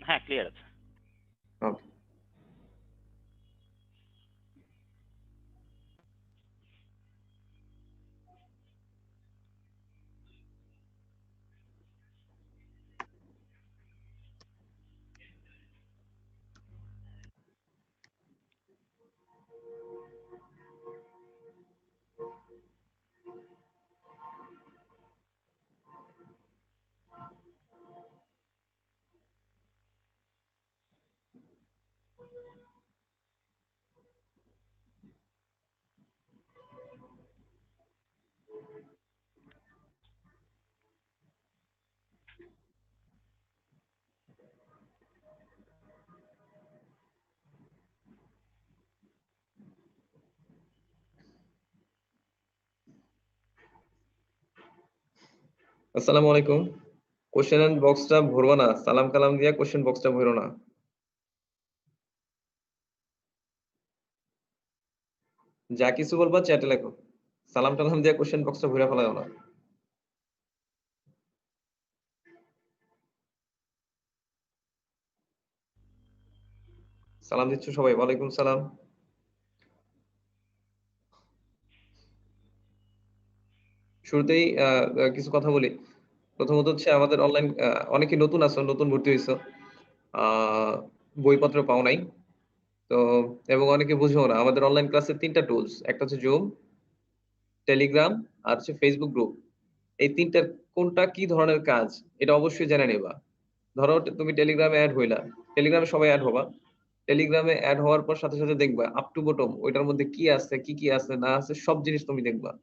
হ্যাঁ, ক্লিয়ার আছে। ওকে। আসসালামু আলাইকুম। কোশ্চেন এন্ড বক্সটা ভরবা না, সালাম কালাম দিয়া কোশ্চেন বক্সটা ভরো না। যা কিছু বলবা চ্যাটে লেখো, সালাম টালাম দিয়া কোশ্চেন বক্সটা ভরে ফেলাও না। সালাম দিচ্ছ সবাই, ওয়ালাইকুম সালাম। শুরুতেই কিছু কথা বলি। প্রথমত হচ্ছে আমাদের অনলাইন অনেকে নতুন আছো, নতুন ভর্তি হইছো। বইপত্র পাও নাই। তো এবং অনেকে বুঝেও না। আমাদের অনলাইন ক্লাসের ৩ টা টুলস। একটা হচ্ছে Zoom, Telegram আর হচ্ছে Facebook গ্রুপ। এই ৩ টার কোনটা কি ধরনের কাজ এটা অবশ্যই জেনে নিবা। ধরো তুমি টেলিগ্রামে এড হইলা। টেলিগ্রামে সবাই এড হবা। টেলিগ্রামে এড হওয়ার পর সাথে, সাথে দেখবা আপ টু বটম ওইটার মধ্যে কি আছে, কি আছে না আছে সব জিনিস তুমি দেখবা।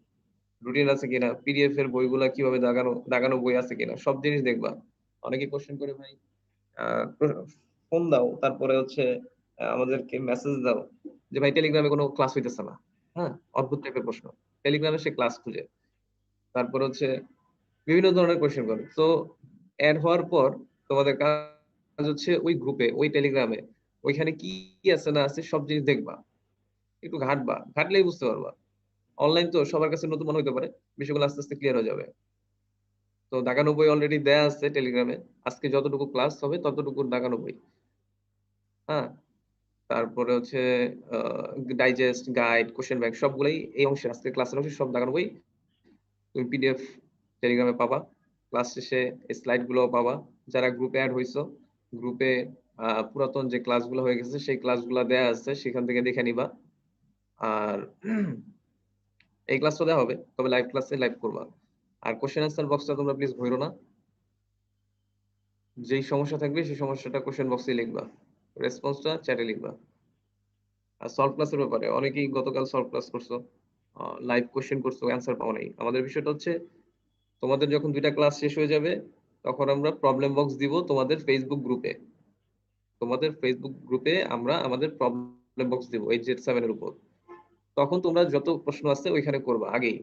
রুটিন আছে কিনা, পিডিএফ এর বইগুলা কিভাবে দাগানো দাগানো বই আছে কিনা সব জিনিস দেখবা। অনেকে কোয়েশ্চেন করে ভাই আ ফোন দাও, তারপরে হচ্ছে আমাদেরকে মেসেজ দাও যে ভাই টেলিগ্রামে কোনো ক্লাস হইতেছে না। হ্যাঁ? অদ্ভুত টাইপের প্রশ্ন। টেলিগ্রামে সে ক্লাস খুঁজে। তারপর হচ্ছে বিভিন্ন ধরনের কোয়েশ্চেন করে। তো এড হওয়ার পর তোমাদের কাজ হচ্ছে ওই গ্রুপে, ওই টেলিগ্রামে ওইখানে কি আছে না আছে সব জিনিস দেখবা। একটু ঘাঁটবা। ঘাঁটলেই বুঝতে পারবা। অনলাইন তো সবার কাছে নতুন মনে হইতে পারে। বিষয়গুলো আস্তে, আস্তে ক্লিয়ার হয়ে যাবে। তো দাগানো বই অলরেডি দেয়া আছে টেলিগ্রামে। আজকে যতটুকু ক্লাস হবে ততটুকু দাগানো বই। হ্যাঁ? তারপরে হচ্ছে আ ডাইজেস্ট, গাইড, কোয়েশ্চেন ব্যাংক সবগুলাই এই অংশে আজকের ক্লাসের অংশে সব দাগানো বই। তুমি পিডিএফ টেলিগ্রামে পাবা। ক্লাস শেষে এই স্লাইড গুলোও পাবা। যারা গ্রুপে এড হইছো, গ্রুপে পুরাতন যে ক্লাসগুলো হয়ে গেছে সেই ক্লাসগুলা দেয়া আছে সেখান থেকে দেখে নিবা। আর এই ক্লাসটা দেওয়া হবে। তবে লাইভ ক্লাসে লাইভ করবা। আর কোয়েশ্চেন অ্যান্সার বক্সটা তোমরা প্লিজ ভইরো না। যেই সমস্যা থাকবে সেই সমস্যাটা কোয়েশ্চেন বক্সে লিখবা। রেসপন্সটা চ্যাটে লিখবা। আর সলভ ক্লাসের ব্যাপারে অনেকেই গতকাল সলভ ক্লাস করছো। লাইভ কোয়েশ্চেন করছো, অ্যান্সার পাও নাই। আমাদের বিষয়টা হচ্ছে তোমাদের যখন ২ টা ক্লাস শেষ হয়ে যাবে তখন আমরা প্রবলেম বক্স দিব তোমাদের Facebook গ্রুপে। তোমাদের Facebook গ্রুপে আমরা আমাদের প্রবলেম বক্স দিব এই Z7 এর উপর। তখন তোমরা যত প্রশ্ন আছে ওইখানে করবা আগেই।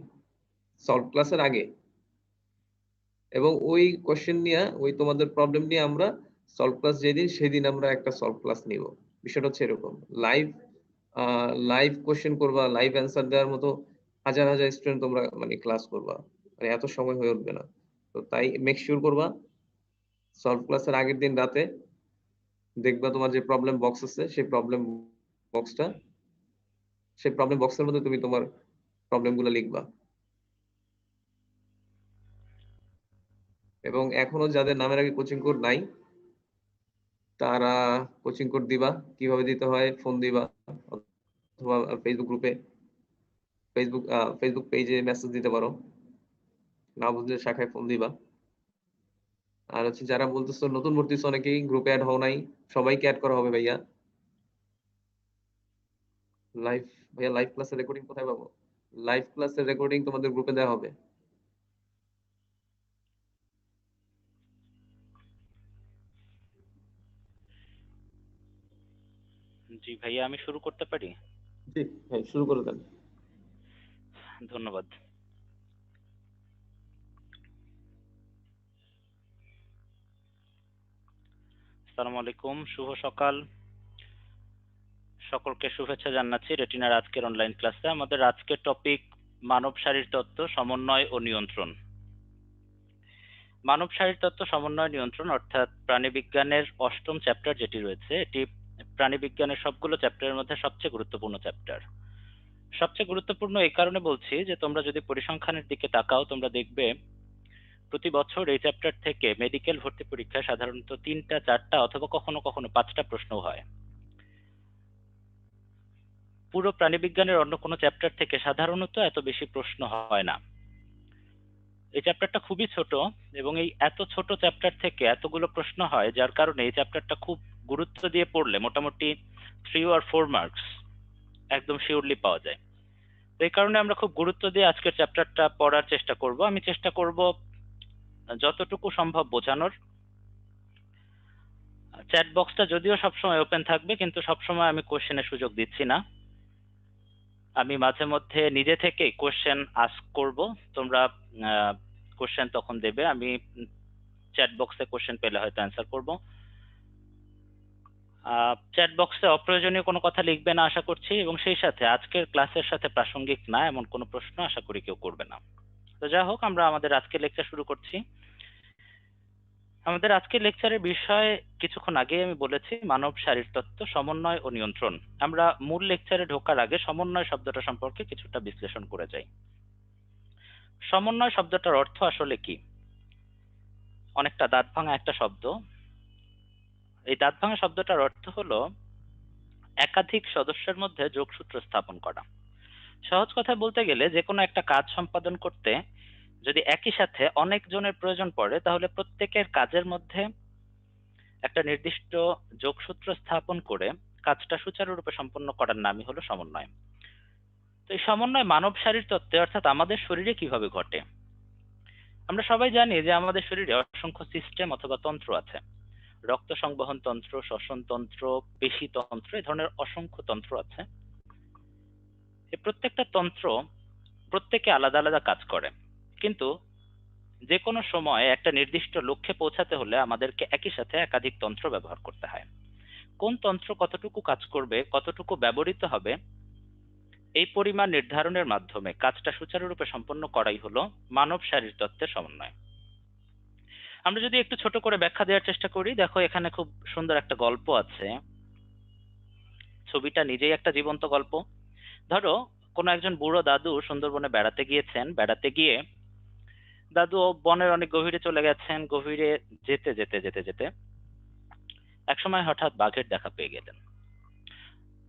সলভ ক্লাসের আগে। এবং ওই কোয়েশ্চেন নিয়া ওই তোমাদের প্রবলেম নিয়ে আমরা সলভ ক্লাস যেদিন সেদিন আমরা একটা সলভ ক্লাস নিব। বিষয়টা হচ্ছে এরকম। লাইভ আ লাইভ কোয়েশ্চেন করবা, লাইভ অ্যান্সার দেওয়ার মতো হাজার, হাজার স্টুডেন্ট তোমরা মানে ক্লাস করবা। মানে এত সময় হয়ে উঠবে না। তো তাই মেক সিউর করবা সলভ ক্লাসের আগের দিন রাতে দেখবা তোমার যে প্রবলেম বক্স আছে বক্সটা সেই প্রবলেম বক্সের মধ্যে তুমি তোমার প্রবলেম গুলো লিখবা। এবং এখনো যাদের নামের আগে কোচিং কোড নাই তারা কোচিং কোড দিবা। কিভাবে দিতে হয় ফোন দিবা অথবা Facebook গ্রুপে Facebook পেজে মেসেজ দিতে পারো। না বুঝলে শাখায় ফোন দিবা। আর হচ্ছে যারা বলতেছো নতুন ভর্তি হইছো অনেকেই গ্রুপে এড হও নাই, সবাইকে এড করা হবে ভাইয়া। লাইভ ভাইয়া লাইভ ক্লাসের রেকর্ডিং কোথায় পাবো? লাইভ ক্লাসের রেকর্ডিং তোমাদের গ্রুপে দেওয়া হবে। জি ভাইয়া, আমি শুরু করতে পারি? জি, হ্যাঁ শুরু করে দেন। ধন্যবাদ। আসসালামু আলাইকুম, শুভ সকাল। সকলকে শুভেচ্ছা জানাচ্ছি রেটিনার আজকের অনলাইন ক্লাসে। আমাদের আজকের টপিক মানব শারীর তত্ত্ব, সমন্বয় ও নিয়ন্ত্রণ। মানব শারীরতত্ত্ব সমন্বয় নিয়ন্ত্রণ অর্থাৎ প্রাণীবিজ্ঞানের ৮ম চ্যাপ্টার যেটি রয়েছে, এটি প্রাণীবিজ্ঞানের সবগুলো চ্যাপ্টারের মধ্যে সবচেয়ে গুরুত্বপূর্ণ চ্যাপ্টার। সবচেয়ে গুরুত্বপূর্ণ এই কারণে বলছি যে তোমরা যদি পরিসংখ্যানের দিকে তাকাও, তোমরা দেখবে প্রতি বছর এই চ্যাপ্টার থেকে মেডিকেল ভর্তি পরীক্ষায় সাধারণত ৩টা, ৪টা অথবা কখনো কখনো 5টা প্রশ্ন হয়। পুরো প্রাণীবিজ্ঞানের অন্য কোনো চ্যাপ্টার থেকে সাধারণত এত বেশি প্রশ্ন হয় না। এই চ্যাপ্টারটা খুবই ছোট এবং এই এত ছোট চ্যাপ্টার থেকে এতগুলো প্রশ্ন হয়, যার কারণে এই চ্যাপ্টারটা খুব গুরুত্ব দিয়ে পড়লে মোটামুটি 3 or 4 মার্কস একদম শিওরলি পাওয়া যায়। তো এই কারণে আমরা খুব গুরুত্ব দিয়ে আজকের চ্যাপ্টারটা পড়ার চেষ্টা করব। আমি চেষ্টা করব যতটুকু সম্ভব বোঝানোর। চ্যাট বক্সটা যদিও সবসময় ওপেন থাকবে, কিন্তু সবসময় আমি কোশ্চেনের সুযোগ দিচ্ছি না। আমি মাঝে মধ্যে নিজে থেকেই কোশ্চেন আস্ক করব, তোমরা কোশ্চেন তখন দেবে, আমি চ্যাট বক্সে কোশ্চেন পেলে হয়তো অ্যান্সার করব। চ্যাট বক্সে অপ্রয়োজনীয় কোনো কথা লিখবে না আশা করছি, এবং সেই সাথে আজকের ক্লাসের সাথে প্রাসঙ্গিক না এমন কোনো প্রশ্ন আশা করি কেউ করবে না। তো যা হোক, আমরা আমাদের আজকের লেকচার শুরু করছি। আমাদের আজকের লেকচারের বিষয় কিছুক্ষণ আগে আমি বলেছি, মানব শারীরতত্ত্ব সমন্বয় ও নিয়ন্ত্রণ। আমরা মূল লেকচারে ঢোকার আগে সমন্বয় শব্দটা সম্পর্কে কিছুটা বিশ্লেষণ করে যাই। সমন্বয় শব্দটার অর্থ আসলে কি? অনেকটা দাঁত ভাঙা একটা শব্দ। এই দাঁত ভাঙা শব্দটার অর্থ হলো একাধিক সদস্যের মধ্যে যোগসূত্র স্থাপন করা। সহজ কথায় বলতে গেলে, যে কোনো একটা কাজ সম্পাদন করতে যদি একই সাথে অনেক জনের প্রয়োজন পড়ে, তাহলে প্রত্যেকের কাজের মধ্যে একটা নির্দিষ্ট যোগসূত্র স্থাপন করে কাজটা সুচারুরূপে সম্পন্ন করার নামই হলো সমন্বয়। তো এই সমন্বয় মানব শারীরতত্ত্বে অর্থাৎ আমাদের শরীরে কিভাবে ঘটে? আমরা সবাই জানি যে আমাদের শরীরে অসংখ্য সিস্টেম অথবা তন্ত্র আছে। রক্ত সংবহন তন্ত্র, শ্বসন তন্ত্র, পেশি তন্ত্র, এই ধরনের অসংখ্য তন্ত্র আছে। এই প্রত্যেকটা তন্ত্র প্রত্যেকে আলাদা আলাদা কাজ করে, কিন্তু যে কোনো সময় একটা নির্দিষ্ট লক্ষ্যে পৌঁছাতে হলে আমাদেরকে একই সাথে একাধিক তন্ত্র ব্যবহার করতে হয়। কোন তন্ত্র কতটুকু কাজ করবে, কতটুকু ব্যবহৃত হবে, এই পরিমাণ নির্ধারণের মাধ্যমে কাজটা সুচারুরূপে সম্পন্ন করাই হলো মানব শারীরতত্ত্বের সমন্বয়। আমরা যদি একটু ছোট করে ব্যাখ্যা দেওয়ার চেষ্টা করি, দেখো এখানে খুব সুন্দর একটা গল্প আছে। ছবিটা নিজেই একটা জীবন্ত গল্প। ধরো কোনো একজন বুড়ো দাদু সুন্দরবনে বেড়াতে গিয়েছেন। বেড়াতে গিয়ে দাদু বনের অনেক গভীরে চলে গেছেন। গভীরে যেতে যেতে যেতে যেতে একসময় হঠাৎ বাঘের দেখা পেয়ে গেলেন।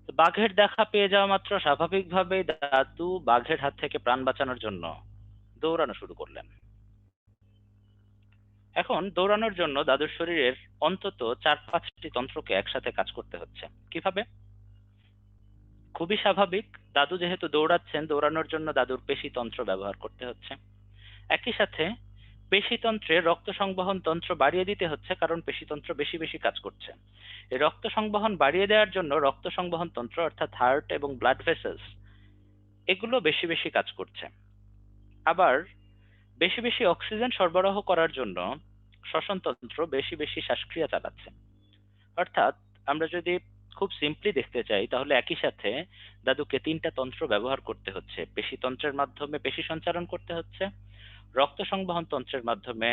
তো বাঘের দেখা পেয়ে যাওয়া মাত্র স্বাভাবিকভাবেই দাদু বাঘের হাত থেকে প্রাণ বাঁচানোর জন্য দৌড়ানো শুরু করলেন। এখন দৌড়ানোর জন্য দাদুর শরীরের অন্তত 4-5টি তন্ত্রকে একসাথে কাজ করতে হচ্ছে। কিভাবে? খুবই স্বাভাবিক, দাদু যেহেতু দৌড়াচ্ছেন, দৌড়ানোর জন্য দাদুর পেশিতন্ত্র ব্যবহার করতে হচ্ছে। একই সাথে পেশিতন্ত্রে রক্ত সংবহন তন্ত্র বাড়িয়ে দিতে হচ্ছে, কারণ পেশিতন্ত্র বেশি বেশি কাজ করছে। এই রক্ত সংবহন বাড়িয়ে দেওয়ার জন্য রক্ত সংবহন তন্ত্র অর্থাৎ হার্ট এবং ব্লাড ভেসেলস, এগুলো বেশি বেশি কাজ করছে। আবার বেশি বেশি অক্সিজেন সরবরাহ করার জন্য শ্বসনতন্ত্র বেশি বেশি শ্বাসক্রিয়া চালাচ্ছে। অর্থাৎ আমরা যদি খুব সিম্পলি দেখতে চাই, তাহলে একই সাথে দাদুকে 3টা তন্ত্র ব্যবহার করতে হচ্ছে। পেশিতন্ত্রের মাধ্যমে পেশি সঞ্চালন করতে হচ্ছে, রক্ত সংবহন তন্ত্রের মাধ্যমে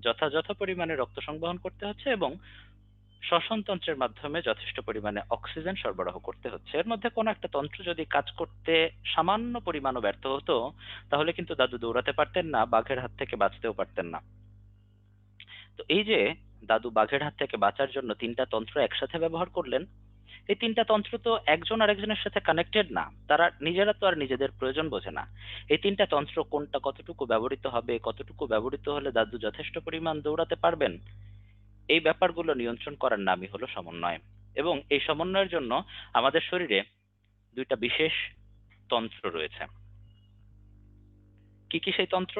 যথাযথ পরিমাণে রক্ত সংবহন করতে হচ্ছে, এবং শ্বসন তন্ত্রের মাধ্যমে যথেষ্ট পরিমাণে অক্সিজেন সরবরাহ করতে হচ্ছে। এর মধ্যে কোনো একটা তন্ত্র যদি কাজ করতে সামান্য পরিমাণও ব্যর্থ হতো, তাহলে কিন্তু দাদু দৌড়াতে পারতেন না, বাঘের হাত থেকে বাঁচতেও পারতেন না। তো এই যে দাদু বাঘের হাত থেকে বাঁচার জন্য 3টা তন্ত্র একসাথে ব্যবহার করলেন, এই 3টা তন্ত্র তো একজন আরেকজনের সাথে কানেক্টেড না, তারা নিজেরা তো আর নিজেদের প্রয়োজন বোঝে না। এই 3টা তন্ত্র কোনটা কতটুকু ব্যবহৃত হবে, কতটুকু ব্যবহৃত হলে দাদু যথেষ্ট পরিমাণ দৌড়াতে পারবেন, এই ব্যাপারগুলো নিয়ন্ত্রণ করার নামই হলো সমন্বয়। এবং এই সমন্বয়ের জন্য আমাদের শরীরে 2টা বিশেষ তন্ত্র রয়েছে। কি কি সেই তন্ত্র?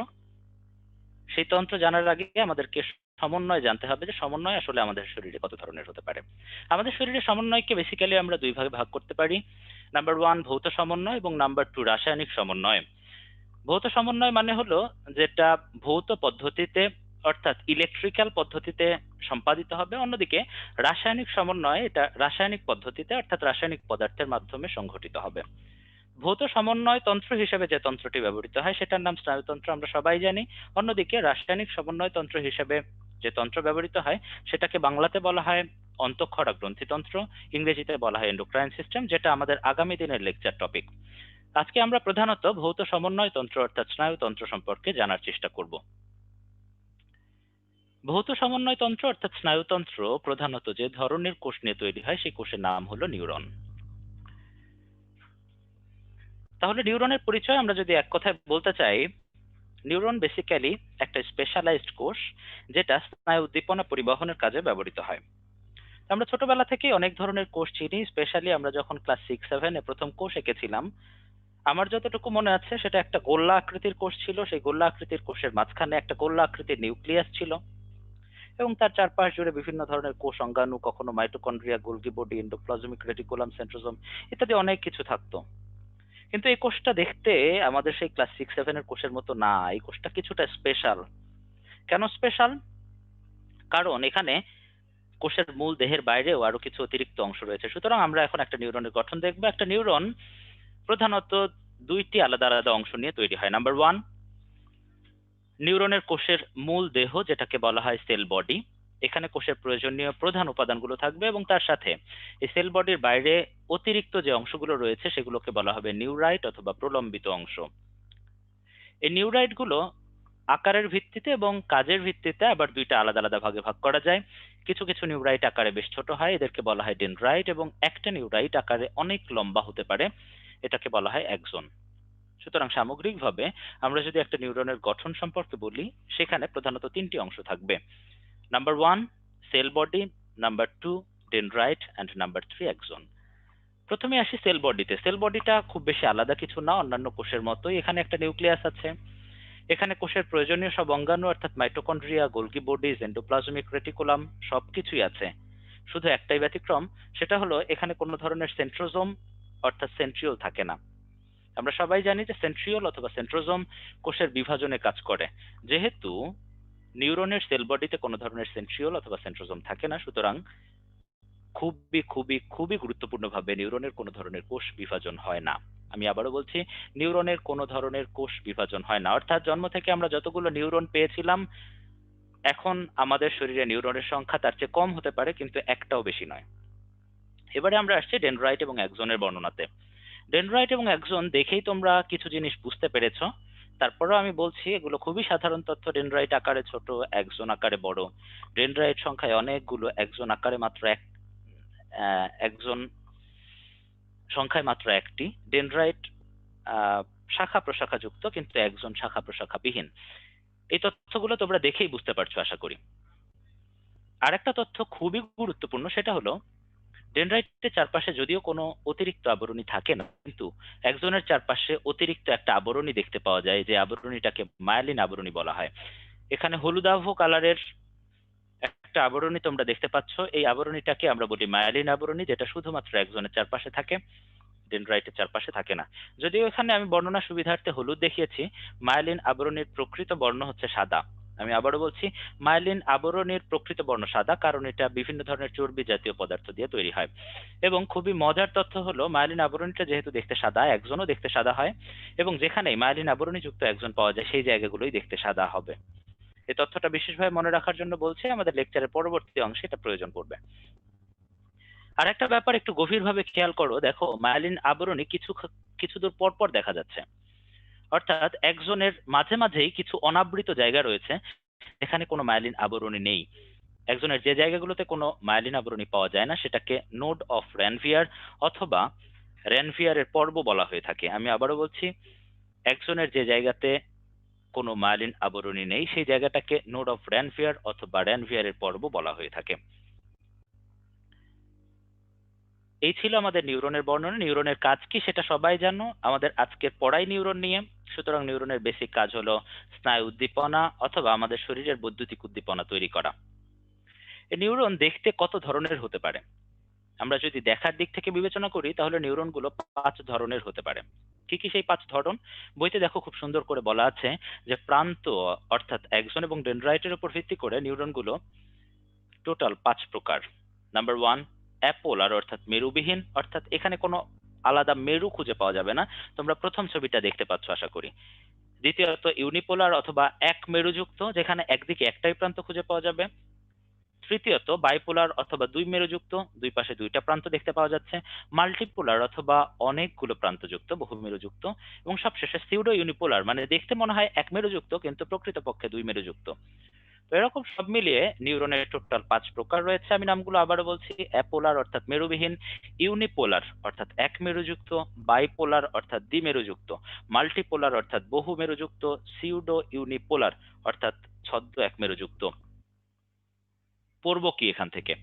সেই তন্ত্র জানার আগে আমাদেরকে সমন্বয় জানতে হবে, যে সমন্বয় আসলে আমাদের শরীরে কত ধরনের হতে পারে। আমাদের শরীরে সমন্বয়কে বেসিক্যালি আমরা 2 ভাগে ভাগ করতে পারি। নাম্বার 1 ভৌত সমন্বয় এবং নাম্বার 2 রাসায়নিক সমন্বয়। ভৌত সমন্বয় মানে হলো যেটা ভৌত পদ্ধতিতে অর্থাৎ ইলেকট্রিক্যাল পদ্ধতিতে সম্পাদিত হবে। অন্যদিকে রাসায়নিক সমন্বয়, এটা রাসায়নিক পদ্ধতিতে অর্থাৎ রাসায়নিক পদার্থের মাধ্যমে সংঘটিত হবে। ভৌত সমন্বয় তন্ত্র হিসেবে যে তন্ত্রটি ব্যবহৃত হয় সেটার নাম স্নায়ুতন্ত্র, আমরা সবাই জানি। অন্যদিকে রাসায়নিক সমন্বয় তন্ত্র হিসেবে যে তন্ত্র ব্যবহৃত হয় সেটাকে বাংলাতে বলা হয় অন্তঃক্ষরা গ্রন্থিতন্ত্র, ইংরেজিতে বলা হয় এন্ডোক্রাইন সিস্টেম, যেটা আমাদের আগামী দিনের লেকচার টপিক। আজকে আমরা প্রধানত ভৌত সমন্বয় তন্ত্র অর্থাৎ স্নায়ুতন্ত্র সম্পর্কে জানার চেষ্টা করব। ভৌত সমন্বয় তন্ত্র অর্থাৎ স্নায়ুতন্ত্র প্রধানত যে ধরনের কোষ নিয়ে তৈরি হয় সেই কোষের নাম হলো নিউরন। তাহলে নিউরনের পরিচয় আমরা যদি এক কথায় বলতে চাই, নিউরন বেসিক্যালি একটা স্পেশালাইজড কোষ যেটা স্নায়ু উদ্দীপনা পরিবহনের কাজে ব্যবহৃত হয়। আমরা ছোটবেলা থেকেই অনেক ধরনের কোষ চিনি, স্পেশালি আমরা যখন ক্লাস 6-7 প্রথম কোষ এঁকেছিলাম, আমার যতটুকু মনে আছে সেটা একটা গোল্লা আকৃতির কোষ ছিল। সেই গোল্লা আকৃতির কোষের মাঝখানে একটা গোল্লা আকৃতির নিউক্লিয়াস ছিল এবং তার চারপাশ জুড়ে বিভিন্ন ধরনের কোষ অঙ্গাণু, কখনো mitochondria, Golgi body, endoplasmic reticulum, centrosome ইত্যাদি অনেক কিছু থাকতো। কিন্তু এই কোষটা দেখতে আমাদের সেই ক্লাস 6-7 কোষের মতো না, এই কোষটা কিছুটা স্পেশাল। কেন স্পেশাল? কারণ এখানে কোষের মূল দেহের বাইরেও আরো কিছু অতিরিক্ত অংশ রয়েছে। সুতরাং আমরা এখন একটা নিউরনের গঠন দেখবো। একটা নিউরন প্রধানত দুইটি আলাদা আলাদা অংশ নিয়ে তৈরি হয়। নাম্বার 1, নিউরনের কোষের মূল দেহ যেটাকে বলা হয় সেল বডি। এখানে কোষের প্রয়োজনীয় প্রধান উপাদানগুলো থাকবে এবং তার সাথে এই সেল বডির বাইরে অতিরিক্ত যে অংশগুলো রয়েছে সেগুলোকে বলা হবে নিউরাইট অথবা প্রলম্বিত অংশ। এই নিউরাইট গুলো আকারের ভিত্তিতে এবং কাজের ভিত্তিতে আবার দুইটা আলাদা আলাদা ভাগে ভাগ করা যায়। কিছু কিছু নিউরাইট আকারে বেশ ছোট হয়, এদেরকে বলা হয় ডেনড্রাইট, এবং একটা নিউরাইট আকারে অনেক লম্বা হতে পারে, এটাকে বলা হয় অ্যাক্সন। সুতরাং সামগ্রিকভাবে আমরা যদি একটা নিউরনের গঠন সম্পর্কে বলি, সেখানে প্রধানত তিনটি অংশ থাকবে। Number 1 sell body, number 2 dendrite, and number 3 Axon. প্রথমে আসি সেল বডিতে। সেল বডিটা খুব বেশি আলাদা কিছু না, অন্যান্য কোষের মতোই। এখানে একটা নিউক্লিয়াস আছে, এখানে কোষের প্রয়োজনীয় সব অঙ্গাণু অর্থাৎ mitochondria, Golgi bodies, endoplasmic reticulum সবকিছুই আছে। শুধু একটাই ব্যতিক্রম, সেটা হলো এখানে কোনো ধরনের সেন্ট্রোজোম অর্থাৎ সেন্ট্রিওল থাকে না। আমরা সবাই জানি যে সেন্ট্রিওল অথবা সেন্ট্রোজোম কোষের বিভাজনে কাজ করে। যেহেতু নিউরনের সেল বডিতে কোনো ধরনের সেন্ট্রিওল অথবা সেন্ট্রোজোম থাকে না, সুতরাং খুবই খুবই খুবই গুরুত্বপূর্ণভাবে নিউরনের কোনো ধরনের কোষ বিভাজন হয় না। আমি আবারও বলছি, নিউরনের কোনো ধরনের কোষ বিভাজন হয় না। অর্থাৎ জন্ম থেকে আমরা যতগুলো নিউরন পেয়েছিলাম, এখন আমাদের শরীরে নিউরনের সংখ্যা তার চেয়ে কম হতে পারে, কিন্তু একটাও বেশি নয়। এবারে আমরা আসছি ডেনড্রাইট এবং অ্যাক্সনের বর্ণনাতে। ডেনড্রাইট এবং অ্যাক্সন দেখেই তোমরা কিছু জিনিস বুঝতে পেরেছো। তারপরেও আমি বলছি, এগুলো খুবই সাধারণ তথ্য। ডেনড্রাইট আকারে ছোট, অ্যাক্সন আকারে বড়। ডেনড্রাইট সংখ্যায় অনেকগুলো, অ্যাক্সন আকারে মাত্র অ্যাক্সন সংখ্যায় মাত্র একটি। ডেনড্রাইট শাখা প্রশাখা যুক্ত, কিন্তু অ্যাক্সন শাখা প্রশাখা বিহীন। এই তথ্যগুলো তোমরা দেখেই বুঝতে পারছো আশা করি। আরেকটা তথ্য খুবই গুরুত্বপূর্ণ, সেটা হলো ডেনড্রাইটের চারপাশে যদিও কোনো অতিরিক্ত আবরণী থাকে না, কিন্তু অ্যাক্সনের চারপাশে অতিরিক্ত একটা আবরণী দেখতে পাওয়া যায়, যে আবরণীটাকে মায়োলিন আবরণী বলা হয়। এখানে হলুদাভ কালারের একটা আবরণী তোমরা দেখতে পাচ্ছ, এই আবরণীটাকে আমরা বলি মায়োলিন আবরণী, যেটা শুধুমাত্র অ্যাক্সনের চারপাশে থাকে, ডেনড্রাইটের চারপাশে থাকে না। যদিও এখানে আমি বর্ণনা সুবিধার্থে হলুদ দেখিয়েছি, মায়োলিন আবরণীর প্রকৃত বর্ণ হচ্ছে সাদা। আমি আবারও বলছি, মায়োলিন আবরণীর প্রকৃত বর্ণ সাদা, কারণ এটা বিভিন্ন ধরনের চর্বি জাতীয় পদার্থ দিয়ে তৈরি হয়। এবং খুবই মজার তথ্য হলো, মায়োলিন আবরণীটা যেহেতু দেখতে সাদা, অ্যাক্সনও দেখতে সাদা হয়, এবং যেখানেই মায়োলিন আবরণী যুক্ত অ্যাক্সন পাওয়া যায় সেই জায়গাগুলোই দেখতে সাদা হবে। এই তথ্যটা বিশেষভাবে মনে রাখার জন্য বলছি, আমাদের লেকচারের পরবর্তী অংশে এটা প্রয়োজন পড়বে। আর একটা ব্যাপার একটু গভীরভাবে খেয়াল করো, দেখো মায়োলিন আবরণী কিছু দূর পর পর দেখা যাচ্ছে। অর্থাৎ অ্যাক্সনের মাঝে মাঝেই কিছু অনাবৃত জায়গা রয়েছে এখানে কোনো মায়োলিন আবরণী নেই। অ্যাক্সনের যে জায়গাগুলোতে কোনো মায়োলিন আবরণী পাওয়া যায় না, সেটাকে নোড অফ রেনভিয়ার অথবা রেনভিয়ারের পর্ব বলা হয়ে থাকে। আমি আবারও বলছি, অ্যাক্সনের যে জায়গাতে কোনো মায়োলিন আবরণী নেই সেই জায়গাটাকে নোড অফ রেনভিয়ার অথবা রেনভিয়ারের পর্ব বলা হয়ে থাকে। এই ছিল আমাদের নিউরনের বর্ণনা। নিউরনের কাজ কি সেটা সবাই জানো, আমাদের আজকের পড়াই নিউরন নিয়ে। সুতরাং নিউরনের বেসিক কাজ হলো স্নায়ু উদ্দীপনা অথবা আমাদের শরীরের বৈদ্যুতিক উদ্দীপনা তৈরি করা। এই নিউরন দেখতে কত ধরনের হতে পারে? আমরা যদি দেখার দিক থেকে বিবেচনা করি, তাহলে নিউরনগুলো 5 ধরনের হতে পারে। কি কি সেই 5 ধরন? বইতে দেখো খুব সুন্দর করে বলা আছে যে প্রান্ত অর্থাৎ অ্যাক্সন এবং ডেনড্রাইটের উপর ভিত্তি করে নিউরনগুলো টোটাল 5 প্রকার। নাম্বার 1 অ্যাপোলার অর্থাৎ মেরুবিহীন, অর্থাৎ এখানে কোনো আলাদা মেরু খুঁজে পাওয়া যাবে না। তোমরা প্রথম ছবিটা দেখতে পাচ্ছ আশা করি। দ্বিতীয়ত ইউনিপোলার অথবা এক মেরুযুক্ত, যেখানে একদিকে একটাই প্রান্ত খুঁজে পাওয়া যাবে। তৃতীয়ত বাইপোলার অথবা দুই মেরুযুক্ত, দুই পাশে দুইটা প্রান্ত দেখতে পাওয়া যাচ্ছে। মাল্টিপোলার অথবা অনেকগুলো প্রান্তযুক্ত, বহু মেরুযুক্ত। এবং সবশেষে সিউডো ইউনিপোলার, মানে দেখতে মনে হয় এক মেরুযুক্ত কিন্তু প্রকৃতপক্ষে দুই মেরুযুক্ত। তো এরকম সব মিলিয়ে নিউরনের টোটাল 5 প্রকার রয়েছে। আমি নামগুলো আবারও বলছি: অ্যাপোলার অর্থাৎ মেরুবিহীন, ইউনিপোলার অর্থাৎ এক মেরুযুক্ত, বাইপোলার অর্থাৎ দ্বিমেরুযুক্ত, মাল্টিপোলার অর্থাৎ বহু মেরুযুক্ত, সিউডো ইউনিপোলার অর্থাৎ ছদ্ম এক মেরুযুক্ত। পড়বো কি এখান থেকে?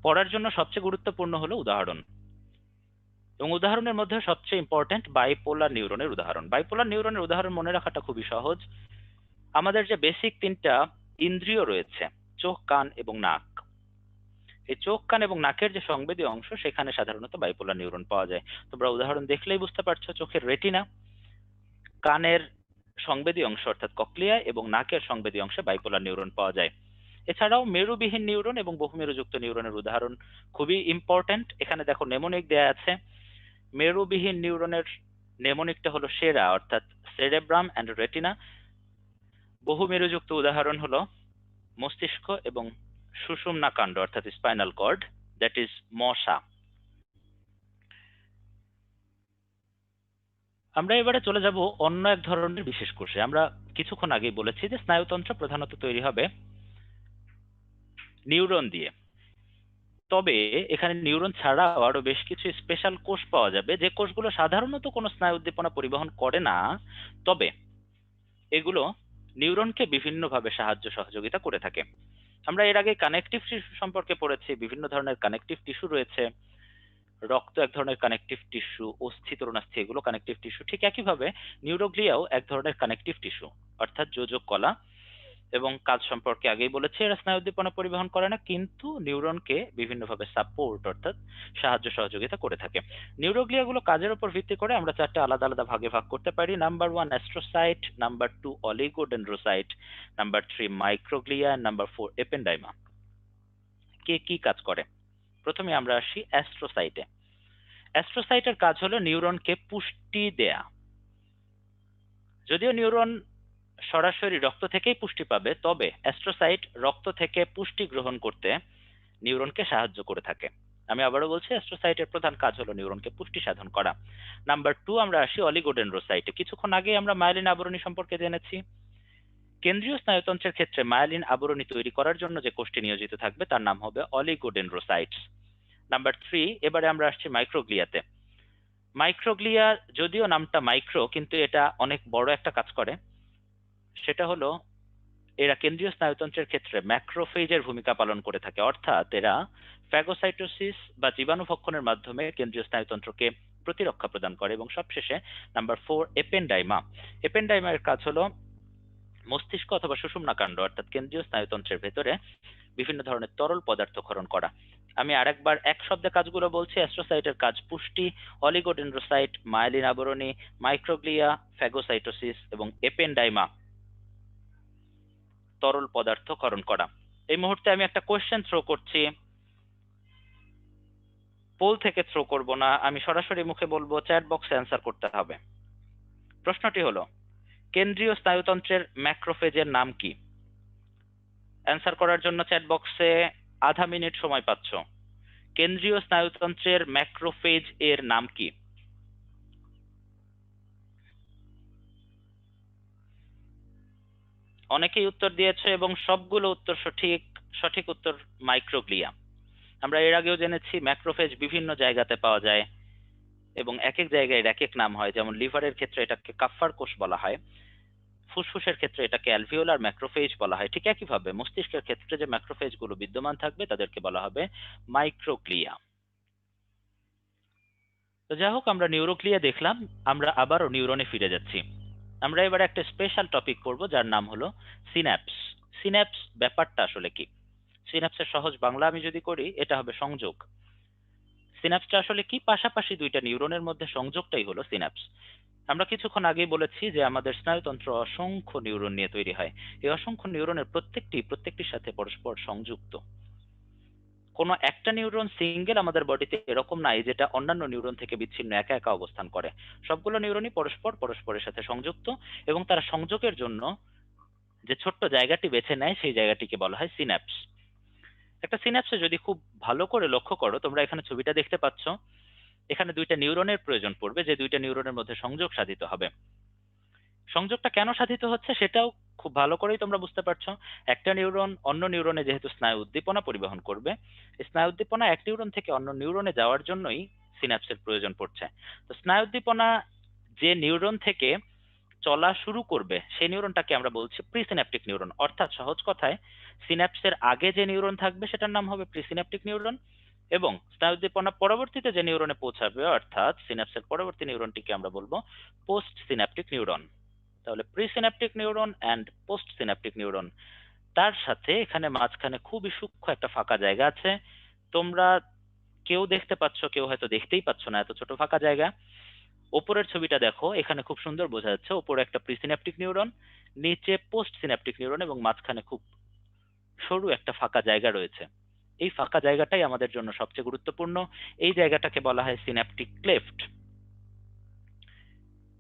পড়ার জন্য সবচেয়ে গুরুত্বপূর্ণ হলো উদাহরণ, এবং উদাহরণের মধ্যে সবচেয়ে ইম্পর্টেন্ট বাইপোলার নিউরনের উদাহরণ। বাইপোলার নিউরনের উদাহরণ মনে রাখাটা খুবই সহজ। আমাদের যে বেসিক তিনটা ইন্দ্রিয় রয়েছে, চোখ, কান এবং নাক, এই চোখ, কান এবং নাকের যে সংবেদী অংশ, সেখানে সাধারণত বাইপোলার নিউরন পাওয়া যায়। তোমরা উদাহরণ দেখলেই বুঝতে পারছো, চোখের রেটিনা, কানের সংবেদী অংশ অর্থাৎ ককলিয়া এবং নাকের সংবেদী অংশে বাইপোলার নিউরন পাওয়া যায়। এছাড়াও মেরুবিহীন নিউরন এবং বহুমেরুযুক্ত নিউরনের উদাহরণ খুবই ইম্পর্টেন্ট। এখানে দেখো নেমোনিক দেয়া আছে। মেরুবিহীন নিউরনের নেমোনিকটা হলো সেরা অর্থাৎ সেরেব্রাম অ্যান্ড রেটিনা। বহুমেরুযুক্ত উদাহরণ হলো মস্তিষ্ক এবং সুষুম্না কাণ্ড অর্থাৎ স্পাইনাল কর্ড, দ্যাট ইজ মশা। আমরা এবারে চলে যাব অন্য এক ধরনের বিশেষ কোষে। আমরা কিছুক্ষণ আগেই বলেছি যে স্নায়ুতন্ত্র প্রধানত তৈরি হবে নিউরন দিয়ে। তবে এখানে নিউরন ছাড়াও আরো বেশ কিছু স্পেশাল কোষ পাওয়া যাবে, যে কোষগুলো সাধারণত কোনো স্নায়ু উদ্দীপনা পরিবহন করে না, তবে এগুলো নিউরনকে বিভিন্নভাবে সাহায্য সহযোগিতা করে থাকে। আমরা এর আগে কানেকটিভ টিস্যু সম্পর্কে পড়েছি। বিভিন্ন ধরনের কানেকটিভ টিস্যু রয়েছে। রক্ত এক ধরনের কানেকটিভ টিস্যু, অস্থি, তরুণাস্থি এগুলো কানেকটিভ টিস্যু। ঠিক একইভাবে নিউরোগ্লিয়াও এক ধরনের কানেকটিভ টিস্যু অর্থাৎ যোজক কলা। এবং কাজ সম্পর্কে আগেই বলেছি, এরা স্নায়ু উদ্দীপনা পরিবহন করে না, কিন্তু নিউরনকে বিভিন্নভাবে সাপোর্ট অর্থাৎ সাহায্য সহযোগিতা করে থাকে। নিউরোগ্লিয়া গুলো কাজের উপর ভিত্তি করে আমরা চারটে আলাদা আলাদা ভাগে ভাগ করতে পারি। Number 1 astrocyte, number 2 oligodendrocyte, number 3 microglia, number 4 এপেন্ডাইমা। কে কি কাজ করে? প্রথমে আমরা আসি অ্যাস্ট্রোসাইটে। অ্যাস্ট্রোসাইটের কাজ হলো নিউরনকে পুষ্টি দেয়া। যদিও নিউরন সরাসরি রক্ত থেকেই পুষ্টি পাবে, তবে অ্যাস্ট্রোসাইট রক্ত থেকে পুষ্টি গ্রহণ করতে নিউরনকে সাহায্য করে থাকে। আমি আবারও বলছি, অ্যাস্ট্রোসাইটের প্রধান কাজ হলো নিউরনকে পুষ্টি সাধন করা। নাম্বার 2 আমরা আসি অলিগোডেন্ড্রোসাইটে। কিছুক্ষণ আগে আমরা মায়েলিন আবরণী সম্পর্কে জেনেছি। কেন্দ্রীয় স্নায়ুতন্ত্রের ক্ষেত্রে মায়েলিন আবরণী তৈরি করার জন্য যে কোষটি নিয়োজিত থাকবে তার নাম হবে অলিগোডেন্ড্রোসাইটস। নাম্বার 3, এবারে আমরা আসছি মাইক্রোগ্লিয়াতে। মাইক্রোগ্লিয়া, যদিও নামটা মাইক্রো, কিন্তু এটা অনেক বড় একটা কাজ করে। সেটা হলো এরা কেন্দ্রীয় স্নায়ুতন্ত্রের ক্ষেত্রে ম্যাক্রোফেজের ভূমিকা পালন করে থাকে, অর্থাৎ এরা ফ্যাগোসাইটোসিস বা জীবাণু ভক্ষণের মাধ্যমে কেন্দ্রীয় স্নায়ুতন্ত্রকে প্রতিরক্ষা প্রদান করে। এবং সবশেষে নাম্বার 4 এপেন্ডাইমা। এপেন্ডাইমার কাজ হলো মস্তিষ্ক অথবা সুষুম্নাকাণ্ড অর্থাৎ কেন্দ্রীয় স্নায়ুতন্ত্রের ভেতরে বিভিন্ন ধরনের তরল পদার্থ ক্ষরণ করা। আমি আরেকবার এক শব্দে কাজগুলো বলছি। অ্যাস্ট্রোসাইটের কাজ পুষ্টি, অলিগোডেন্ড্রোসাইট মায়েলিন আবরণী, মাইক্রোগ্লিয়া ফ্যাগোসাইটোসিস এবং এপেন্ডাইমা তরল পদার্থ ক্ষরণ করা। এই মুহূর্তে আমি একটা কোশ্চেন থ্রো করছি, পোল থেকে থ্রো করব না, আমি সরাসরি মুখে বলবো, চ্যাট বক্সে অ্যান্সার করতে হবে। প্রশ্নটি হলো, কেন্দ্রীয় স্নায়ুতন্ত্রের ম্যাক্রোফেজের নাম কি? অ্যান্সার করার জন্য চ্যাট বক্সে আধা মিনিট সময় পাচ্ছ। কেন্দ্রীয় স্নায়ুতন্ত্রের ম্যাক্রোফেজ এর নাম কি? অনেকেই উত্তর দিয়েছে এবং সবগুলো উত্তর সঠিক। সঠিক উত্তর মাইক্রোগ্লিয়া। আমরা এর আগেও জেনেছি ম্যাক্রোফেজ বিভিন্ন জায়গাতে পাওয়া যায় এবং এক এক জায়গায় এক এক নাম হয়। যেমন লিভারের ক্ষেত্রে এটাকে কাফফার কোষ বলা হয়, ফুসফুসের ক্ষেত্রে এটাকে অ্যালভিওলার ম্যাক্রোফেজ বলা হয়। ঠিক একইভাবে মস্তিষ্কের ক্ষেত্রে যে ম্যাক্রোফেজ গুলো বিদ্যমান থাকবে তাদেরকে বলা হবে মাইক্রোগ্লিয়া। তো যাই হোক, আমরা নিউরোগ্লিয়া দেখলাম, আমরা আবারও নিউরনে ফিরে যাচ্ছি। আমরা এবার একটা স্পেশাল টপিক করব যার নাম হলো সিন্যাপস। সিন্যাপস ব্যাপারটা আসলে কি? সিন্যাপসের সহজ বাংলা আমি যদি করি, এটা হবে সংযোগ। সিন্যাপসটা আসলে কি? পাশাপাশি দুইটা নিউরনের মধ্যে সংযোগটাই হলো সিন্যাপস। আমরা কিছুক্ষণ আগেই বলেছি যে আমাদের স্নায়ুতন্ত্র অসংখ্য নিউরন নিয়ে তৈরি হয়। এই অসংখ্য নিউরনের প্রত্যেকটির সাথে পরস্পর সংযুক্ত। কোনো একটা নিউরন সিঙ্গেল আমাদের বডিতে এরকম নাই যেটা অন্যান্য নিউরন থেকে বিচ্ছিন্ন একা একা অবস্থান করে। সবগুলো নিউরনই পরস্পরের সাথে সংযুক্ত, এবং তারা সংযোগের জন্য যে ছোট্ট জায়গাটি বেছে নেয় সেই জায়গাটিকে বলা হয় সিন্যাপস। একটা সিন্যাপসে যদি খুব ভালো করে লক্ষ্য করো, তোমরা এখানে ছবিটা দেখতে পাচ্ছ, এখানে দুইটা নিউরনের প্রয়োজন পড়বে, যে দুইটা নিউরনের মধ্যে সংযোগ সাধিত হবে। সংযোগটা কেন সাধিত হচ্ছে সেটাও খুব ভালো করেই তোমরা বুঝতে পারছো। একটা নিউরন অন্য নিউরনে যেহেতু স্নায়ু উদ্দীপনা পরিবহন করবে, এই স্নায়ু উদ্দীপনা এক নিউরন থেকে অন্য নিউরনে যাওয়ার জন্যই সিন্যাপসের প্রয়োজন পড়ছে। তো স্নায়ু উদ্দীপনা যে নিউরন থেকে চলা শুরু করবে সেই নিউরনটাকে আমরা বলছি প্রিসিন্যাপটিক নিউরন। অর্থাৎ সহজ কথায়, সিন্যাপসের আগে যে নিউরন থাকবে সেটার নাম হবে প্রিসিন্যাপটিক নিউরন, এবং স্নায়ু উদ্দীপনা পরবর্তীতে যে নিউরনে পৌঁছাবে অর্থাৎ সিন্যাপসের পরবর্তী নিউরনটিকে আমরা বলবো পোস্ট সিন্যাপটিক নিউরন। তাহলে presynaptic neuron and post Synaptic neuron, তার সাথে এখানে মাঝখানে খুবই সূক্ষ্ম একটা ফাঁকা জায়গা আছে। তোমরা কেউ দেখতে পাচ্ছ, কেউ হয়তো দেখতেই পাচ্ছ না, এত ছোট ফাঁকা জায়গা। ওপরের ছবিটা দেখো, এখানে খুব সুন্দর বোঝা যাচ্ছে ওপরে একটা প্রিসিন্যাপটিক নিউরন, নিচে পোস্ট সিন্যাপটিক নিউরন, এবং মাঝখানে খুব সরু একটা ফাঁকা জায়গা রয়েছে। এই ফাঁকা জায়গাটাই আমাদের জন্য সবচেয়ে গুরুত্বপূর্ণ। এই জায়গাটাকে বলা হয় সিন্যাপটিক ক্লেফট।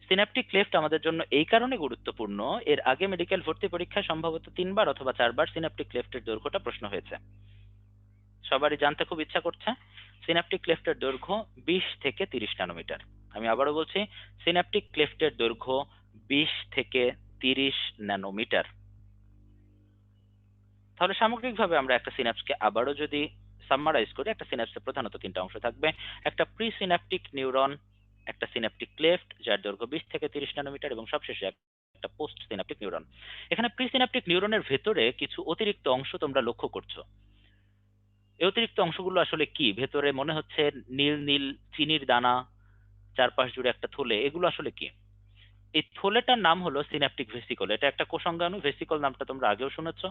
সিন্যাপটিক ক্লেফট আমাদের জন্য এই কারণে গুরুত্বপূর্ণ, এর আগে মেডিকেল ভর্তি পরীক্ষায় সম্ভবত 3বার অথবা 4বার সিন্যাপটিক ক্লেফটের দৈর্ঘ্যটা প্রশ্ন হয়েছে। সবারই জানতে খুব ইচ্ছা করছে। সিন্যাপটিক ক্লেফটের দৈর্ঘ্য 20 থেকে 30 ন্যানোমিটার। আমি আবারও বলছি, সিন্যাপটিক ক্লেফটের দৈর্ঘ্য 20 থেকে 30 ন্যানোমিটার। তাহলে সামগ্রিকভাবে আমরা একটা সিন্যাপসকে আবারও যদি সামারাইজ করি, একটা সিন্যাপসে প্রধানত 3টা অংশ থাকবে। একটা প্রিসিন্যাপটিক নিউরন, একটা সিন্যাপটিক ক্লেফট যার দৈর্ঘ্য 20 থেকে 30 ন্যানোমিটার, এবং সবশেষে একটা পোস্ট সিন্যাপটিক নিউরন। এখানে প্রিসিন্যাপটিক নিউরনের ভেতরে কিছু অতিরিক্ত অংশ তোমরা লক্ষ্য করছো। এই অতিরিক্ত অংশগুলো আসলে কি? ভেতরে মনে হচ্ছে নীল নীল চিনির দানা, চারপাশ জুড়ে একটা থলে, এগুলো আসলে কি? এই থলেটার নাম হলো সিন্যাপটিক ভেসিকল। এটা একটা কোষাঙ্গাণু। ভেসিকল নামটা তোমরা আগেও শুনেছো।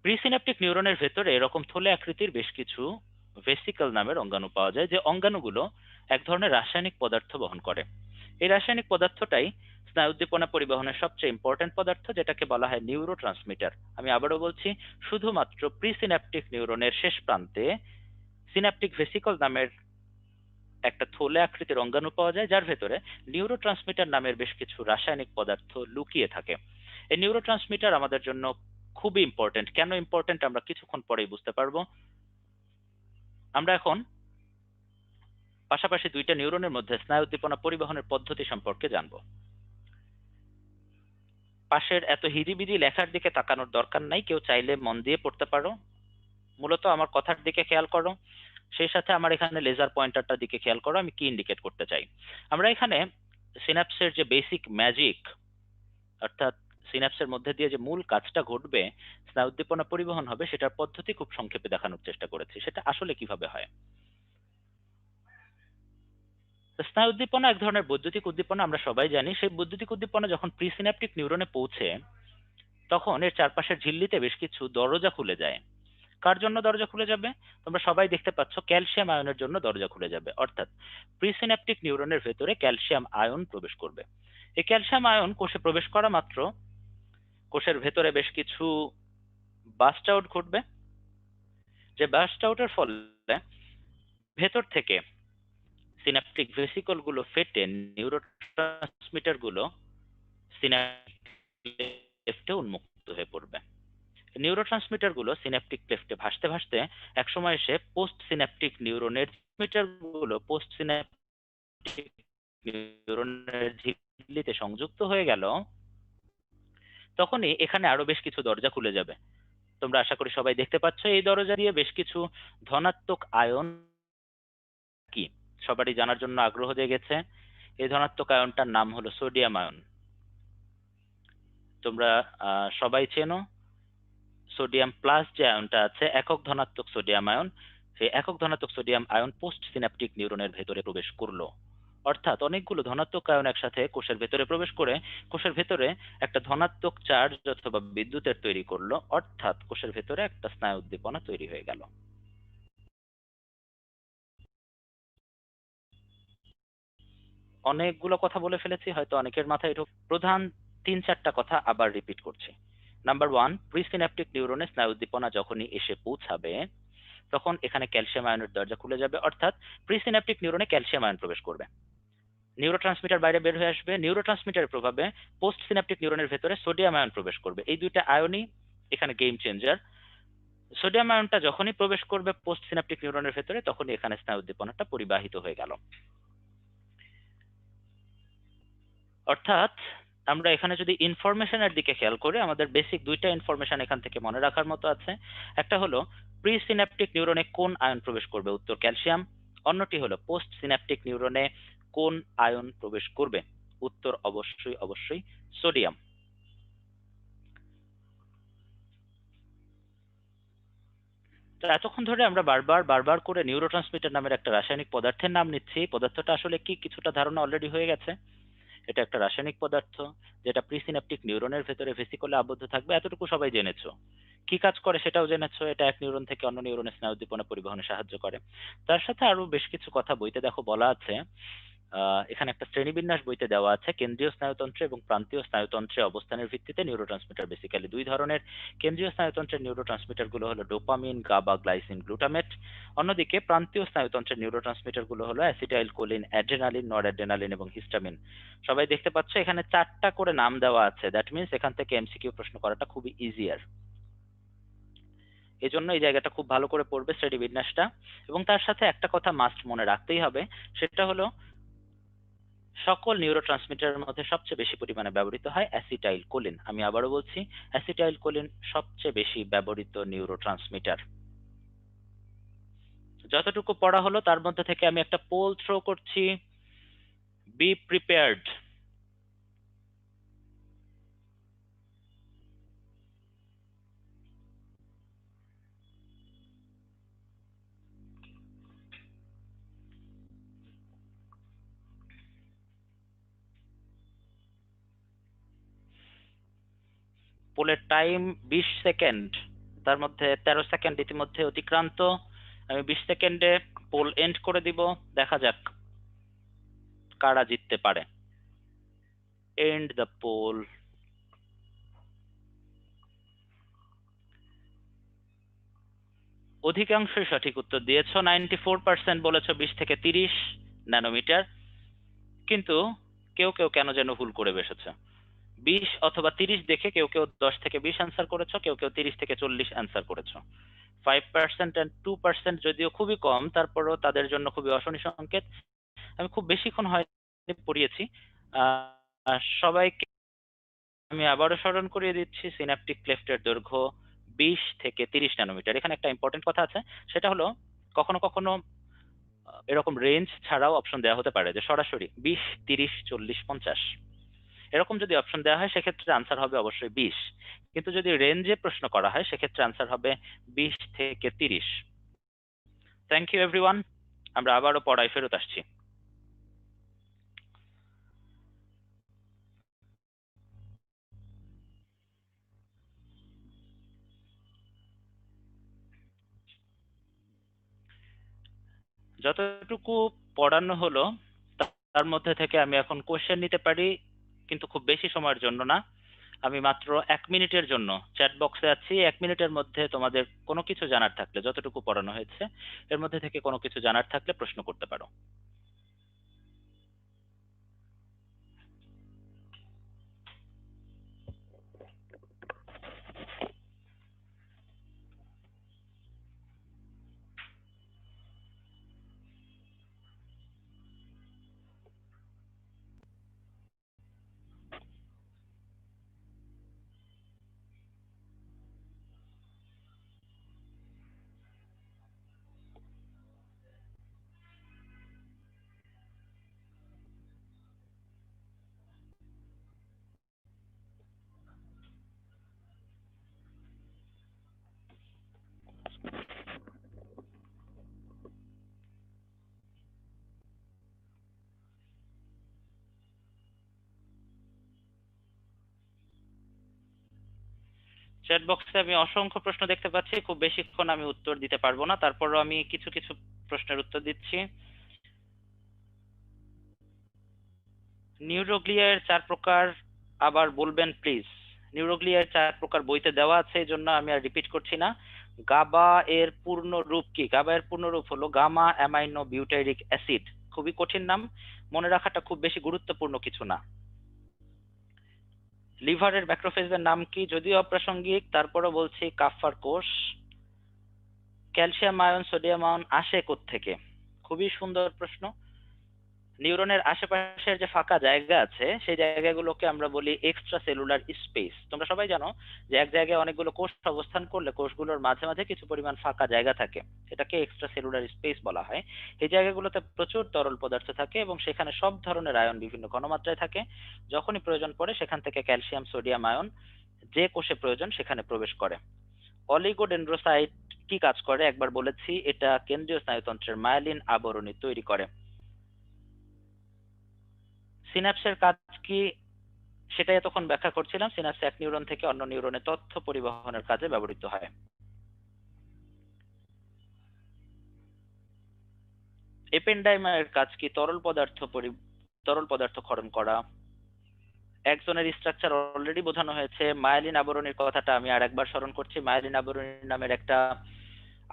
প্রিসিন্যাপটিক নিউরনের ভেতরে এরকম থলে আকৃতির বেশ কিছু ভেসিকল নামের অঙ্গাণু পাওয়া যায়, যে অঙ্গাণুগুলো এক ধরনের রাসায়নিক পদার্থ বহন করে। এই রাসায়নিক পদার্থটাই স্নায়ু উদ্দীপনা পরিবহনের সবচেয়ে ইম্পর্টেন্ট পদার্থ, যেটাকে বলা হয় নিউরোট্রান্সমিটার। আমি আবারও বলছি, শুধুমাত্র প্রিসিন্যাপটিক নিউরনের শেষ প্রান্তে সিন্যাপটিক ভেসিকল নামের একটা থলে আকৃতির অঙ্গাণু পাওয়া যায়, যার ভেতরে নিউরোট্রান্সমিটার নামের বেশ কিছু রাসায়নিক পদার্থ লুকিয়ে থাকে। এই নিউরোট্রান্সমিটার আমাদের জন্য খুবই ইম্পর্টেন্ট। কেন ইম্পর্টেন্ট আমরা কিছুক্ষণ পরেই বুঝতে পারবো। আমরা এখন পাশাপাশি দুইটা নিউরনের মধ্যে স্নায়ু উদ্দীপনা পরিবহনের পদ্ধতি সম্পর্কে জানবো। পাশের এত হিজিবিজি লেখার দিকে তাকানোর দরকার নাই, কেউ চাইলে মন দিয়ে পড়তে পারো। মূলত আমার কথার দিকে খেয়াল করো, সেই সাথে আমার এখানে লেজার পয়েন্টারটার দিকে খেয়াল করো, আমি কি ইন্ডিকেট করতে চাই। আমরা এখানে সিন্যাপসের যে বেসিক ম্যাজিক, অর্থাৎ সিন্যাপসের মধ্যে দিয়ে যে মূল কাজটা ঘটবে, স্নায়ু উদ্দীপনা পরিবহন হবে, সেটার পদ্ধতি খুব সংক্ষেপে দেখানোর চেষ্টা করেছি। সেটা আসলে কিভাবে হয়। স্নায়ু উদ্দীপনা এক ধরনের বৈদ্যুতিক উদ্দীপনা, আমরা সবাই জানি। সেই বৈদ্যুতিক উদ্দীপনা যখন প্রিসিন্যাপটিক নিউরনে পৌঁছে, তখন এর চারপাশের ঝিল্লিতে বেশ কিছু দরজা খুলে যায়। কার জন্য দরজা খুলে যাবে? তোমরা সবাই দেখতে পাচ্ছ, ক্যালসিয়াম আয়নের জন্য দরজা খুলে যাবে। অর্থাৎ প্রিসিন্যাপটিক নিউরনের ভেতরে ক্যালসিয়াম আয়ন প্রবেশ করবে। এই ক্যালসিয়াম আয়ন কোষে প্রবেশ করা মাত্র কোষের ভেতরে বেশ কিছু বাস্ট আউট ঘটবে, যে বাস্ট আউটের ফলে ভেতর থেকে সিন্যাপটিক ভেসিকল গুলো ফেটে নিউরোট্রান্সমিটার গুলো সিন্যাপটিক ক্লেফটে উন্মুক্ত হয়ে পড়বে। নিউরোট্রান্সমিটার গুলো সিন্যাপটিক ক্লেফটে ভাসতে ভাসতে একসময় এসে পোস্ট সিন্যাপটিক নিউরনের মিটার গুলো পোস্ট সিন্যাপটিক নিউরনের ঝিল্লিতে সংযুক্ত হয়ে গেল। তখনই এখানে আরো বেশ কিছু দরজা খুলে যাবে। তোমরা আশা করি সবাই দেখতে পাচ্ছ, এই দরজা দিয়ে বেশ কিছু ধনাত্মক আয়ন, কি সবারই জানার জন্য আগ্রহ জেগেছে। এই ধনাত্মক আয়নটার নাম হলো সোডিয়াম আয়ন। তোমরা সবাই চেনো সোডিয়াম প্লাস যে আয়নটা আছে, একক ধনাত্মক সোডিয়াম আয়ন। সেই একক ধনাত্মক সোডিয়াম আয়ন পোস্ট সিন্যাপটিক নিউরনের ভেতরে প্রবেশ করলো। অর্থাৎ অনেকগুলো ধনাত্মক আয়ন একসাথে কোষের ভেতরে প্রবেশ করে কোষের ভেতরে একটা ধনাত্মক চার্জ অথবা বিদ্যুতের তৈরি করলো। অর্থাৎ কোষের ভেতরে একটা স্নায়ু উদ্দীপনা তৈরি হয়ে গেল। অনেকগুলো কথা বলে ফেলেছি, হয়তো অনেকের মাথায় প্রধান 3-4টা কথা আবার রিপিট করছি। নাম্বার 1, প্রিসিন্যাপটিক নিউরনে স্নায়ু উদ্দীপনা যখনই এসে পৌঁছাবে, তখন এখানে ক্যালসিয়াম আয়নের দরজা খুলে যাবে, অর্থাৎ প্রিসিন্যাপটিক নিউরনে ক্যালসিয়াম আয়ন প্রবেশ করবে, নিউরোট্রান্সমিটার বাইরে বের হয়ে আসবে, নিউরোট্রান্সমিটারের প্রভাবে পোস্ট সিন্যাপটিক নিউরনের ভেতরে সোডিয়াম আয়ন প্রবেশ করবে। এই দুইটা আয়নই এখানে গেম চেঞ্জার। সোডিয়াম আয়নটা যখনই প্রবেশ করবে পোস্ট সিন্যাপটিক নিউরনের ভেতরে, তখনই এখানে স্নায়ু উদ্দীপনাটা পরিবাহিত হয়ে গেল। অর্থাৎ আমরা এখানে যদি ইনফরমেশনের দিকে খেয়াল করি, আমাদের বেসিক দুইটা ইনফরমেশন এখান থেকে মনে রাখার মতো আছে। একটা হলো প্রিসিন্যাপটিক নিউরনে কোন আয়ন প্রবেশ করবে, উত্তর ক্যালসিয়াম। অন্যটি হলো পোস্ট সিন্যাপটিক নিউরনে কোন আয়ন প্রবেশ করবে, উত্তর অবশ্যই অবশ্যই সোডিয়াম। তো এতক্ষণ ধরে আমরা বারবার বারবার করে নিউরোট্রান্সমিটার নামের একটা রাসায়নিক পদার্থের নাম নিচ্ছি। পদার্থটা আসলে কি কিছুটা ধারণা অলরেডি হয়ে গেছে। এটা একটা রাসায়নিক পদার্থ যেটা প্রিসিন্যাপটিক নিউরনের ভেতরে ভেসিকলে আবদ্ধ থাকবে, এতটুকু সবাই জেনেছো। কি কাজ করে সেটাও জেনেছো, এটা এক নিউরন থেকে অন্য নিউরনে স্নায়ু উদ্দীপনা পরিবহনে সাহায্য করে। তার সাথে আরো বেশ কিছু কথা বইতে দেখো বলা আছে। এখানে একটা শ্রেণীবিন্যাস বইতে দেওয়া আছে, কেন্দ্রীয় স্নায়ুতন্ত্রে এবং প্রান্তীয় স্নায়ুতন্ত্রে অবস্থানের ভিত্তিতে নিউরোট্রান্সমিটার বেসিক্যালি দুই ধরনের। কেন্দ্রীয় স্নায়ুতন্ত্রের নিউরোট্রান্সমিটার গুলো হলো ডোপামিন, গাবা, গ্লাইসিন, গ্লুটামেট। অন্যদিকে প্রান্তীয় স্নায়ুতন্ত্রের নিউরোট্রান্সমিটার গুলো হলো অ্যাসিটাইল কোলিন, অ্যাড্রেনালিন, নরঅ্যাড্রেনালিন এবং হিস্টামিন। সবাই দেখতে পাচ্ছ এখানে 4টা করে নাম দেওয়া আছে, দ্যাট মিনস এখান থেকে এমসিকিউ প্রশ্ন করাটা খুবই ইজিয়ার। এই জন্য এই জায়গাটা খুব ভালো করে পড়বে শ্রেণীবিন্যাসটা। এবং তার সাথে একটা কথা মাস্ট মনে রাখতেই হবে, সেটা হলো সকল নিউরোট্রান্সমিটারের মধ্যে সবচেয়ে বেশি পরিমাণে ব্যবহৃত হয় অ্যাসিটাইল কোলিন। আমি আবারও বলছি, অ্যাসিটাইল কোলিন সবচেয়ে বেশি ব্যবহৃত নিউরোট্রান্সমিটার। যতটুকু পড়া হলো তার মধ্যে থেকে আমি একটা পোল থ্রো করছি, বি প্রিপেয়ার্ড। পোলের টাইম 20 সেকেন্ড, তার মধ্যে 13 সেকেন্ড ইতিমধ্যে অতিক্রান্ত। আমি 20 সেকেন্ডে পোল এন্ড করে দিব, দেখা যাক কারা জিততে পারে। End the poll. অধিকাংশই সঠিক উত্তর দিয়েছো, 94% বলেছো 20 থেকে 30 ন্যানোমিটার। কিন্তু কেউ কেউ কেন যেন ভুল করে বসেছে, 20 অথবা 30 দেখে কেউ কেউ 10 থেকে 20 অ্যান্সার করেছো, কেউ কেউ 30 থেকে 40 অ্যান্সার করেছো। 5% এন্ড 2% যদিও খুবই কম, তারপরেও তাদের জন্য খুবই অশনি সংকেত। আমি খুব বেশিক্ষণ হয়নি পড়িয়েছি। সবাইকে আমি আবারও স্মরণ করিয়ে দিচ্ছি, সিন্যাপটিক ক্লেফটের দৈর্ঘ্য 20 থেকে 30 ন্যানোমিটার। এখানে একটা ইম্পর্টেন্ট কথা আছে, সেটা হলো কখনো কখনো এরকম রেঞ্জ ছাড়াও অপশন দেওয়া হতে পারে, যে সরাসরি 20, 30, 40, 50 এরকম যদি অপশন দেওয়া হয় সেক্ষেত্রে আনসার হবে অবশ্যই 20। কিন্তু যদি রেঞ্জে প্রশ্ন করা হয় সেক্ষেত্রে আনসার হবে 20 থেকে 30। থ্যাংক ইউ এভরিওয়ান, আমরা আবারও পড়ায় ফেরত আসছি। যতটুকু পড়ানো হলো তার মধ্যে থেকে আমি এখন কোশ্চেন নিতে পারি, কিন্তু খুব বেশি সময়ের জন্য না। আমি মাত্র 1 মিনিটের জন্য চ্যাট বক্সে আছি। 1 মিনিটের মধ্যে তোমাদের কোনো কিছু জানার থাকলে, যতটুকু পড়ানো হয়েছে এর মধ্যে থেকে কোনো কিছু জানার থাকলে প্রশ্ন করতে পারো। চ্যাট বক্সে আমি অসংখ্য প্রশ্ন দেখতে পাচ্ছি, খুব বেশিক্ষণ আমি উত্তর দিতে পারবো না, তারপরও আমি কিছু কিছু প্রশ্নের উত্তর দিচ্ছি। নিউরোগ্লিয়ার 4 প্রকার আবার বলবেন প্লিজ। নিউরোগ্লিয়ার 4 প্রকার বইতে দেওয়া আছে, এই জন্য আমি আর রিপিট করছি না। গাবা এর পূর্ণ রূপ কি? গাবা এর পূর্ণ রূপ হলো গামা অ্যামাইনো বিউটাইরিক অ্যাসিড। খুবই কঠিন নাম, মনে রাখাটা খুব বেশি গুরুত্বপূর্ণ কিছু না। লিভারের ম্যাক্রোফেজের নাম কি? যদিও অপ্রাসঙ্গিক, তারপরও বলছি কাফার কোষ। ক্যালসিয়াম আয়ন সোডিয়াম আয়ন আসে কোত্থেকে? খুবই সুন্দর প্রশ্ন। নিউরনের আশেপাশের যে ফাঁকা জায়গা আছে সেই জায়গাগুলোকে আমরা বলি এক্সট্রা সেলুলার স্পেস। তোমরা সবাই জানো যে এক জায়গায় অনেকগুলো কোষ অবস্থান করলে কোষগুলোর মাঝে মাঝে কিছু পরিমাণ ফাঁকা জায়গা থাকে, এটাকে এক্সট্রা সেলুলার স্পেস বলা হয়। এই জায়গাগুলোতে প্রচুর তরল পদার্থ থাকে এবং সেখানে সব ধরনের আয়ন বিভিন্ন ঘনমাত্রায় থাকে। যখনই প্রয়োজন পড়ে সেখান থেকে ক্যালসিয়াম সোডিয়াম আয়ন যে কোষে প্রয়োজন সেখানে প্রবেশ করে। অলিগোডেন্ড্রোসাইট কি কাজ করে একবার বলেছি, এটা কেন্দ্রীয় স্নায়ুতন্ত্রের মায়োলিন আবরণী তৈরি করে। সিন্যাপসের কাজ কি সেটাই এতক্ষণ ব্যাখ্যা করছিলাম। সিন্যাপস এক নিউরন থেকে অন্য নিউরনে তথ্য পরিবহনের কাজে ব্যবহৃত হয়। এপেন্ডাইমারের কাজ কি? তরল পদার্থ ক্ষরণ করা। একজনের স্ট্রাকচার অলরেডি বোঝানো হয়েছে। মায়োলিন আবরণীর কথাটা আমি আর একবার স্মরণ করছি। মায়োলিন আবরণী নামের একটা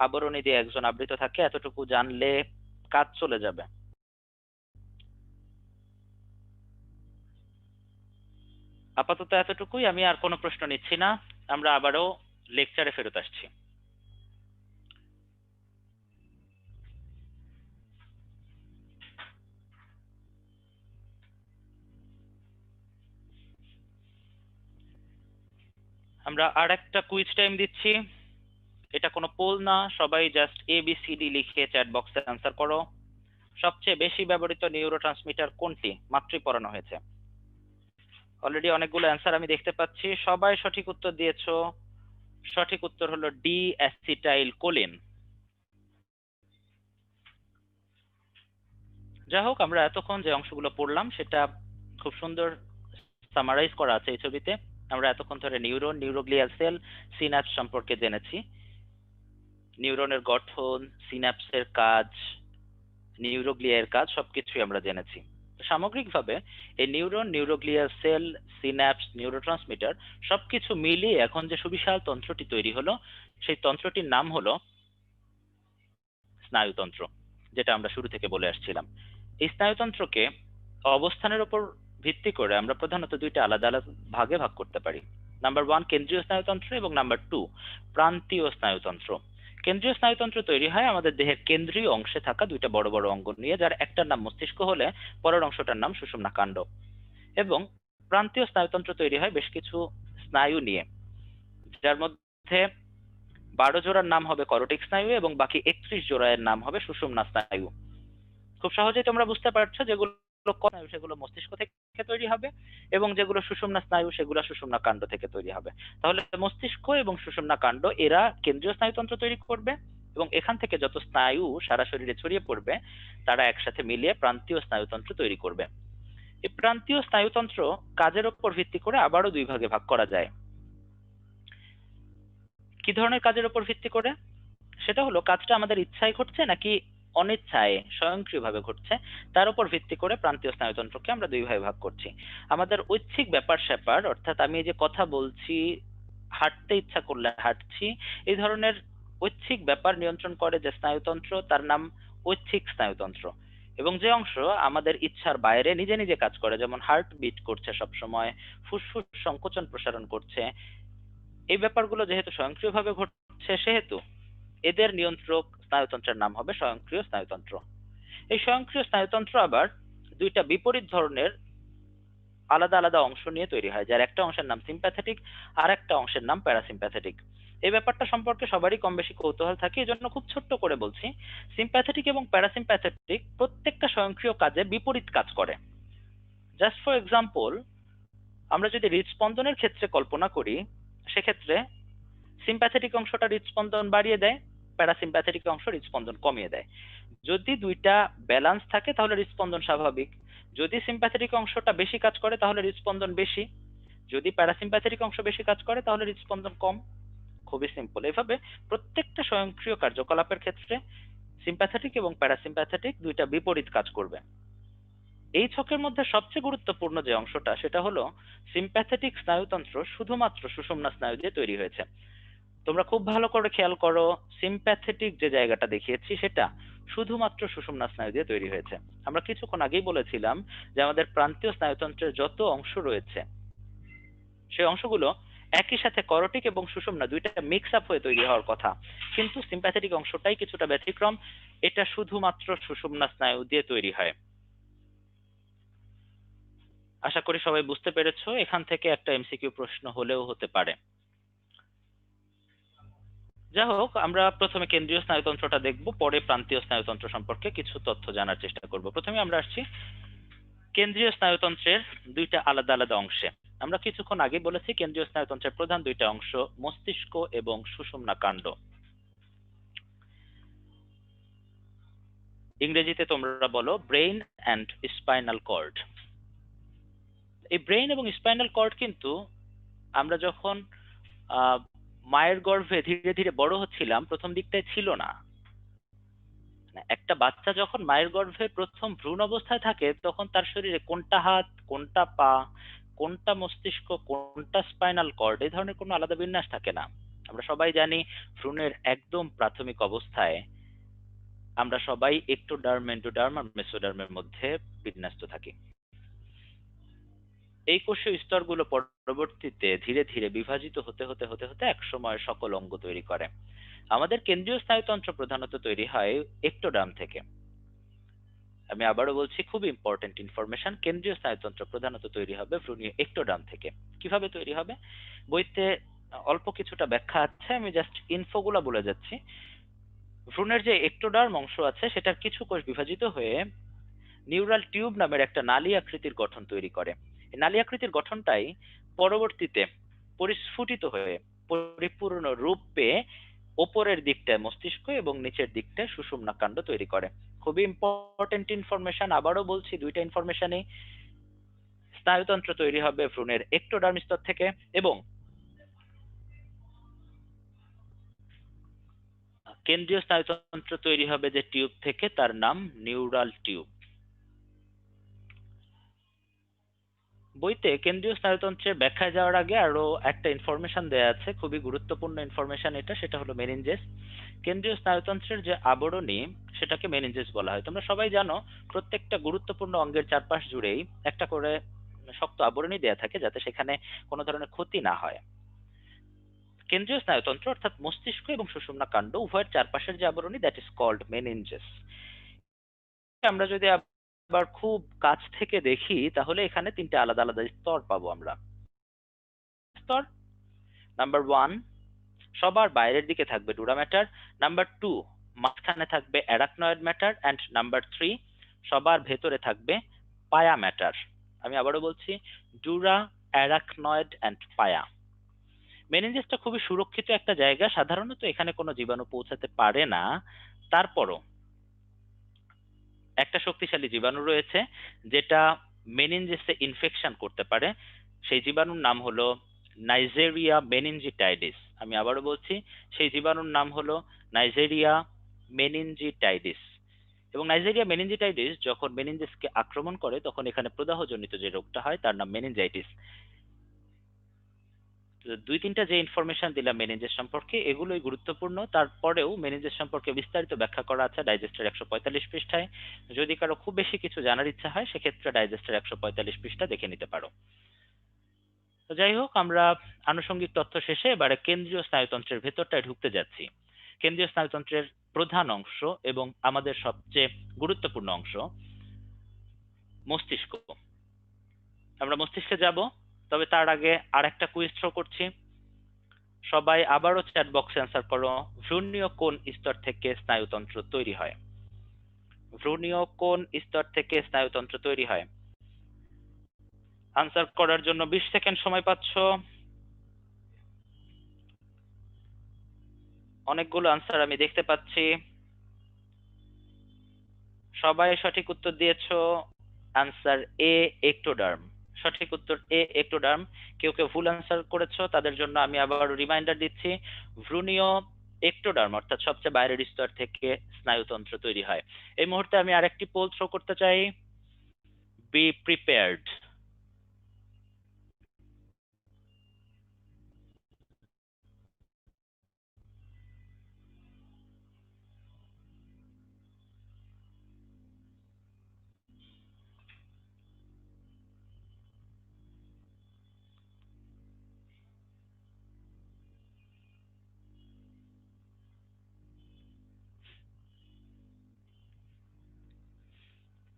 আবরণী দিয়ে একজন আবৃত থাকে, এতটুকু জানলে কাজ চলে যাবে। আপাতত এতটুকুই, আমি আর কোনো প্রশ্ন নিচ্ছি না। আমরা আবারও লেকচারে ফেরত আসছি। আমরা আর একটা কুইজ টাইম দিচ্ছি। এটা কোনো পোল না, সবাই জাস্ট ABCD লিখে চ্যাট বক্সে অ্যান্সার করো। সবচেয়ে বেশি ব্যবহৃত নিউরোট্রান্সমিটার কোনটি? মাত্রই পড়ানো হয়েছে। অলরেডি অনেকগুলো অ্যান্সার আমি দেখতে পাচ্ছি, সবাই সঠিক উত্তর দিয়েছো। সঠিক উত্তর হলো ডি, অ্যাসিটাইল কোলিন। যাই হোক, আমরা এতক্ষণ যে অংশগুলো পড়লাম সেটা খুব সুন্দর সামারাইজ করা আছে এই ছবিতে। আমরা এতক্ষণ ধরে নিউরন, নিউরোগ্লিয়াল সেল, সিন্যাপস সম্পর্কে জেনেছি। নিউরনের গঠন, সিন্যাপসের কাজ, নিউরোগ্লিয়ার কাজ সবকিছুই আমরা জেনেছি। সামগ্রিকভাবে এই neuron, neuroglial cell, synapse, neurotransmitter সবকিছু মিলিয়ে এখন যে সুবিশাল তন্ত্রটি তৈরি হলো, সেই তন্ত্রটির নাম হলো স্নায়ুতন্ত্র, যেটা আমরা শুরু থেকে বলে আসছিলাম। এই স্নায়ুতন্ত্রকে অবস্থানের উপর ভিত্তি করে আমরা প্রধানত দুইটা আলাদা আলাদা ভাগে ভাগ করতে পারি। নাম্বার 1 কেন্দ্রীয় স্নায়ুতন্ত্র এবং নাম্বার 2 প্রান্তীয় স্নায়ুতন্ত্র। কেন্দ্রীয় স্নায়ুতন্ত্র তৈরি হয় আমাদের দেহের কেন্দ্রীয় অংশে থাকা দুইটা বড় বড় অঙ্গ নিয়ে, যার একটার নাম মস্তিষ্ক হলে পরের অংশটার নাম সুষুম্না কাণ্ড। এবং প্রান্তীয় স্নায়ুতন্ত্র তৈরি হয় বেশ কিছু স্নায়ু নিয়ে, যার মধ্যে 12 জোড়ার নাম হবে করটিক স্নায়ু এবং বাকি 31 জোড়ার নাম হবে সুষুম্না স্নায়ু। খুব সহজেই তোমরা বুঝতে পারছো যেগুলো স্নায়ু সেগুলো মস্তিষ্ক থেকে তৈরি হবে এবং যেগুলো সুষুম্না স্নায়ু সেগুলো সুষুম্না কাণ্ড থেকে তৈরি হবে। তাহলে মস্তিষ্ক এবং সুষুম্না কাণ্ড এরা কেন্দ্রীয় স্নায়ুতন্ত্র তৈরি করবে এবং এখান থেকে যত স্নায়ু সারা শরীরে ছড়িয়ে পড়বে তারা একসাথে মিলিয়ে প্রান্তীয় স্নায়ুতন্ত্র তৈরি করবে। এই প্রান্তীয় স্নায়ুতন্ত্র কাজের উপর ভিত্তি করে আবারও দুই ভাগে ভাগ করা যায়। কি ধরনের কাজের উপর ভিত্তি করে? সেটা হলো কাজটা আমাদের ইচ্ছায় ঘটছে নাকি অনিচ্ছায় স্বয়ংক্রিয়ভাবে ঘটছে, তার উপর ভিত্তি করে প্রান্তীয় স্নায়ুতন্ত্রকে আমরা দুই ভাগে ভাগ করছি। আমাদের ঐচ্ছিক ব্যাপার স্যাপার, অর্থাৎ আমি এই যে কথা বলছি, হাঁটতে ইচ্ছা করলে হাঁটছি, এই ধরনের ঐচ্ছিক ব্যাপার নিয়ন্ত্রণ করে যে স্নায়ুতন্ত্র তার নাম ঐচ্ছিক স্নায়ুতন্ত্র। এবং যে অংশ আমাদের ইচ্ছার বাইরে নিজে নিজে কাজ করে, যেমন হার্ট বিট করছে সবসময়, ফুসফুস সংকোচন প্রসারণ করছে, এই ব্যাপারগুলো যেহেতু স্বয়ংক্রিয়ভাবে ঘটছে সেহেতু এদের নিয়ন্ত্রক স্নায়ুতন্ত্রের নাম হবে স্বয়ংক্রিয় স্নায়ুতন্ত্র। এই স্বয়ংক্রিয় স্নায়ুতন্ত্র আবার দুইটা বিপরীত ধরনের আলাদা আলাদা অংশ নিয়ে তৈরি হয়, যার একটা অংশের নাম সিম্প্যাথেটিক আর একটা অংশের নাম প্যারাসিম্প্যাথেটিক। এই ব্যাপারটা সম্পর্কে সবারই কম বেশি কৌতূহল থাকে, এই জন্য খুব ছোট্ট করে বলছি। সিম্প্যাথেটিক এবং প্যারাসিম্প্যাথেটিক প্রত্যেকটা স্বয়ংক্রিয় কাজে বিপরীত কাজ করে। জাস্ট ফর এক্সাম্পল, আমরা যদি হৃদস্পন্দনের ক্ষেত্রে কল্পনা করি, সেক্ষেত্রে সিম্প্যাথেটিক অংশটা হৃদস্পন্দন বাড়িয়ে দেয়, প্যারাসিম্প্যাথেটিক অংশ হৃদস্পন্দন কমিয়ে দেয়। যদি দুইটা ব্যালেন্স থাকে তাহলে হৃদস্পন্দন স্বাভাবিক। যদি সিম্প্যাথেটিক অংশটা বেশি কাজ করে তাহলে হৃদস্পন্দন বেশি, যদি প্যারাসিম্প্যাথেটিক অংশ বেশি কাজ করে তাহলে হৃদস্পন্দন কম। খুবই সিম্পল। এভাবে প্রত্যেকটা স্বয়ংক্রিয় কার্যকলাপের ক্ষেত্রে সিম্প্যাথেটিক এবং প্যারাসিম্প্যাথেটিক দুইটা বিপরীত কাজ করবে। এই ছকের মধ্যে সবচেয়ে গুরুত্বপূর্ণ যে অংশটা সেটা হলো সিম্প্যাথেটিক স্নায়ুতন্ত্র শুধুমাত্র সুষুম্না স্নায়ু দিয়ে তৈরি হয়েছে। তোমরা খুব ভালো করে খেয়াল করো, সিম্প্যাথেটিক যে জায়গাটা দেখিয়েছি সেটা শুধুমাত্র সুষুম্না স্নায়ু দিয়ে তৈরি হয়েছে। আমরা কিছুক্ষণ আগেই বলেছিলাম যে আমাদের প্রান্তীয় স্নায়ুতন্ত্রের যত অংশ রয়েছে সেই অংশগুলো একই সাথে করটিক এবং সুষুম্না দুইটা মিক্স আপ হয়ে তৈরি হওয়ার কথা, কিন্তু সিম্প্যাথেটিক অংশটাই কিছুটা ব্যতিক্রম। এটা শুধুমাত্র সুষুম্না স্নায়ু দিয়ে তৈরি হয়। আশা করি সবাই বুঝতে পেরেছো। এখান থেকে একটা এমসিকিউ প্রশ্ন হলেও হতে পারে। যাই হোক, আমরা প্রথমে কেন্দ্রীয় স্নায়ুতন্ত্রটা দেখব, পরে প্রান্তীয় স্নায়ুতন্ত্র সম্পর্কে কিছু তথ্য জানার চেষ্টা করব। প্রথমে আমরা আসছি কেন্দ্রীয় স্নায়ুতন্ত্রের দুইটা আলাদা আলাদা অংশে। আমরা কিছুক্ষণ আগে বলেছি কেন্দ্রীয় স্নায়ুতন্ত্রের প্রধান দুইটা অংশ মস্তিষ্ক এবং সুষুম্না কাণ্ড। ইংরেজিতে তোমরা বলো ব্রেইন অ্যান্ড স্পাইনাল কর্ড। এই ব্রেইন এবং স্পাইনাল কর্ড কিন্তু আমরা যখন মায়ের গর্ভে ধীরে ধীরে বড় হচ্ছিলাম প্রথম দিকটায় ছিল না। একটা বাচ্চা যখন মায়ের গর্ভে প্রথম ভ্রূণ অবস্থায় থাকে তখন তার শরীরে কোনটা হাত, কোনটা পা, কোনটা মস্তিষ্ক, কোনটা স্পাইনাল কর্ড এই ধরনের কোনো আলাদা বিন্যাস থাকে না। আমরা সবাই জানি ভ্রূণের একদম প্রাথমিক অবস্থায় আমরা সবাই একটোডার্ম, এন্ডোডার্ম আর মেসোডার্মের মধ্যে বিন্যস্ত থাকি। এই কোষীয় স্তরগুলো পরবর্তীতে ধীরে ধীরে বিভাজিত হতে হতে হতে হতে একসময় সকল অঙ্গ তৈরি করে। আমাদের কেন্দ্রীয় স্নায়ুতন্ত্র প্রধানত তৈরি হয় একটোডার্ম থেকে। আমি আবারও বলছি, খুব ইম্পর্টেন্ট ইনফরমেশন, কেন্দ্রীয় স্নায়ুতন্ত্র প্রধানত তৈরি হবে ভ্রূণীয় একটোডার্ম থেকে। কিভাবে তৈরি হবে বইতে অল্প কিছুটা ব্যাখ্যা আছে, আমি জাস্ট ইনফোগুলা বলে যাচ্ছি। ভ্রূণের যে একটোডার্ম অংশ আছে সেটার কিছু কোষ বিভাজিত হয়ে নিউরাল টিউব নামের একটা নালী আকৃতির গঠন তৈরি করে। এই নালী আকৃতির গঠনটাই পরবর্তীতে পরিস্ফুটিত হয়ে পরিপূর্ণ রূপ পেয়ে ওপরের দিকটায় মস্তিষ্ক এবং নিচের দিকটায় সুষুম্না কাণ্ড তৈরি করে। খুবই ইম্পর্টেন্ট ইনফরমেশন, আবারও বলছি দুইটা ইনফরমেশনই। স্নায়ুতন্ত্র তৈরি হবে ভ্রূণের একটোডার্ম স্তর থেকে এবং কেন্দ্রীয় স্নায়ুতন্ত্র তৈরি হবে যে টিউব থেকে তার নাম নিউরাল টিউব। বইতে কেন্দ্রীয় স্নায়ুতন্ত্রের ব্যাখ্যায় যাওয়ার আগে আরো একটা ইনফরমেশন দেয়া আছে, খুবই গুরুত্বপূর্ণ ইনফরমেশন এটা, সেটা হলো মেনিনজেস। কেন্দ্রীয় স্নায়ুতন্ত্রের যে আবরণী সেটাকে মেনিনজেস বলা হয়। তোমরা সবাই জানো প্রত্যেকটা গুরুত্বপূর্ণ অঙ্গের চারপাশ জুড়েই একটা করে শক্ত আবরণী দেয়া থাকে যাতে সেখানে কোনো ধরনের ক্ষতি না হয়। কেন্দ্রীয় স্নায়ুতন্ত্র অর্থাৎ মস্তিষ্ক এবং সুষুম্না কাণ্ড উভয়ের চারপাশের যে আবরণী দ্যাট ইজ কল্ড মেনিনজেস। আমরা যদি আবার খুব কাছ থেকে দেখি তাহলে এখানে তিনটা আলাদা আলাদা স্তর পাবো আমরা। স্তর নাম্বার 1, সবার বাইরের দিকে থাকবে ডুরা ম্যাটার। নাম্বার 2, মাঝখানে থাকবে অ্যারাকনয়েড ম্যাটার। অ্যান্ড নাম্বার 3, সবার ভেতরে থাকবে পায়া ম্যাটার। আমি আবারও বলছি, ডুরা, অ্যারাকনয়েড অ্যান্ড পায়া। মেনিনজেসটা খুবই সুরক্ষিত একটা জায়গা, সাধারণত এখানে কোনো জীবাণু পৌঁছাতে পারে না। তারপরও একটা শক্তিশালী জীবাণু রয়েছে যেটা মেনিনজেসে ইনফেকশন করতে পারে। সেই জীবাণুর নাম হলো নাইজেরিয়া মেনিনজিটাইডিস। আমি আবারও বলছি, সেই জীবাণুর নাম হলো নাইজেরিয়া মেনিনজিটাইডিস। এবং নাইজেরিয়া মেনিনজিটাইডিস যখন মেনিনজেসকে আক্রমণ করে তখন এখানে প্রদাহজনিত যে রোগটা হয় তার নাম মেনিনজাইটিস। দুই তিনটা যে ইনফরমেশন দিলাম মেনিনজেস সম্পর্কে এগুলোই গুরুত্বপূর্ণ। তারপরেও মেনিনজেস সম্পর্কে বিস্তারিত ব্যাখ্যা করা আছে ডাইজেস্টের 145 পৃষ্ঠায়। যদি কারো খুব বেশি কিছু জানার ইচ্ছা হয় সেক্ষেত্রে ডাইজেস্টের 145 পৃষ্ঠা দেখে নিতে পারো। তো যাই হোক, আমরা আনুষঙ্গিক তথ্য শেষে এবারে কেন্দ্রীয় স্নায়ুতন্ত্রের ভেতরটায় ঢুকতে যাচ্ছি। কেন্দ্রীয় স্নায়ুতন্ত্রের প্রধান অংশ এবং আমাদের সবচেয়ে গুরুত্বপূর্ণ অংশ মস্তিষ্ক। আমরা মস্তিষ্কে যাব, তবে তার আগে আর একটা কুইজ থ্রো করছি। সবাই আবারও চ্যাট বক্সে অ্যান্সার করো, ভ্রূণীয় কোন স্তর থেকে স্নায়ুতন্ত্র তৈরি হয়? ভ্রূণীয় কোন স্তর থেকে স্নায়ুতন্ত্র তৈরি হয়? আনসার করার জন্য 20 সেকেন্ড সময় পাচ্ছ। অনেকগুলো আনসার আমি দেখতে পাচ্ছি। সবাই সঠিক উত্তর দিয়েছো। আনসার এ, একটোডার্ম। সঠিক উত্তর এ, একটোডার্ম। কেউ কেউ ভুল আনসার করেছো, তাদের জন্য আমি আবার রিমাইন্ডার দিচ্ছি, ভ্রূণীয় একটোডার্ম অর্থাৎ সবচেয়ে বাইরের স্তর থেকে স্নায়ুতন্ত্র তৈরি হয়। এই মুহূর্তে আমি আরেকটি পোল থ্রো করতে চাই, বি প্রিপেয়ার্ড।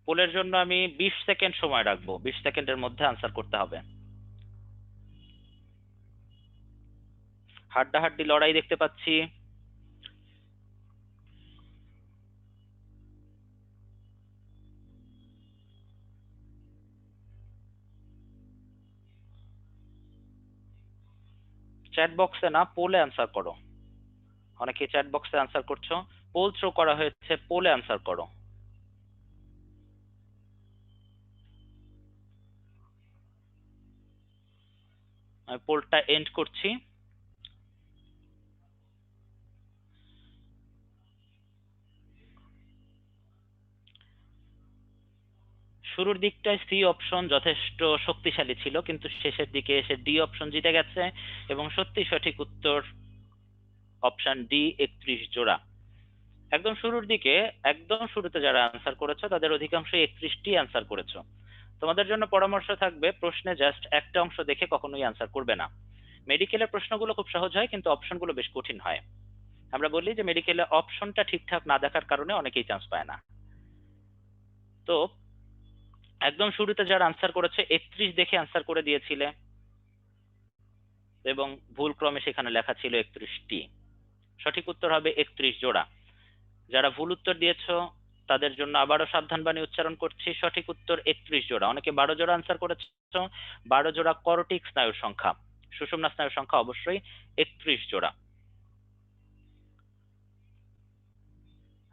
পোলের জন্য আমি 20 সেকেন্ড সময় রাখবো, 20 সেকেন্ডের মধ্যে আনসার করতে হবে। হাড্ডাহাড্ডি লড়াই দেখতে পাচ্ছি। চ্যাট বক্সে না, পোলে আনসার করো। অনেকে চ্যাট বক্সে আনসার করছো, পোল থ্রো করা হয়েছে, পোলে আনসার করো। আমি পোলটা এন্ড করছি। শুরুর দিকটায় সি অপশন যথেষ্ট শক্তিশালী ছিল, কিন্তু শেষের দিকে এসে ডি অপশন জিতে গেছে এবং সত্যি সঠিক উত্তর অপশন ডি, 31 জোড়া। একদম শুরুর দিকে, একদম শুরুতে যারা আনসার করেছো তাদের অধিকাংশ 31টি আনসার করেছো। তোমাদের জন্য পরামর্শ থাকবে, প্রশ্নে জাস্ট একটা অংশ দেখে কখনোই আনসার করবে না। মেডিকেলের প্রশ্নগুলো খুব সহজ হয়, কিন্তু অপশনগুলো বেশ কঠিন হয়। আমরা বলি যে মেডিকেলে অপশনটা ঠিকঠাক না দেখার কারণে অনেকেই চান্স পায় না। তো একদম শুরুতে যারা আনসার করেছে 31 দেখে আনসার করে দিয়েছিলে, এবং ভুল ক্রমে সেখানে লেখা ছিল 31টি। সঠিক উত্তর হবে 31 জোড়া। যারা ভুল উত্তর দিয়েছো তাদের জন্য আবারও সাবধান বাণী উচ্চারণ করছি, সঠিক উত্তর 31 জোড়া। অনেকে 12 জোড়া আনসার করেছো, 12 জোড়া করটিক স্নায়ুর সংখ্যা, সুষুম্না স্নায়ুর সংখ্যা অবশ্যই 31 জোড়া।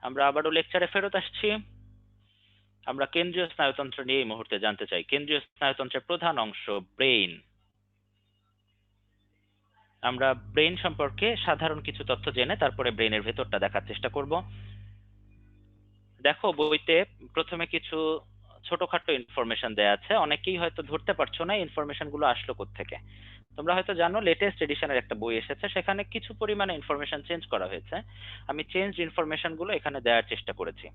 আমরা আবারও লেকচারে ফেরত আসছি। আমরা কেন্দ্রীয় স্নায়ুতন্ত্র নিয়ে এই মুহূর্তে জানতে চাই। কেন্দ্রীয় স্নায়ুতন্ত্রের প্রধান অংশ ব্রেইন। আমরা ব্রেইন সম্পর্কে সাধারণ কিছু তথ্য জেনে তারপরে ব্রেইনের ভেতরটা দেখার চেষ্টা করব। দেখো বইতে প্রথমে কিছু ছোটখাটো ইনফরমেশন দেয়া আছে, অনেকেই হয়তো ধরতে পারছো না ইনফরমেশন গুলো আসলো কোত্থেকে। তোমরা হয়তো জানো লেটেস্ট এডিশনের একটা বই এসেছে, সেখানে কিছু পরিমাণে ইনফরমেশন চেঞ্জ করা হয়েছে। আমি চেঞ্জ ইনফরমেশন গুলো এখানে দেওয়ার চেষ্টা করেছি।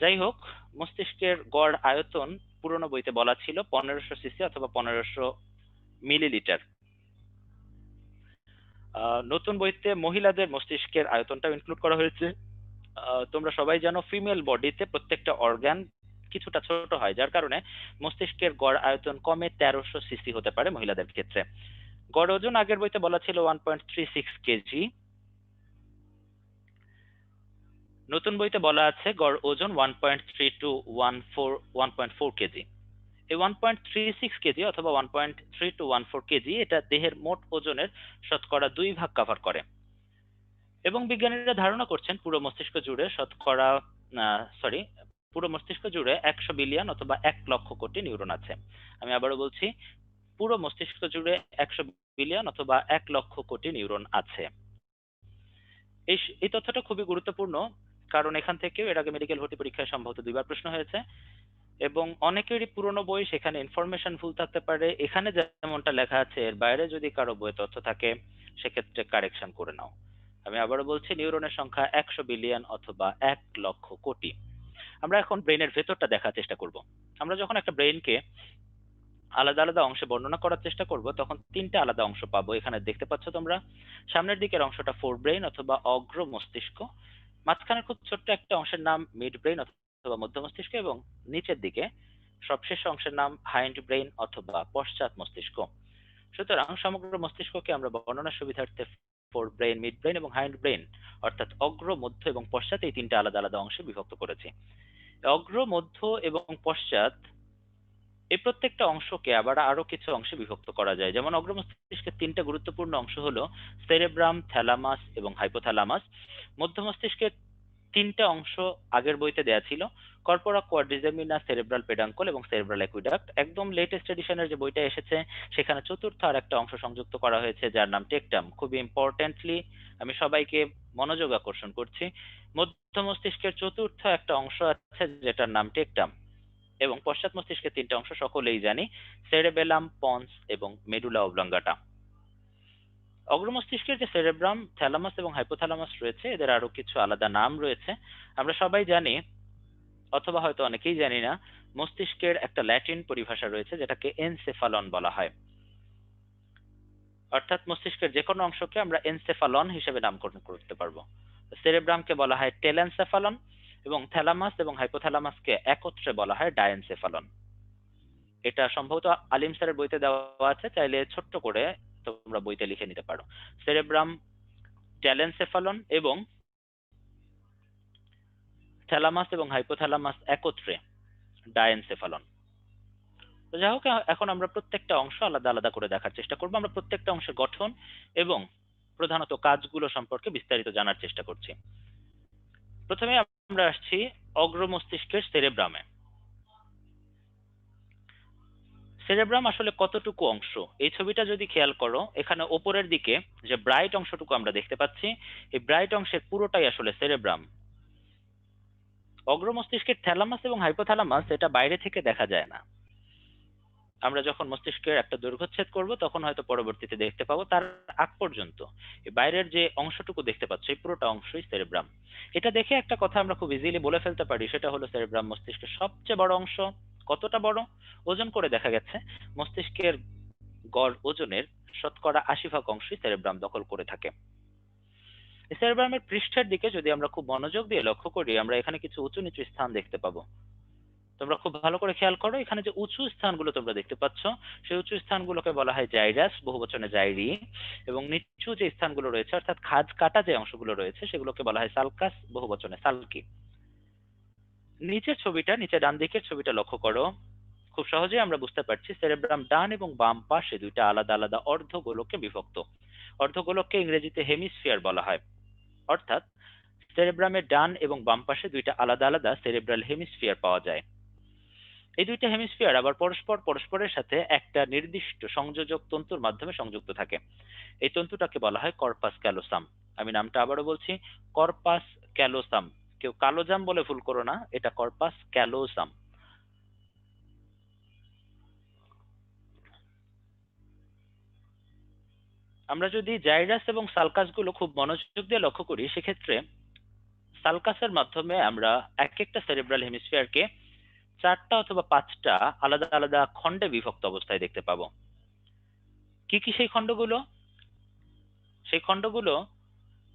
যাই হোক, মস্তিষ্কের গড় আয়তন পুরনো বইতে বলা ছিল 1500 সিসি অথবা 1500 মিলিলিটার। নতুন বইতে মহিলাদের মস্তিষ্কের আয়তনটাও ইনক্লুড করা হয়েছে। তোমরা সবাই জানো ফিমেল বডিতে প্রত্যেকটা অর্গান কিছুটা ছোট হয়, যার কারণে মস্তিষ্কের গড় আয়তন কমে 1300 সিসি হতে পারে মহিলাদের ক্ষেত্রে। গড় ওজন আগের বইতে বলা ছিল 1.36 কেজি, নতুন বইতে বলা আছে গড় ওজন 1.3 টু 1.4 কেজি। এই 1.36 কেজি অথবা 1.3 টু 1.4 কেজি এটা দেহের মোট ওজনের শতকরা 2 ভাগ কভার করে। এবং বিজ্ঞানীরা ধারণা করছেন পুরো মস্তিষ্ক জুড়ে শতকরা সরি পুরো মস্তিষ্ক জুড়ে 100 বিলিয়ন অথবা 1 লক্ষ কোটি নিউরন আছে। আমি আবারও বলছি, পুরো মস্তিষ্ক জুড়ে 100 বিলিয়ন অথবা 1 লক্ষ কোটি নিউরন আছে। এই তথ্যটা খুবই গুরুত্বপূর্ণ, কারণ এখান থেকেও এর আগে মেডিকেল ভর্তি পরীক্ষায় সম্ভবত 2বার প্রশ্ন হয়েছে, এবং অনেকেরই পুরনো বই, সেখানে ইনফরমেশন ভুল থাকতে পারে। এখানে যেমনটা লেখা আছে এর বাইরে যদি কারো বইয়ে তথ্য থাকে সেক্ষেত্রে কারেকশন করে নাও। আমি আবারও বলছি, নিউরনের সংখ্যা 100 বিলিয়ন অথবা 1 লক্ষ কোটি। আমরা এখন ব্রেনের ভেতরটা দেখার চেষ্টা করব। আমরা যখন একটা ব্রেনকে আলাদা আলাদা অংশে বর্ণনা করার চেষ্টা করব তখন 3টে আলাদা অংশ পাবো। এখানে দেখতে পাচ্ছ তোমরা, সামনের দিকের অংশটা ফোর ব্রেইন অথবা অগ্র মস্তিষ্ক, মাঝখানের খুব ছোট্ট একটা অংশের নাম মিড ব্রেইন অথবা মধ্য মস্তিষ্ক, এবং নিচের দিকে সবশেষ অংশের নাম হাইন্ড ব্রেইন অথবা পশ্চাৎ মস্তিষ্ক। সুতরাং সমগ্র মস্তিষ্ককে আমরা বর্ণনার সুবিধার্থে ফোর ব্রেইন, মিড ব্রেইন এবং হাইন্ড ব্রেইন অর্থাৎ অগ্র, মধ্য এবং পশ্চাৎ এই 3টে আলাদা আলাদা অংশে বিভক্ত করেছি। অগ্র, মধ্য এবং পশ্চাৎ এই প্রত্যেকটা অংশকে আবার আরো কিছু অংশে বিভক্ত করা যায়। যেমন অগ্র মস্তিষ্কের 3টে গুরুত্বপূর্ণ অংশ হলো সেরেব্রাম, থ্যালামাস এবং হাইপোথ্যালামাস। মধ্য মস্তিষ্কের 3টে অংশ আগের বইতে দেয়া ছিল, কর্পোরা কোয়াড্রিজেমিনা, সেরেব্রাল পেডাঙ্কল এবং সেরেব্রাল অ্যাকুইডাক্ট। একদম লেটেস্ট এডিশনের যে বইটা এসেছে সেখানে চতুর্থ আর একটা অংশ সংযুক্ত করা হয়েছে যার নাম টেকটাম। খুবই ইম্পর্টেন্টলি আমি সবাইকে মনোযোগ আকর্ষণ করছি, মধ্য মস্তিষ্কের চতুর্থ একটা অংশ আছে যেটার নাম টেকটাম, এবং পশ্চাৎ মস্তিষ্কের 3টে অংশ সকলেই জানি, সেরেবেলাম, পন্স এবং মেডুলা অবলঙ্গাটা। অগ্র মস্তিষ্কের যে সেরেব্রাম, থ্যালামাস এবং হাইপোথ্যালামাস রয়েছে এদের আরো কিছু আলাদা নাম রয়েছে। আমরা সবাই জানি, অথবা হয়তো অনেকেই জানি না, মস্তিষ্কের একটা ল্যাটিন পরিভাষা রয়েছে যেটাকে এনসেফালন বলা হয়। অর্থাৎ মস্তিষ্কের যে কোনো অংশকে আমরা এনসেফালন হিসেবে নামকরণ করতে পারবো। সেরেব্রামকে বলা হয় টেলেনসেফালন, এবং থ্যালামাস এবং হাইপোথ্যালামাসকে একত্রে বলা হয় ডায়েনসেফালন। এটা সম্ভবত আলিম স্যারের বইতে দেওয়া আছে, চাইলে ছোট্ট করে তোমরা বইতে লিখে নিতে পারো। সেরেব্রাম ট্যালেনসেফালন এবং থ্যালামাস এবং হাইপোথ্যালামাস একত্রে ডায়েনসেফালন। তো যাই হোক, এখন আমরা প্রত্যেকটা অংশ আলাদা আলাদা করে দেখার চেষ্টা করবো। আমরা প্রত্যেকটা অংশের গঠন এবং প্রধানত কাজগুলো সম্পর্কে বিস্তারিত জানার চেষ্টা করছি। প্রথমে আমরা আসছি অগ্র মস্তিষ্কের সেরেব্রামে। সেরেব্রাম আসলে কতটুকু অংশ, এই ছবিটা যদি খেয়াল করো, এখানে ওপরের দিকে যে ব্রাইট অংশটুকু আমরা দেখতে পাচ্ছি, এই ব্রাইট অংশের পুরোটাই আসলে সেরেব্রাম। অগ্র মস্তিষ্কের থ্যালামাস এবং হাইপোথ্যালামাস এটা বাইরে থেকে দেখা যায় না। আমরা যখন মস্তিষ্কের একটা দৈর্ঘ্যচ্ছেদ করব তখন হয়তো পরবর্তীতে দেখতে পাবো। তার আগ পর্যন্ত এই বাইরের যে অংশটুকু দেখতে পাচ্ছ, এই পুরোটা অংশই সেরেব্রাম। এটা দেখে একটা কথা আমরা খুব ইজিলি বলে ফেলতে পারি, সেটা হলো সেরেব্রাম মস্তিষ্কের সবচেয়ে বড় অংশ। কতটা বড়? ওজন করে দেখা গেছে মস্তিষ্কের গড় ওজনের 80% অংশই সেরেব্রাম দখল করে থাকে। সেরেব্রামের পৃষ্ঠের দিকে যদি আমরা খুব মনোযোগ দিয়ে লক্ষ্য করি, আমরা এখানে কিছু উঁচু নিচু স্থান দেখতে পাবো। তোমরা খুব ভালো করে খেয়াল করো, এখানে যে উঁচু স্থানগুলো তোমরা দেখতে পাচ্ছ, সেই উঁচু স্থানগুলোকে বলা হয় জাইরাস, বহুবচনে জাইরি, এবং নিচু যে স্থানগুলো রয়েছে অর্থাৎ খাজ কাটা যে অংশগুলো রয়েছে সেগুলোকে বলা হয় সালকাস, বহুবচনে সালকি। নিচের ছবিটা, নিচে ডান দিকের ছবিটা লক্ষ্য করো, খুব সহজেই আমরা বুঝতে পারছি সেরেব্রাম ডান এবং বাম পাশে দুইটা আলাদা আলাদা অর্ধগোলকে বিভক্ত। অর্ধগোলককে ইংরেজিতে হেমিস্ফিয়ার বলা হয়। অর্থাৎ সেরেব্রামের ডান এবং বাম পাশে দুইটা আলাদা আলাদা সেরেব্রাল হেমিস্ফিয়ার পাওয়া যায়। এই দুইটা হেমিস্ফিয়ার আবার পরস্পরের সাথে একটা নির্দিষ্ট সংযোজক তন্তুর মাধ্যমে সংযুক্ত থাকে। এই তন্তুটাকে বলা হয় কর্পাস ক্যালোসাম। আমি নামটা আবারও বলছি, কর্পাস ক্যালোসাম। কেউ কালোজাম বলে ভুল করো না, এটা কর্পাস ক্যালোসাম। আমরা যদি জাইরাস এবং সালকাস গুলো খুব মনোযোগ দিয়ে লক্ষ্য করি, সেক্ষেত্রে সালকাসের মাধ্যমে আমরা এক একটা সেরেব্রাল হেমিস্ফিয়ারকে 4টা অথবা 5টা আলাদা আলাদা খণ্ডে বিভক্ত অবস্থায় দেখতে পাবো। কি কি সেই খণ্ডগুলো? সেই খণ্ডগুলো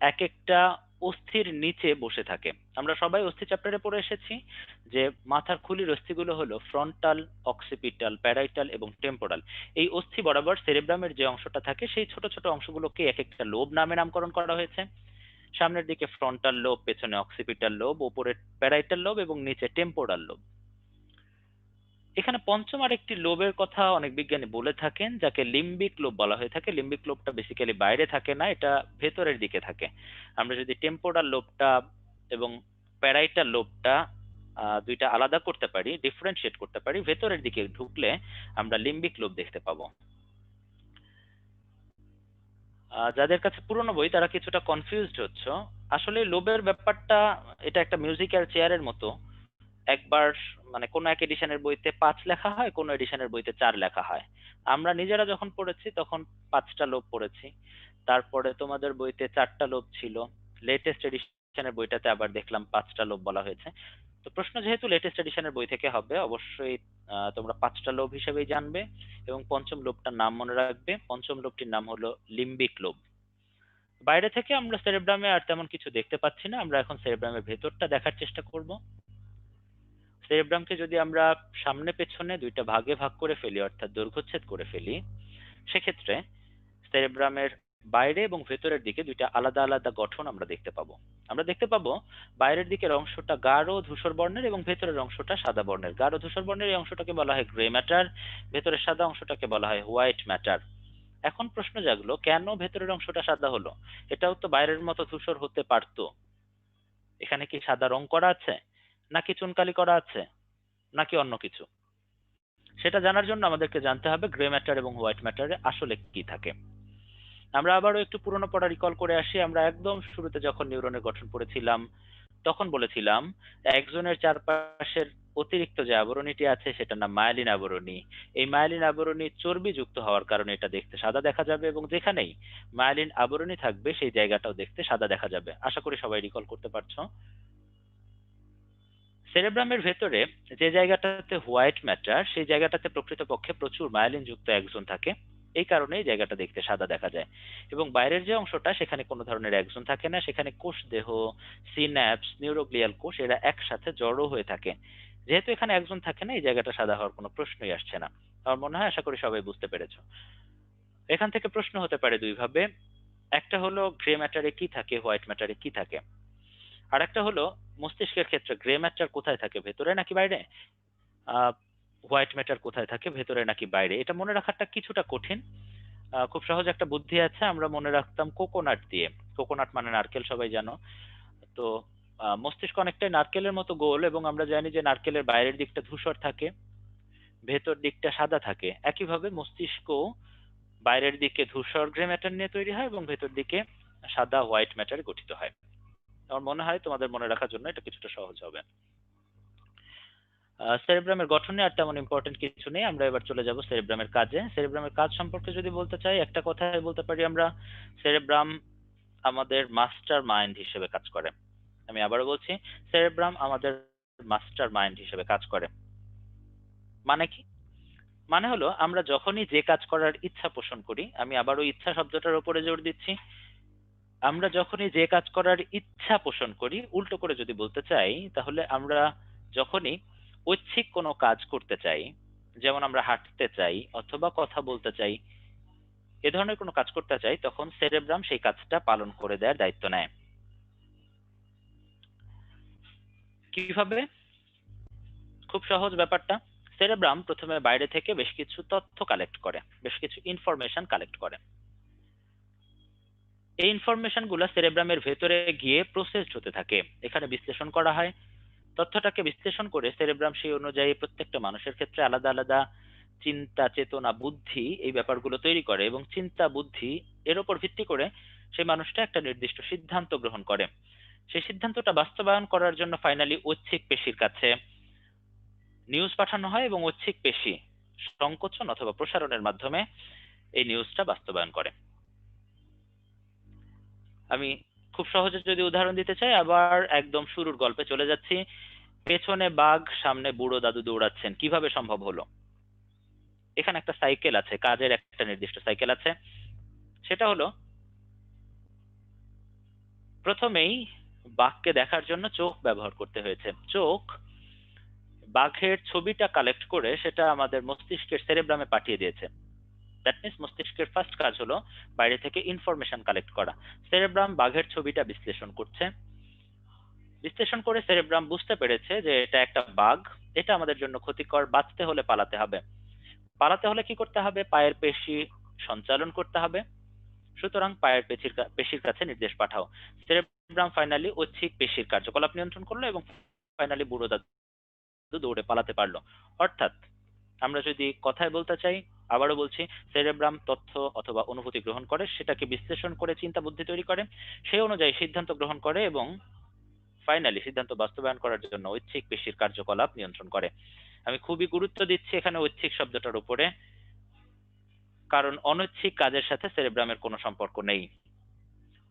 এক একটা অস্থির নিচে বসে থাকে। আমরা সবাই অস্থি চ্যাপ্টারে পড়ে এসেছি যে মাথার খুলির অস্থিগুলো হলো ফ্রন্টাল, অক্সিপিটাল, প্যারাইটাল এবং টেম্পোরাল। এই অস্থি বরাবর সেরেব্রামের যে অংশটা থাকে সেই ছোট ছোট অংশগুলোকে এক একটা লোব নামে নামকরণ করা হয়েছে। সামনের দিকে ফ্রন্টাল লোব, পেছনে অক্সিপিটাল লোব, উপরে প্যারাইটাল লোব এবং নিচে টেম্পোরাল লোব। এখানে পঞ্চম আরেকটি লোবের কথা অনেক বিজ্ঞানী বলে থাকেন, যাকে লিম্বিক লোব বলা হয়ে থাকে। লিম্বিক লোবটা বেসিক্যালি বাইরে থাকে না, এটা ভেতরের দিকে থাকে। আমরা যদি টেম্পোরাল লোবটা এবং প্যারাইটাল লোবটা দুইটা আলাদা করতে পারি, ডিফারেন্সিয়েট করতে পারি, ভেতরের দিকে ঢুকলে আমরা লিম্বিক লোব দেখতে পাবো। যাদের কাছে পুরনো বই তারা কিছুটা কনফিউজড হচ্ছ। আসলে লোবের ব্যাপারটা এটা একটা মিউজিক্যাল চেয়ারের মতো। একবার মানে কোন এক এডিশনের বইতে 5 লেখা হয়, কোন এডিশনের বইতে 4 লেখা হয়। আমরা নিজেরা যখন পড়েছি তখন 5টা লোব পড়েছি, তারপরে তোমাদের বইতে 4টা লোব ছিল, লেটেস্ট এডিশনের বইটাতে আবার দেখলাম 5টা লোব বলা হয়েছে। তো প্রশ্ন যেহেতু লেটেস্ট এডিশনের বই থেকে হবে, অবশ্যই তোমরা 5টা লোব হিসেবেই জানবে এবং পঞ্চম লোবটার নাম মনে রাখবে। পঞ্চম লোবটির নাম হলো লিম্বিক লোব। বাইরে থেকে আমরা সেরেব্রামে আর তেমন কিছু দেখতে পাচ্ছি না, আমরা এখন সেরেব্রামের ভেতরটা দেখার চেষ্টা করব। সেরেব্রামকে যদি আমরা সামনে পেছনে দুইটা ভাগে ভাগ করে ফেলি, অর্থাৎ দৈর্ঘ্যচ্ছেদ করে ফেলি, সেক্ষেত্রে সেরেব্রামের বাইরে এবং ভেতরের দিকে দুইটা আলাদা আলাদা গঠন আমরা দেখতে পাবো। আমরা দেখতে পাবো বাইরের দিকের অংশটা গাঢ় ধূসর বর্ণের এবং ভেতরের অংশটা সাদা বর্ণের। গাঢ় ধূসর বর্ণের এই অংশটাকে বলা হয় গ্রে ম্যাটার, ভেতরের সাদা অংশটাকে বলা হয় হোয়াইট ম্যাটার। এখন প্রশ্ন জাগলো, কেন ভেতরের অংশটা সাদা হলো? এটাও তো বাইরের মতো ধূসর হতে পারতো। এখানে কি সাদা রং করা আছে, নাকি চুনকালি করা আছে, নাকি অন্য কিছু? সেটা জানার জন্য আমাদেরকে জানতে হবে গ্রে ম্যাটার এবং হোয়াইট ম্যাটারে আসলে কি থাকে। আমরা আবারও একটু পুরনো পড়া রিকল করে আসি। আমরা একদম শুরুতে যখন নিউরনের গঠন পড়েছিলাম তখন বলেছিলাম একজনের চারপাশের অতিরিক্ত যে আবরণীটি আছে সেটার নাম মায়েলিন আবরণী। এই মায়েলিন আবরণী চর্বি যুক্ত হওয়ার কারণে এটা দেখতে সাদা দেখা যাবে, এবং যেখানেই মায়েলিন আবরণী থাকবে সেই জায়গাটাও দেখতে সাদা দেখা যাবে। আশা করি সবাই রিকল করতে পারছো। সেরেব্রামের ভেতরে যে জায়গাটাতে হোয়াইট ম্যাটার, সেই জায়গাটাতে প্রকৃতপক্ষে প্রচুর মায়োলিন যুক্ত অ্যাক্সন থাকে। এই কারণেই জায়গাটা দেখতে সাদা দেখা যায়। এবং বাইরের যে অংশটা সেখানে কোনো ধরনের একজন থাকে না, সেখানে কোষ দেহ, সিন্যাপস, নিউরোগ্লিয়াল কোষ এরা একসাথে জড়ো হয়ে থাকে। যেহেতু এখানে একজন থাকে না, এই জায়গাটা সাদা হওয়ার কোনো প্রশ্নই আসছে না। আমার মনে হয় আশা করি সবাই বুঝতে পেরেছো। এখান থেকে প্রশ্ন হতে পারে দুই ভাবে। একটা হলো গ্রে ম্যাটারে কি থাকে, হোয়াইট ম্যাটারে কি থাকে। আর একটা হলো মস্তিষ্কের ক্ষেত্রে গ্রে ম্যাটার কোথায় থাকে, ভেতরে নাকি বাইরে, হোয়াইট ম্যাটার কোথায় থাকে, ভেতরে নাকি বাইরে। এটা মনে রাখাটা কিছুটা কঠিন। খুব সহজ একটা বুদ্ধি আছে, আমরা মনে রাখতাম কোকোনাট দিয়ে। কোকোনাট মানে নারকেল, সবাই জানো। তো মস্তিষ্ক অনেকটাই নারকেলের মতো গোল, এবং আমরা জানি যে নারকেলের বাইরের দিকটা ধূসর থাকে, ভেতর দিকটা সাদা থাকে। একইভাবে মস্তিষ্ক বাইরের দিকে ধূসর গ্রে ম্যাটার নিয়ে তৈরি হয় এবং ভেতর দিকে সাদা হোয়াইট ম্যাটার গঠিত হয়। আমার মনে হয় তোমাদের মনে রাখার জন্য এটা কিছুটা সহজ হবে। সেরেব্রামের গঠন নিয়ে আর তেমন ইম্পর্টেন্ট কিছু নেই। আমরা এবার চলে যাব সেরেব্রামের কাজে। সেরেব্রামের কাজ সম্পর্কে যদি বলতে চাই, একটা কথায় বলতে পারি আমরা, সেরেব্রাম আমাদের মাস্টার মাইন্ড হিসেবে কাজ করে। আমি আবারও বলছি, সেরেব্রাম আমাদের মাস্টার মাইন্ড হিসেবে কাজ করে। মানে কি? মানে হলো আমরা যখনই যে কাজ করার ইচ্ছা পোষণ করি, আমি আবারও ইচ্ছা শব্দটার উপরে জোর দিচ্ছি, আমরা যখনই যে কাজ করার ইচ্ছা পোষণ করি, উল্টো করে যদি বলতে চাই তাহলে আমরা যখনই ঐচ্ছিক কোনো কাজ করতে চাই, যেমন আমরা হাঁটতে চাই অথবা কথা বলতে চাই, এ ধরনের কোনো কাজ করতে চাই, তখন সেরেব্রাম সেই কাজটা পালন করে দেওয়ার দায়িত্ব নেয়। কিভাবে? খুব সহজ ব্যাপারটা। সেরেব্রাম প্রথমে বাইরে থেকে বেশ কিছু তথ্য কালেক্ট করে, বেশ কিছু ইনফরমেশন কালেক্ট করে। এই ইনফরমেশন গুলা সেরেব্রামের ভেতরে গিয়ে প্রসেসড হতে থাকে, এখানে বিশ্লেষণ করা হয়। তথ্যটাকে বিশ্লেষণ করে সেরেব্রাম সেই অনুযায়ী প্রত্যেকটা মানুষের ক্ষেত্রে আলাদা আলাদা চিন্তা, চেতনা, বুদ্ধি এই ব্যাপারগুলো তৈরি করে, এবং চিন্তা, বুদ্ধি এর উপর ভিত্তি করে সেই মানুষটা একটা নির্দিষ্ট সিদ্ধান্ত গ্রহণ করে। সেই সিদ্ধান্তটা বাস্তবায়ন করার জন্য ফাইনালি ঐচ্ছিক পেশির কাছে নিউজ পাঠানো হয়, এবং ঐচ্ছিক পেশি সংকোচন অথবা প্রসারণের মাধ্যমে এই নিউজটা বাস্তবায়ন করে। আমি খুব সহজে যদি উদাহরণ দিতে চাই, আবার একদম শুরুর গল্পে চলে যাচ্ছি। পেছনে বাঘ, সামনে বুড়ো দাদু দৌড়াচ্ছেন, কিভাবে সম্ভব হলো? এখানে একটা সাইকেল আছে, কাজের একটা নির্দিষ্ট সাইকেল আছে। সেটা হলো, প্রথমেই বাঘকে দেখার জন্য চোখ ব্যবহার করতে হয়েছে। চোখ বাঘের ছবিটা কালেক্ট করে সেটা আমাদের মস্তিষ্কের সেরেব্রামে পাঠিয়ে দিয়েছে। দ্যাট মিনস মস্তিষ্কের ফার্স্ট কাজ হলো বাইরে থেকে ইনফরমেশন কালেক্ট করা। সেরেব্রাম বাঘের ছবিটা বিশ্লেষণ করছে, বিশ্লেষণ করে সেরেব্রাম বুঝতে পেরেছে যে এটা একটা বাঘ, এটা আমাদের জন্য ক্ষতিকর, বাঁচতে হলে পালাতে হবে। পালাতে হলে কি করতে হবে? পায়ের পেশি সঞ্চালন করতে হবে। সুতরাং পায়ের পেশির কাছে নির্দেশ পাঠাও। সেরেব্রাম ফাইনালি ঐচ্ছিক পেশির কার্যকলাপ নিয়ন্ত্রণ করলো, এবং ফাইনালি বুড়ো দাদু দৌড়ে পালাতে পারলো। অর্থাৎ আমরা যদি কথায় বলতে চাই, আবারও বলছি, সেরেব্রাম তথ্য অথবা অনুভূতি গ্রহণ করে, সেটাকে বিশ্লেষণ করে চিন্তা বুদ্ধি তৈরি করে, সেই অনুযায়ী সিদ্ধান্ত গ্রহণ করে, এবং ফাইনালি সিদ্ধান্ত বাস্তবায়ন করার জন্য ঐচ্ছিক পেশির কার্যকলাপ নিয়ন্ত্রণ করে। আমি খুবই গুরুত্ব দিচ্ছি এখানে ঐচ্ছিক শব্দটার উপরে, কারণ অনৈচ্ছিক কাজের সাথে সেরেব্রামের কোনো সম্পর্ক নেই।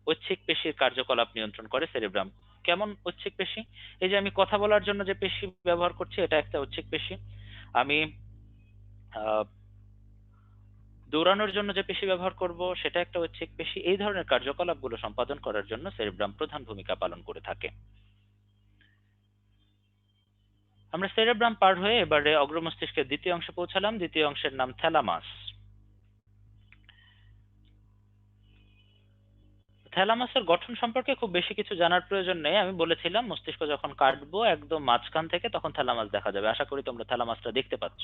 ঐচ্ছিক পেশির কার্যকলাপ নিয়ন্ত্রণ করে সেরেব্রাম। কেমন ঐচ্ছিক পেশি? এই যে আমি কথা বলার জন্য যে পেশি ব্যবহার করছি, এটা একটা ঐচ্ছিক পেশি। আমি দৌড়ানোর জন্য যে পেশি ব্যবহার করব, সেটা একটা ঐচ্ছিক পেশি। এই ধরনের কার্যকলাপগুলো সম্পাদন করার জন্য সেরেব্রাম প্রধান ভূমিকা পালন করে থাকে। আমরা সেরেব্রাম পার হয়ে এবারে অগ্রমস্তিষ্কের দ্বিতীয় অংশে পৌঁছালাম। দ্বিতীয় অংশের নাম থ্যালামাস। থ্যালামাসের গঠন সম্পর্কে খুব বেশি কিছু জানার প্রয়োজন নেই। আমি বলেছিলাম মস্তিষ্ক যখন কাটবো একদম মাঝখান থেকে, তখন থ্যালামাস দেখা যাবে। আশা করি তোমরা থ্যালামাসটা দেখতে পাচ্ছ।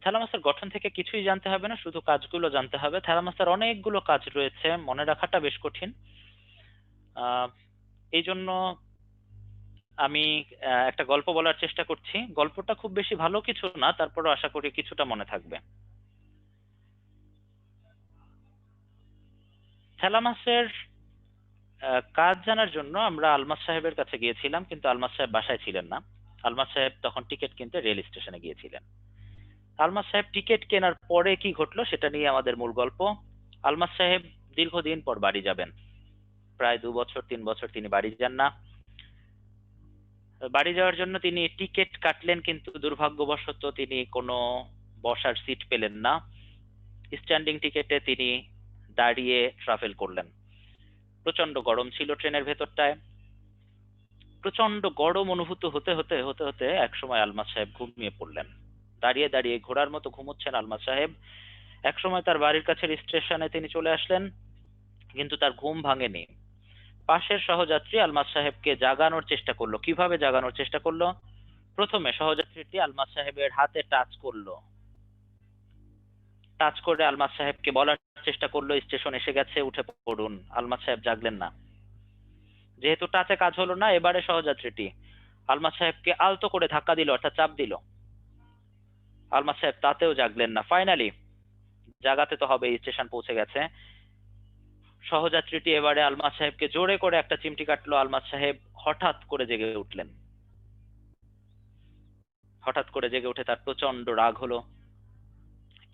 থ্যালামাসের গঠন থেকে কিছুই জানতে হবে না, শুধু কাজগুলো জানতে হবে। থ্যালামাসের অনেকগুলো কাজ রয়েছে, মনে রাখাটা বেশ কঠিন। এই জন্য আমি একটা গল্প বলার চেষ্টা করছি। গল্পটা খুব বেশি ভালো কিছু না, তারপরও আশা করি কিছুটা মনে থাকবে। থ্যালামাসের কাজ জানার জন্য আমরা আলমাস সাহেবের কাছে গিয়েছিলাম, কিন্তু আলমাস সাহেব বাসায় ছিলেন না। আলমাস সাহেব তখন টিকিট কিনতে রেল স্টেশনে গিয়েছিলেন। আলমাস সাহেব টিকিট কেনার পরে কি ঘটলো সেটা নিয়ে আমাদের মূল গল্প। আলমাস সাহেব দীর্ঘদিন পর বাড়ি যাবেন, প্রায় 2 বছর 3 বছর তিনি বাড়ি যান না। বাড়ি যাওয়ার জন্য তিনি টিকিট কাটলেন, কিন্তু দুর্ভাগ্যবশত তিনি কোনো বসার সিট পেলেন না, স্ট্যান্ডিং টিকেটে তিনি দাঁড়িয়ে ট্রাভেল করলেন। প্রচন্ড গরম ছিল ট্রেনের ভেতরটায়। প্রচন্ড গরম অনুভূত হতে হতে হতে হতে একসময় আলমাজ সাহেব ঘুমিয়ে পড়লেন। দাঁড়িয়ে দাঁড়িয়ে ঘোড়ার মতো ঘুমোচ্ছেন আলমাজ সাহেব। একসময় তার বাড়ির কাছের স্টেশনে তিনি চলে আসলেন, কিন্তু তার ঘুম ভাঙেনি। পাশের সহযাত্রী আলমাজ সাহেবকে জাগানোর চেষ্টা করলো। কিভাবে জাগানোর চেষ্টা করলো? প্রথমে সহযাত্রীটি আলমাজ সাহেবের হাতে টাচ করলো। টাচ করে আলমাজ সাহেবকে বলার চেষ্টা করলো স্টেশন এসে গেছে, উঠে পড়ুন। আলমাজ সাহেব জাগলেন না। যেহেতু টাচে কাজ হলো না, এবারে সহযাত্রীটি আলমাজ সাহেবকে আলতো করে ধাক্কা দিল, অর্থাৎ চাপ দিল। আলমাজ সাহেব তাতেও জাগলেন না। ফাইনালি জাগাতে তো হবে, স্টেশন পৌঁছে গেছে। সহযাত্রীটি এবারে আলমাজ সাহেবকে জোরে করে একটা চিমটি কাটলো। আলমাজ সাহেব হঠাৎ করে জেগে উঠলেন। হঠাৎ করে জেগে উঠে তার প্রচন্ড রাগ হলো।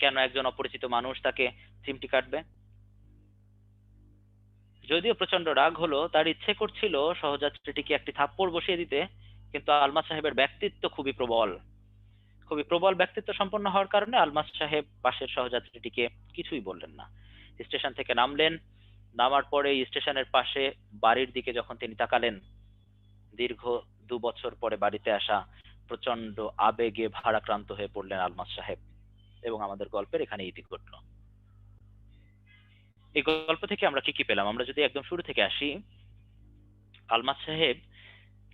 কেন একজন অপরিচিত মানুষ তাকে চিমটি কাটবে? যদিও প্রচন্ড রাগ হলো, তার ইচ্ছে করছিল সহযাত্রীটিকে একটি থাপ্পড় বসিয়ে দিতে, কিন্তু আলমাজ সাহেবের ব্যক্তিত্ব খুবই প্রবল। খুবই প্রবল ব্যক্তিত্ব সম্পন্ন হওয়ার কারণে আলমাজ সাহেব পাশের সহযাত্রীটিকে কিছুই বললেন না। স্টেশন থেকে নামলেন। নামার পরে স্টেশনের পাশে বাড়ির দিকে যখন তিনি তাকালেন, দীর্ঘ 2 বছর পরে বাড়িতে আসা, প্রচন্ড আবেগে ভারাক্রান্ত হয়ে পড়লেন আলমাজ সাহেব। এবং আমাদের গল্পের এখানে ইতি ঘটল। এই গল্প থেকে আমরা কি কি পেলাম? আমরা যদি একদম শুরু থেকে আসি, আলমাজ সাহেব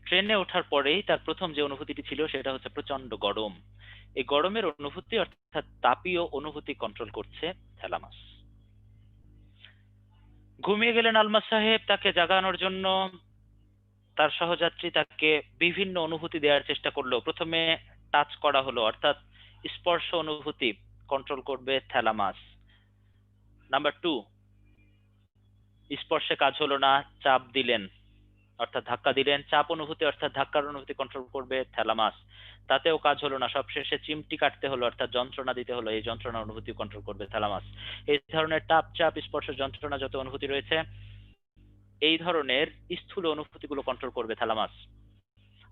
ট্রেনে ওঠার পরেই তার প্রথম যে অনুভূতিটি ছিল সেটা হচ্ছে প্রচন্ড গরম। এই গরমের অনুভূতি অর্থাৎ তাপীয় অনুভূতি কন্ট্রোল করছে থ্যালামাস। ঘুমিয়ে গেলেন আলমাজ সাহেব। তাকে জাগানোর জন্য তার সহযাত্রী তাকে বিভিন্ন অনুভূতি দেওয়ার চেষ্টা করলো। প্রথমে টাচ করা হলো, অর্থাৎ স্পর্শ অনুভূতি কন্ট্রোল করবে থ্যালামাস। নাম্বার 2, স্পর্শে কাজ হলো না, চাপ দিলেন অর্থাৎ ধাক্কা দিলেন। চাপ অনুভূতি অর্থাৎ ধাক্কার অনুভূতি কন্ট্রোল করবে থ্যালামাস। তাতেও কাজ হলো না, সবশেষে চিমটি কাটতে হলো অর্থাৎ যন্ত্রণা দিতে হলো। এই যন্ত্রণা অনুভূতি কন্ট্রোল করবে থ্যালামাস। এই ধরনের তাপ, চাপ, স্পর্শ, যন্ত্রণা যত অনুভূতি রয়েছে, এই ধরনের স্থূল অনুভূতিগুলো কন্ট্রোল করবে থ্যালামাস।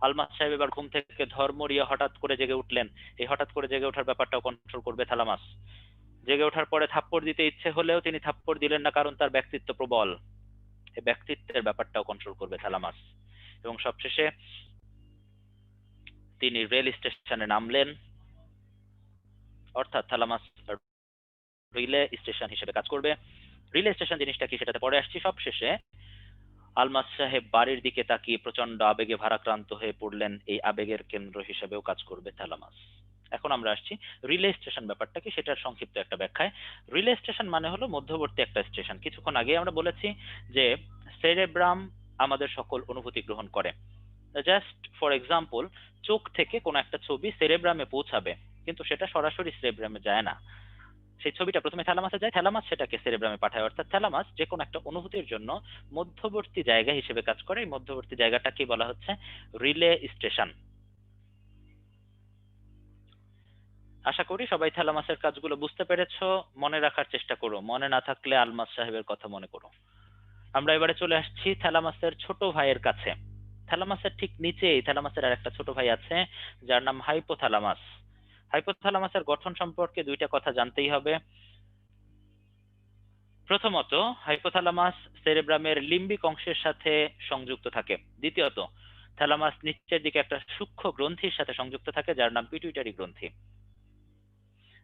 আলমাজ সাহেব এবার ঘুম থেকে ধর্মরিয়ে হঠাৎ করে জেগে উঠলেন। এই হঠাৎ করে জেগে ওঠার ব্যাপারটাও কন্ট্রোল করবে থ্যালামাস। জেগে ওঠার পরে থাপ্পড় দিতে ইচ্ছে হলেও তিনি থাপ্পড় দিলেন না, কারণ তার ব্যক্তিত্ব প্রবল। এই ব্যক্তিত্বের ব্যাপারটাও কন্ট্রোল করবে থ্যালামাস। এবং সবশেষে তিনি রেল স্টেশনে নামলেন, অর্থাৎ থ্যালামাস রিলে স্টেশন হিসেবে কাজ করবে। রিলে স্টেশন জিনিসটা কি সেটাতে পরে আসছি। সবশেষে আলমাজ সাহেব বাড়ির দিকে তাকিয়ে প্রচন্ড আবেগে ভারাক্রান্ত হয়ে পড়লেন। এই আবেগের কেন্দ্র হিসেবেও কাজ করবে থ্যালামাস। এখন আমরা আসছি রিলে স্টেশন ব্যাপারটা কি সেটার সংক্ষিপ্ত একটা ব্যাখ্যায়। রিলে স্টেশন মানে হলো মধ্যবর্তী একটা স্টেশন। কিছুক্ষণ আগে আমরা বলেছি যে সেরেব্রাম আমাদের সকল অনুভূতি গ্রহণ করে। জাস্ট ফর এক্সাম্পল, চোখ থেকে কোনো একটা ছবি সেরেব্রামে পৌঁছাবে, কিন্তু সেটা সরাসরি সেরেব্রামে যায় না। সেই ছবিটা প্রথমে থ্যালামাসে যায়, থ্যালামাস সেটাকে সেরেব্রামে পাঠায়। অর্থাৎ থ্যালামাস যে কোনো একটা অনুভূতির জন্য মধ্যবর্তী জায়গা হিসেবে কাজ করে। এই মধ্যবর্তী জায়গাটাকে বলা হচ্ছে রিলে স্টেশন। আশা করি সবাই থ্যালামাসের কাজগুলো বুঝতে পেরেছো। মনে রাখার চেষ্টা করো, মনে না থাকলে আলমাজ সাহেবের কথা মনে করো। আমরা এবারে চলে আসছি থ্যালামাসের ছোট ভাইয়ের কাছে। থ্যালামাসের ঠিক নিচেই থ্যালামাসের আর একটা ছোট ভাই আছে, যার নাম হাইপোথ্যালামাস। হাইপোথ্যালামাসের গঠন সম্পর্কে দুইটা কথা জানতেই হবে। প্রথমত, হাইপোথ্যালামাস সেরেব্রামের লিম্বিক অংশের সাথে সংযুক্ত থাকে। দ্বিতীয়ত, থ্যালামাস নিচের দিকে একটা সূক্ষ্ম গ্রন্থির সাথে সংযুক্ত থাকে, যার নাম পিটুইটারি গ্রন্থি।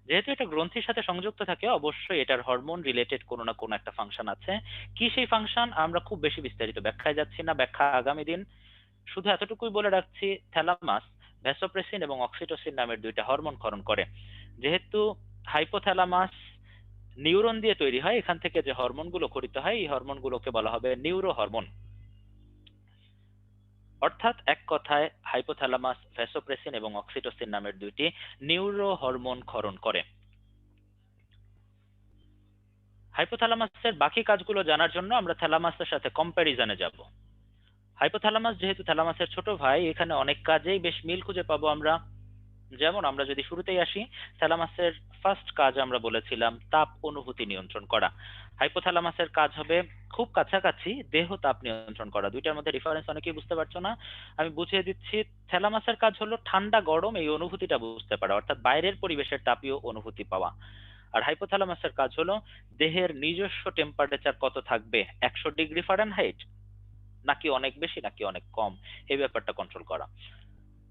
যেহেতু এটা গ্রন্থির সাথে সংযুক্ত থাকে, অবশ্যই এটার হরমোন রিলেটেড কোনো না কোনো একটা ফাংশন আছে। কি সেই ফাংশন আমরা খুব বেশি বিস্তারিত ব্যাখ্যায় যাচ্ছি না, ব্যাখ্যা আগামী দিন। শুধু এতটুকুই বলে রাখছি, থ্যালামাস ভ্যাসোপ্রেসিন এবং অক্সিটোসিন নামের দুইটা হরমোন ক্ষরণ করে। যেহেতু হাইপোথ্যালামাস নিউরন দিয়ে তৈরি হয়, এখান থেকে যে হরমোনগুলো খরিত হয় এই হরমোনগুলোকে বলা হবে নিউরো হরমোন। অর্থাৎ এক কথায় হাইপোথ্যালামাস ভ্যাসোপ্রেসিন এবং অক্সিটোসিন নামের দুইটি নিউরো হরমোন ক্ষরণ করে। হাইপোথ্যালামাসের বাকি কাজগুলো জানার জন্য আমরা থ্যালামাসের সাথে কম্প্যারিজনে যাব। হাইপোথ্যালামাস যেহেতু থ্যালামাসের ছোট ভাই, এখানে অনেক কাজেই বেশ মিল খুঁজে পাবো আমরা। যেমন আমরা যদি শুরুতেই আসি, থ্যালামাসের ফার্স্ট কাজ আমরা বলেছিলাম তাপ অনুভূতি নিয়ন্ত্রণ করা। হাইপোথ্যালামাসের কাজ হবে খুব কাছাকাছি দেহ তাপ নিয়ন্ত্রণ করা। দুইটার মধ্যে ডিফারেন্স অনেকেই বুঝতে পারছো না, আমি বুঝিয়ে দিচ্ছি। থ্যালামাসের কাজ হলো ঠান্ডা গরম এই অনুভূতিটা বুঝতে পারা, অর্থাৎ বাইরের পরিবেশের তাপীয় অনুভূতি পাওয়া। আর হাইপোথ্যালামাসের কাজ হলো দেহের নিজস্ব টেম্পারেচার কত থাকবে, 100 ডিগ্রি ফারেনহাইট নাকি অনেক বেশি নাকি অনেক কম, এই ব্যাপারটা কন্ট্রোল করা।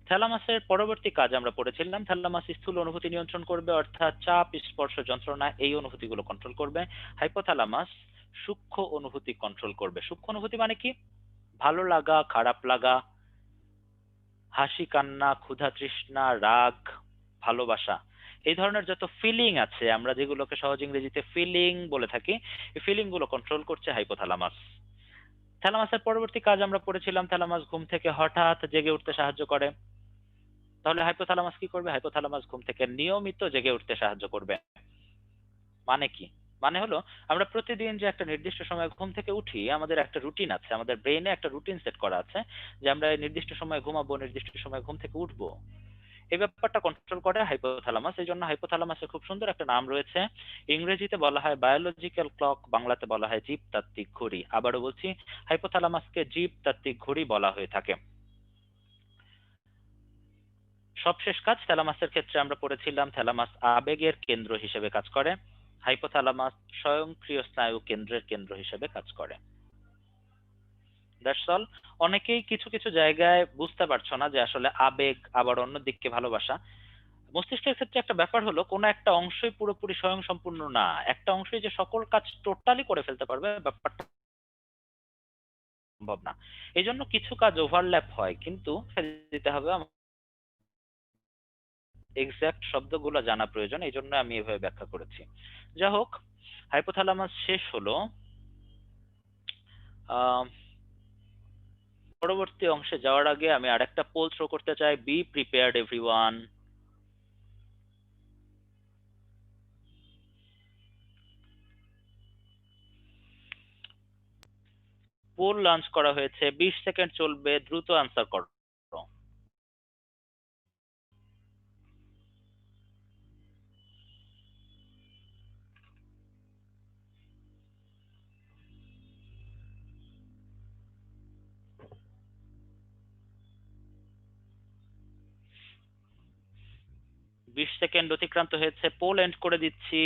থ্যালামাসের পরবর্তী কাজ আমরা পড়েছিলাম, থ্যালামাস স্থূল অনুভূতি নিয়ন্ত্রণ করবে, অর্থাৎ চাপ, স্পর্শ, যন্ত্রণা এই অনুভূতিগুলো কন্ট্রোল করবে। হাইপোথ্যালামাস সূক্ষ্ম অনুভূতি কন্ট্রোল করবে। সূক্ষ্ম অনুভূতি মানে কি? ভালো লাগা, খারাপ লাগা, হাসি, কান্না, ক্ষুধা, তৃষ্ণা, রাগ, ভালোবাসা, এই ধরনের যত ফিলিং আছে, আমরা যেগুলোকে সহজ ইংরেজিতে ফিলিং বলে থাকি, এই ফিলিং গুলো কন্ট্রোল করছে হাইপোথ্যালামাস। থ্যালামাসের পরবর্তী কাজ আমরা পড়েছিলাম, থ্যালামাস ঘুম থেকে হঠাৎ জেগে উঠতে সাহায্য করে। তাহলে হাইপোথ্যালামাস কি করবে? হাইপোথ্যালামাস ঘুম থেকে নিয়মিত জেগে উঠতে সাহায্য করবে। মানে কি? মানে হলো আমরা প্রতিদিন যে একটা নির্দিষ্ট সময় ঘুম থেকে উঠি, আমাদের একটা রুটিন আছে, আমাদের ব্রেইনে একটা রুটিন সেট করা আছে যে আমরা এই নির্দিষ্ট সময় ঘুমাবো, নির্দিষ্ট সময় ঘুম থেকে উঠবো। এই ব্যাপারটা কন্ট্রোল করে হাইপোথ্যালামাস। এই জন্য হাইপোথ্যালামাসের খুব সুন্দর একটা নাম রয়েছে, ইংরেজিতে বলা হয় বায়োলজিক্যাল ক্লক, বাংলাতে বলা হয় জীবতাত্ত্বিক ঘড়ি। আবারও বলছি, হাইপোথ্যালামাসকে জীবতাত্ত্বিক ঘড়ি বলা হয়ে থাকে। সবশেষ কাজ থ্যালামাসের ক্ষেত্রে আমরা পড়েছিলাম, থ্যালামাস আবেগের কেন্দ্র হিসেবে কাজ করে, হাইপোথ্যালামাস স্বয়ংক্রিয় স্নায়ু কেন্দ্রের কেন্দ্র হিসেবে কাজ করে। That's all. অনেকেই কিছু কিছু জায়গায় বুঝতে পারছো না যে আসলে আবেগ আবার অন্যদিকে ভালোবাসা। মস্তিষ্কের ক্ষেত্রে একটা ব্যাপার হলো, কোনো একটা অংশই পুরোপুরি স্বয়ং সম্পূর্ণ না, একটা অংশই যে সকল কাজ টোটালি করে ফেলতে পারবে ব্যাপারটা সম্ভব না। এই জন্য কিছু কাজ ওভারল্যাপ হয়, কিন্তু দিতে হবে এক্সাক্ট শব্দগুলো জানা প্রয়োজন, এই জন্য আমি এভাবে ব্যাখ্যা করেছি। যা হোক, হাইপোথ্যালামাস শেষ হলো। আহ পরবর্তী অংশে যাওয়ার আগে আমি আরেকটা পোল থ্রো করতে চাই। Be prepared everyone. Poll launch করা হয়েছে, 20 সেকেন্ড চলবে, দ্রুত আনসার করো। 20 সেকেন্ড অতিক্রান্ত হয়েছে, পোল এন্ড করে দিচ্ছি।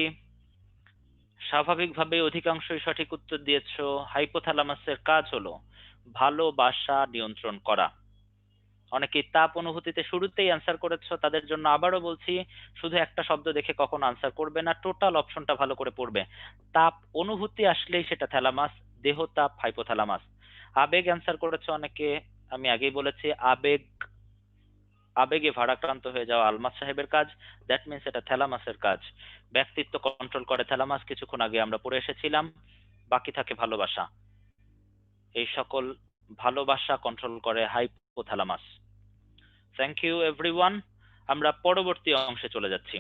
স্বাভাবিকভাবে অধিকাংশই সঠিক উত্তর দিয়েছো। হাইপোথ্যালামাসের কাজ হলো ভালোবাসা নিয়ন্ত্রণ করা। অনেকেই তাপ অনুভূতিতে শুরুতেই অ্যান্সার করেছো, তাদের জন্য আবারও বলছি, শুধু একটা শব্দ দেখে কখনো আনসার করবে না, টোটাল অপশনটা ভালো করে পড়বে। তাপ অনুভূতি আসলেই সেটা থ্যালামাস, দেহ তাপ হাইপোথ্যালামাস। আবেগ অ্যান্সার করেছো অনেকে, আমি আগেই বলেছি আবেগে ভারাক্রান্ত হয়ে যাওয়া আলমাস সাহেবের কাজ, দ্যাট মিনস এটা থ্যালামাসের কাজ। ব্যক্তিত্ব কন্ট্রোল করে থ্যালামাস, কিছুক্ষণ আগে আমরা পড়ে এসেছিলাম। বাকি থাকে ভালোবাসা, এই সকল ভালোবাসা কন্ট্রোল করে হাইপোথ্যালামাস। Thank you everyone. আমরা পরবর্তী অংশে চলে যাচ্ছি।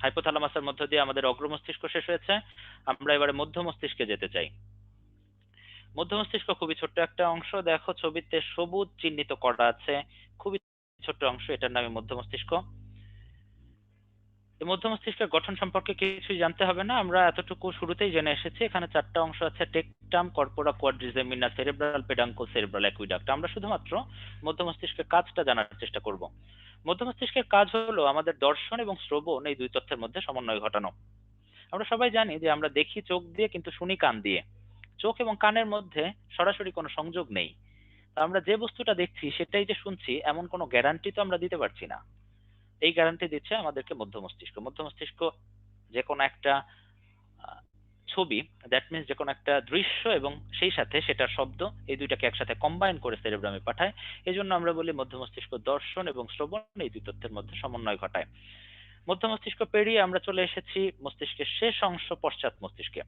হাইপোথ্যালামাসের মধ্য দিয়ে আমাদের অগ্র মস্তিষ্ক শেষ হয়েছে, আমরা এবারে মধ্য মস্তিষ্কে যেতে চাই। মধ্য মস্তিষ্ক খুবই ছোট্ট একটা অংশ, দেখো ছবিতে সবুজ চিহ্নিত করা আছে, খুবই ছোট্ট অংশ, এটার নামই মধ্য মস্তিষ্ক। এই মধ্য মস্তিষ্কের গঠন সম্পর্কে কিছুই জানতে হবে না, আমরা এতটুকু শুরুতেই জেনে এসেছি। এখানে চারটা অংশ আছে, tectum, corpora, quadrigemina, cerebral peduncle, cerebral aqueduct. আমরা শুধুমাত্র মধ্য মস্তিষ্কের কাজটা জানার চেষ্টা করব। মধ্য মস্তিষ্কের কাজ হলো আমাদের দর্শন এবং শ্রবণ এই দুই তথ্যের মধ্যে সমন্বয় ঘটানো। আমরা সবাই জানি যে আমরা দেখি চোখ দিয়ে কিন্তু শুনি কান দিয়ে। চোখ এবং কানের মধ্যে সরাসরি কোনো সংযোগ নেই। আমরা যে বস্তুটা দেখছি সেটাই যে শুনছি এমন কোনো গ্যারান্টি তো আমরা দিতে পারছি না। এই গ্যারান্টি দিচ্ছে আমাদেরকে মধ্য মস্তিষ্ক। মধ্য মস্তিষ্ক যে কোনো একটা আহ, ছবি, দ্যাট মিনস যে কোনো একটা দৃশ্য এবং সেই সাথে সেটার শব্দ, এই দুইটাকে একসাথে কম্বাইন করে সেরেব্রামে পাঠায়। এই জন্য আমরা বলি মধ্য মস্তিষ্ক দর্শন এবং শ্রবণ এই দুই তথ্যের মধ্যে সমন্বয় ঘটায়। মধ্য মস্তিষ্ক পেরিয়ে আমরা চলে এসেছি মস্তিষ্কের শেষ অংশ, পশ্চাৎ মস্তিষ্কে।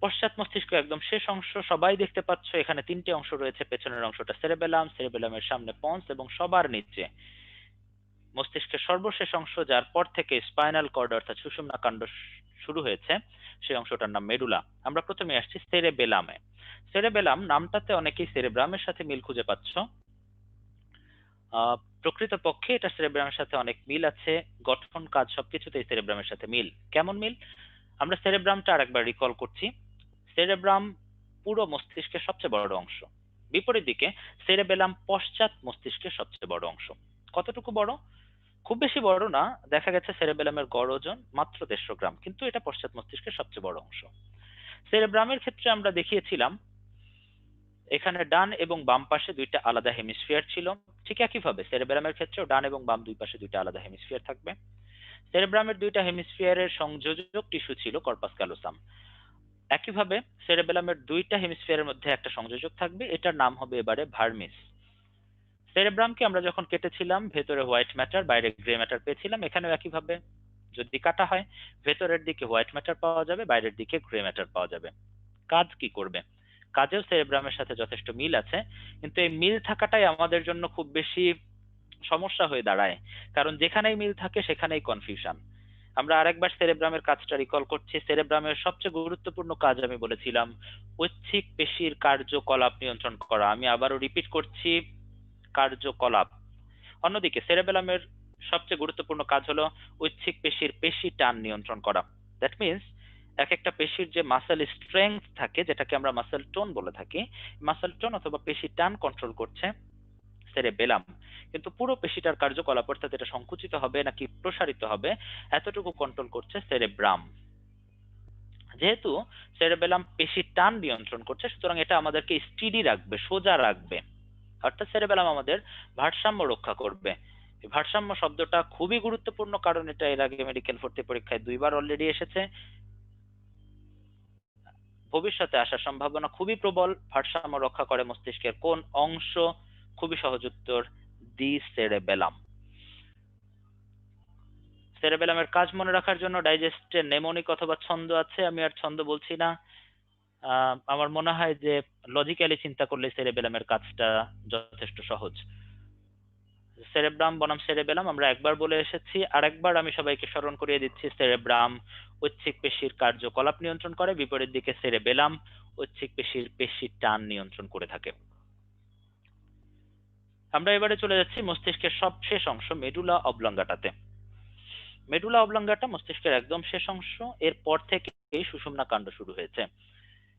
পশ্চাৎ মস্তিষ্ক একদম শেষ অংশ, সবাই দেখতে পাচ্ছ এখানে তিনটে অংশ রয়েছে। পেছনের অংশটা সেরেবেলাম, সেরেবেলামের সামনে পন্স এবং সবার নিচে মস্তিষ্কের সর্বশেষ অংশ, যার পর থেকে স্পাইনাল কর্ড অর্থাৎ সুষুম্না কাণ্ড শুরু হয়েছে, সেই অংশটার নাম মেডুলা। আমরা প্রথমে আসছি সেরেবেলামে। সেরেবেলাম নামটাতে অনেকেই সেরেব্রামের সাথে মিল খুঁজে পাচ্ছ। প্রকৃতপক্ষে এটা সেরেব্রামের সাথে অনেক মিল আছে, গঠন কাজ সবকিছুতেই সেরেব্রামের সাথে মিল। কেমন মিল? আমরা সেরেব্রামটা আরেকবার রিকল করছি। সেরেব্রাম পুরো মস্তিষ্কের সবচেয়ে বড় অংশ, বিপরীত দিকে সেরেবেলাম পশ্চাৎ মস্তিষ্কের সবচেয়ে বড় অংশ। কতটুকু বড়? খুব বেশি বড় না, দেখা গেছে সেরেবেলামের গড় ওজন মাত্র 150 গ্রাম, কিন্তু এটা পশ্চাৎ মস্তিষ্কের সবচেয়ে বড় অংশ। সেরেব্রামের ক্ষেত্রে আমরা দেখিয়েছিলাম এখানে ডান এবং বাম পাশে দুইটা আলাদা হেমিস্ফিয়ার ছিল। ঠিক একইভাবে সেরেবেলামের ক্ষেত্রেও ডান এবং বাম দুই পাশে দুইটা আলাদা হেমিস্ফিয়ার থাকবে। সেরেব্রামের দুইটা হেমিস্ফিয়ারের সংযোজক টিস্যু ছিল কর্পাস ক্যালোসাম। একইভাবে সেরেবেলামের দুইটা হেমিস্ফিয়ারের মধ্যে একটা সংযোজক থাকবে, এটার নাম হবে এবারে ভার্মিস। সেরেব্রামকে আমরা যখন কেটেছিলাম ভেতরে হোয়াইট ম্যাটার বাইরে গ্রে ম্যাটার পেয়েছিলাম, এখানেও একইভাবে যদি কাটা হয় ভেতরের দিকে হোয়াইট ম্যাটার পাওয়া যাবে, বাইরের দিকে গ্রে ম্যাটার পাওয়া যাবে। কাজ কি করবে? কাজেও সেরেব্রামের সাথে যথেষ্ট মিল আছে, কিন্তু এই মিল থাকাটাই আমাদের জন্য খুব বেশি সমস্যা হয়ে দাঁড়ায়, কারণ যেখানেই মিল থাকে সেখানেই কনফিউশন। আমরা আরেকবার সেরেব্রামের কাজটা রিকল করছি। সেরেব্রামের সবচেয়ে গুরুত্বপূর্ণ কাজ আমি বলেছিলাম ঐচ্ছিক পেশির কার্যকলাপ নিয়ন্ত্রণ করা। আমি আবারও রিপিট করছি, কার্যকলাপ। অন্যদিকে সেরেবেলামের সবচেয়ে গুরুত্বপূর্ণ কাজ হলো ঐচ্ছিক পেশির পেশি টান নিয়ন্ত্রণ করা। দ্যাট মিনস এক একটা পেশির যে মাসেল স্ট্রেংথ থাকে, যেটাকে আমরা মাসেল টোন বলে থাকি, মাসেল টোন অথবা পেশি টান কন্ট্রোল করছে সেরেবেলাম। কিন্তু পুরো পেশিটার কার্যকলাপ, অর্থাৎ এটা সংকুচিত হবে নাকি প্রসারিত হবে, এতটুকু কন্ট্রোল করছে সেরেব্রাম। যেহেতু সেরেবেলাম পেশি টান নিয়ন্ত্রণ করছে, সুতরাং এটা আমাদেরকে স্টিডি রাখবে, সোজা রাখবে, অর্থাৎ সেরেবেলাম আমাদের ভারসাম্য রক্ষা করবে। এই ভারসাম্য শব্দটা খুবই গুরুত্বপূর্ণ, কারণ এটা এর আগে মেডিকেল ভর্তি পরীক্ষায় 2বার অলরেডি এসেছে, ভবিষ্যতে আসার সম্ভাবনা খুবই প্রবল। ভারসাম্য রক্ষা করে মস্তিষ্কের কোন অংশ? খুবই সহজ উত্তর, দি সেরেবেলাম। সেরেবেলামের কাজ মনে রাখার জন্য ডাইজেস্টে নেমোনিক অথবা ছন্দ আছে, আমি আর ছন্দ বলছি না। আমার মনে হয় যে লজিক্যালি চিন্তা করলে সেরেবেলামের কাজটা যথেষ্ট সহজ। সেরেব্রাম বনাম সেরেবেলাম আমরা একবার বলে এসেছি, আরেকবার আমি সবাইকে স্মরণ করিয়ে দিচ্ছি। সেরেব্রাম ঐচ্ছিক পেশির কার্যকলাপ নিয়ন্ত্রণ করে, বিপরীত দিকে সেরেবেলাম ঐচ্ছিক পেশির পেশি টান নিয়ন্ত্রণ করে থাকে। আমরা এবারে চলে যাচ্ছি মস্তিষ্কের সবশেষ অংশ মেডুলা অবলঙ্গাটাতে। মেডুলা অবলঙ্গাটা মস্তিষ্কের একদম শেষ অংশ, এরপর থেকে এই সুষুম্না কাণ্ড শুরু হয়েছে।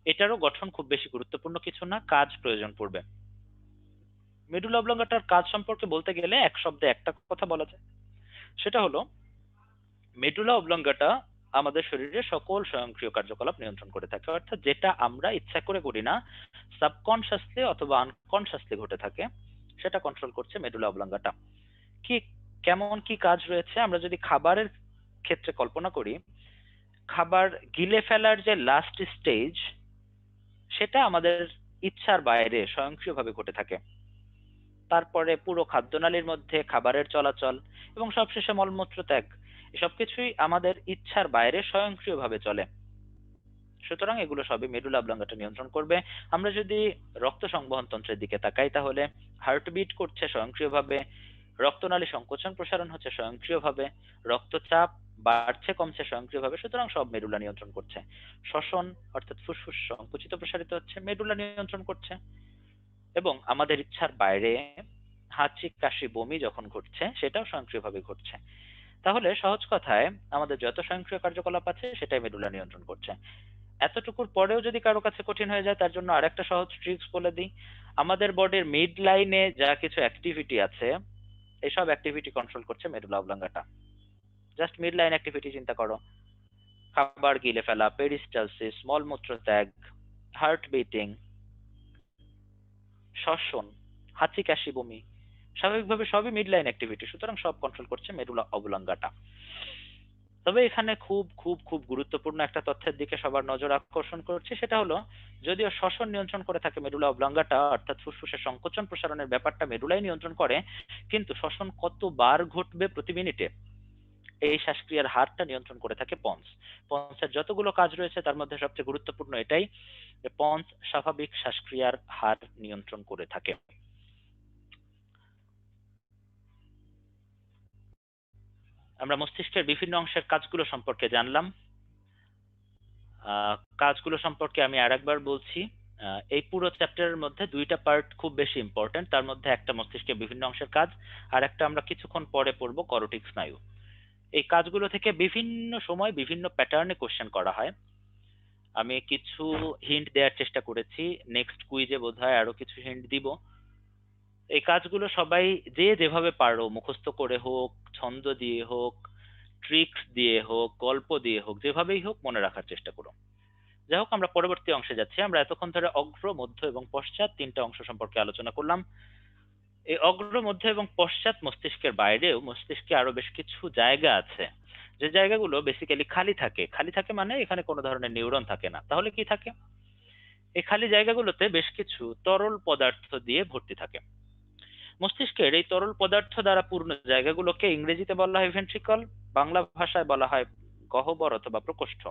এটারও গঠন খুব বেশি গুরুত্বপূর্ণ কিছু না, কাজ প্রয়োজন পড়বে। মেডুলা অবলঙ্গাটার কাজ সম্পর্কে বলতে গেলে এক শব্দে একটা কথা বলা যায়, সেটা হলো মেডুলা অবলঙ্গাটা আমাদের শরীরের সকল স্বয়ংক্রিয় কার্যকলাপ নিয়ন্ত্রণ করে থাকে, অর্থাৎ যেটা আমরা ইচ্ছা করে করি না, সাবকনশাসলি অথবা আনকনশাসলি ঘটে থাকে, সেটা কন্ট্রোল করছে মেডুলা অবলঙ্গাটা। কি কেমন কি কাজ রয়েছে? আমরা যদি খাবারের ক্ষেত্রে কল্পনা করি, খাবার গিলে ফেলার যে লাস্ট স্টেজ, সেটা আমাদের ইচ্ছার বাইরে স্বয়ংক্রিয়ভাবে ঘটে থাকে। তারপরে পুরো খাদ্যনালীর মধ্যে খাবারের চলাচল এবং সবশেষে মলমূত্র ত্যাগ, এসব কিছুই আমাদের ইচ্ছার বাইরে স্বয়ংক্রিয়ভাবে চলে। সুতরাং এগুলো সবই মেডুলা অবলঙ্গাটা নিয়ন্ত্রণ করবে। আমরা যদি রক্ত সংবহন তন্ত্রের দিকে তাকাই, তাহলে হার্টবিট করছে স্বয়ংক্রিয়ভাবে, রক্তনালী সংকোচন প্রসারণ হচ্ছে স্বয়ংক্রিয়ভাবে, রক্তচাপ বাড়ছে কমছে স্বয়ংক্রিয়ভাবে, সুতরাং সব মেডুলা নিয়ন্ত্রণ করছে। শ্বসন অর্থাৎ ফুসফুস সংকুচিত প্রসারিত হচ্ছে, মেডুলা নিয়ন্ত্রণ করছে। এবং আমাদের ইচ্ছার বাইরে হাঁচি কাশি বমি যখন ঘটছে, সেটাও স্বয়ংক্রিয়ভাবে ঘটছে। তাহলে সহজ কথায় আমাদের যত স্বয়ংক্রিয় কার্যকলাপ আছে সেটাই মেডুলা নিয়ন্ত্রণ করছে। এতটুকুর পরেও যদি কারো কাছে কঠিন হয়ে যায়, তার জন্য আরেকটা সহজ ট্রিক্স বলে দিই। আমাদের বডির মিড লাইনে যা কিছু অ্যাক্টিভিটি আছে, এইসব অ্যাক্টিভিটি কন্ট্রোল করছে medulla অবলঙ্গাটা। Just mid line activity চিন্তা করো, খাবার গিলে ফেলা, পেরিস্টালসিস, মলমূত্র ত্যাগ, হার্ট বিটিং, শ্বসন, হাঁচি কাশি বমি, স্বাভাবিকভাবে সবই মিড লাইন অ্যাক্টিভিটি, সুতরাং সব কন্ট্রোল করছে মেডুলা অবলঙ্গাটা। তবে এখানে খুব খুব খুব গুরুত্বপূর্ণ একটা তথ্যের দিকে সবার নজর আকর্ষণ করছি, সেটা হলো যদিও শ্বসন নিয়ন্ত্রণ করে থাকে মেডুলা অবলঙ্গাটা, অর্থাৎ ফুসফুসের সংকোচন প্রসারণের ব্যাপারটা মেডুলাই নিয়ন্ত্রণ করে, কিন্তু শ্বসন কতবার ঘটবে প্রতি মিনিটে, এই শ্বাসক্রিয়ার হারটা নিয়ন্ত্রণ করে থাকে পন্স। পন্সের যতগুলো কাজ রয়েছে তার মধ্যে সবচেয়ে গুরুত্বপূর্ণ এটাই যে পন্স স্বাভাবিক শ্বাসক্রিয়ার হার নিয়ন্ত্রণ করে থাকে। আমরা মস্তিষ্কের বিভিন্ন অংশের কাজগুলো সম্পর্কে জানলাম। কাজগুলো সম্পর্কে আমি আরেকবার বলছি। এই পুরো চ্যাপ্টারের মধ্যে দুইটা পার্ট খুব বেশি ইম্পর্টেন্ট, তার মধ্যে একটা মস্তিষ্কের বিভিন্ন অংশের কাজ, আর একটা আমরা কিছুক্ষণ পরে পড়বো করোটিক স্নায়ু। এই কাজগুলো থেকে বিভিন্ন সময় বিভিন্ন প্যাটার্নে কোশ্চেন করা হয়। আমি কিছু হিন্ট দেওয়ার চেষ্টা করেছি, নেক্সট কুইজে বোধহয় আরো কিছু হিন্ট দিব। এই কাজগুলো সবাই যে যেভাবে পারো মুখস্থ করে হোক, ছন্দ দিয়ে হোক, ট্রিক্স দিয়ে হোক, গল্প দিয়ে হোক, যেভাবেই হোক মনে রাখার চেষ্টা করো। যাই হোক, আমরা পরবর্তী অংশে যাচ্ছি। আমরা এতক্ষণ ধরে অগ্র, মধ্য এবং পশ্চাৎ তিনটা অংশ সম্পর্কে আলোচনা করলাম। এই অগ্র, মধ্য এবং পশ্চাৎ মস্তিষ্কের বাইরেও মস্তিষ্কে আরো বেশ কিছু জায়গা আছে, যে জায়গাগুলো বেসিক্যালি খালি থাকে। খালি থাকে মানে এখানে কোনো ধরনের নিউরন থাকে না। তাহলে কি থাকে? এই খালি জায়গাগুলোতে বেশ কিছু তরল পদার্থ দিয়ে ভর্তি থাকে। মস্তিষ্কের এই তরল পদার্থ দ্বারা পূর্ণ জায়গাগুলোকে ইংরেজিতে বলা হয় ভেন্ট্রিকল, বাংলা ভাষায় বলা হয় গহ্বর অথবা প্রকোষ্ঠ।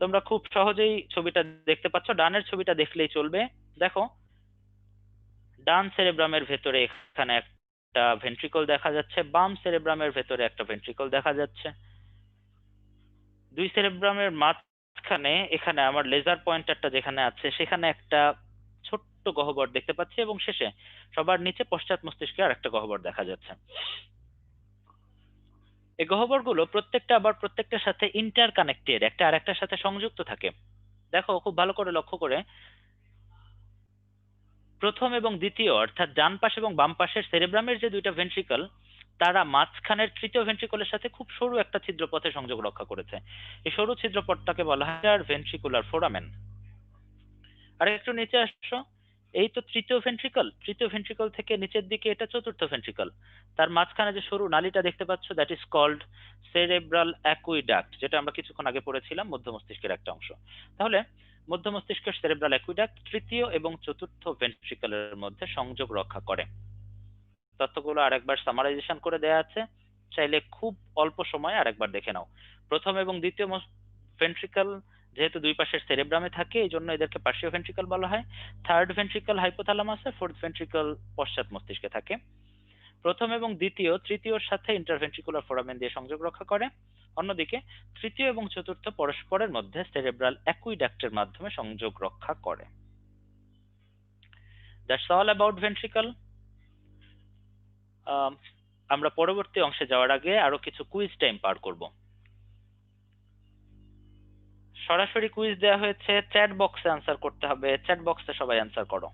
তোমরা খুব সহজেই ছবিটা দেখতে পাচ্ছ, ডানের ছবিটা দেখলেই চলবে। দেখো, ডান সেরেব্রামের ভেতরে এখানে একটা ভেন্ট্রিকল দেখা যাচ্ছে, বাম সেরেব্রামের ভেতরে একটা ভেন্ট্রিকল দেখা যাচ্ছে। দুই সেরেব্রামের মাঝখানে এখানে আমার লেজার পয়েন্টারটা যেখানে আছে সেখানে একটা ছোট্ট গহ্বর দেখতে পাচ্ছি, এবং শেষে সবার নিচে পশ্চাৎ মস্তিষ্কে আর একটা গহ্বর দেখা যাচ্ছে। এই গহ্বরগুলো প্রত্যেকটা আবার প্রত্যেকটার সাথে ইন্টার কানেক্টেড, একটা আর একটার সাথে সংযুক্ত থাকে। দেখো, খুব ভালো করে লক্ষ্য করে, প্রথম এবং দ্বিতীয় অর্থাৎ ডান পাশ এবং বাম পাশের সেরেব্রামের যে দুইটা ভেন্ট্রিকল, তারা মাঝখানের তৃতীয় ভেন্ট্রিকলের সাথে খুব সরু একটা ছিদ্রপথে সংযোগ রক্ষা করেছে। এই সরু ছিদ্রপথটাকে বলা হয় ভেন্ট্রিকুলার ফোরামেন। আর একটু নিচে আসছো, এই তো তৃতীয় ভেন্ট্রিকল, তৃতীয় ভেন্ট্রিকল থেকে নিচের দিকে এটা চতুর্থ ভেন্ট্রিকল। তার মাঝখানে যে সরু নালীটা দেখতে পাচ্ছ, that is called cerebral aqueduct, যেটা আমরা কিছুক্ষণ আগে পড়েছিলাম, মধ্য মস্তিষ্কের একটা অংশ। তাহলে মধ্য মস্তিষ্কের সেরেব্রাল অ্যাকুইডাক্ট তৃতীয় এবং চতুর্থ ভেন্ট্রিকলের মধ্যে সংযোগ রক্ষা করে। তথ্যগুলো আরেকবার সামারাইজেশন করে দেয়া আছে, চাইলে খুব অল্প সময় আরেকবার দেখে নাও। প্রথম এবং দ্বিতীয় ভেন্ট্রিকল যেহেতু দুই পাশের সেরেব্রামে থাকে, এই জন্য এদেরকে পার্শ্বীয় ভেন্ট্রিকল বলা হয়। থার্ড ভেন্ট্রিকল হাইপোথ্যালামাসে, ফোর্থ ভেন্ট্রিকল পশ্চাৎ মস্তিষ্কে থাকে। প্রথম এবং দ্বিতীয় তৃতীয়র সাথে ইন্টারভেন্ট্রিকুলার ফোরামেন দিয়ে সংযোগ রক্ষা করে। অন্যদিকে তৃতীয় এবং চতুর্থ পরস্পরের মধ্যে সেরেব্রাল অ্যাকুইডাক্টের মাধ্যমে সংযোগ রক্ষা করে। That's all about ventricle. আমরা পরবর্তী অংশে যাওয়ার আগে আরো কিছু কুইজ টাইম পার করব। সরাসরি কুইজ দেওয়া হয়েছে, চ্যাট বক্সে অ্যান্সার করতে হবে। চ্যাট বক্সে সবাই অ্যান্সার করো।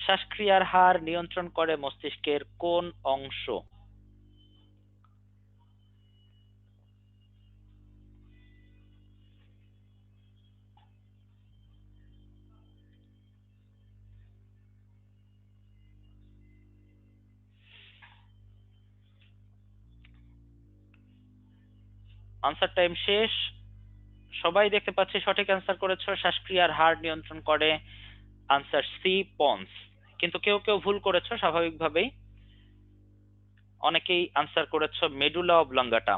শ্বাসক্রিয়ার হার নিয়ন্ত্রণ করে মস্তিষ্কের কোন অংশ? আনসার টাইম শেষ। সবাই দেখতে পাচ্ছি সঠিক অ্যান্সার করেছো, শ্বাসক্রিয়ার হার নিয়ন্ত্রণ করে। Answer C, pons. কিন্তু কেউ কেউ ভুল করেছো স্বাভাবিকভাবেই, অনেকেই আনসার করেছো মেডুলা অবলঙ্গাটা।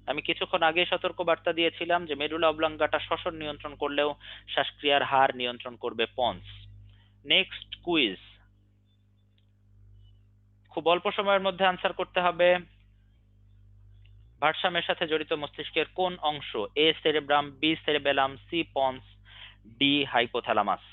আমি কিছুক্ষণ আগে সতর্ক বার্তা দিয়েছিলাম যে মেডুলা অবলঙ্গাটা শ্বসন নিয়ন্ত্রণ করলেও শ্বাসক্রিয়ার হার নিয়ন্ত্রণ করবে পন্স। নেক্সট কুইজ, খুব অল্প সময়ের মধ্যে আনসার করতে হবে। ভারসাম্যের সাথে জড়িত মস্তিষ্কের কোন অংশ? A cerebrum, B cerebellum, C pons, D hypothalamus.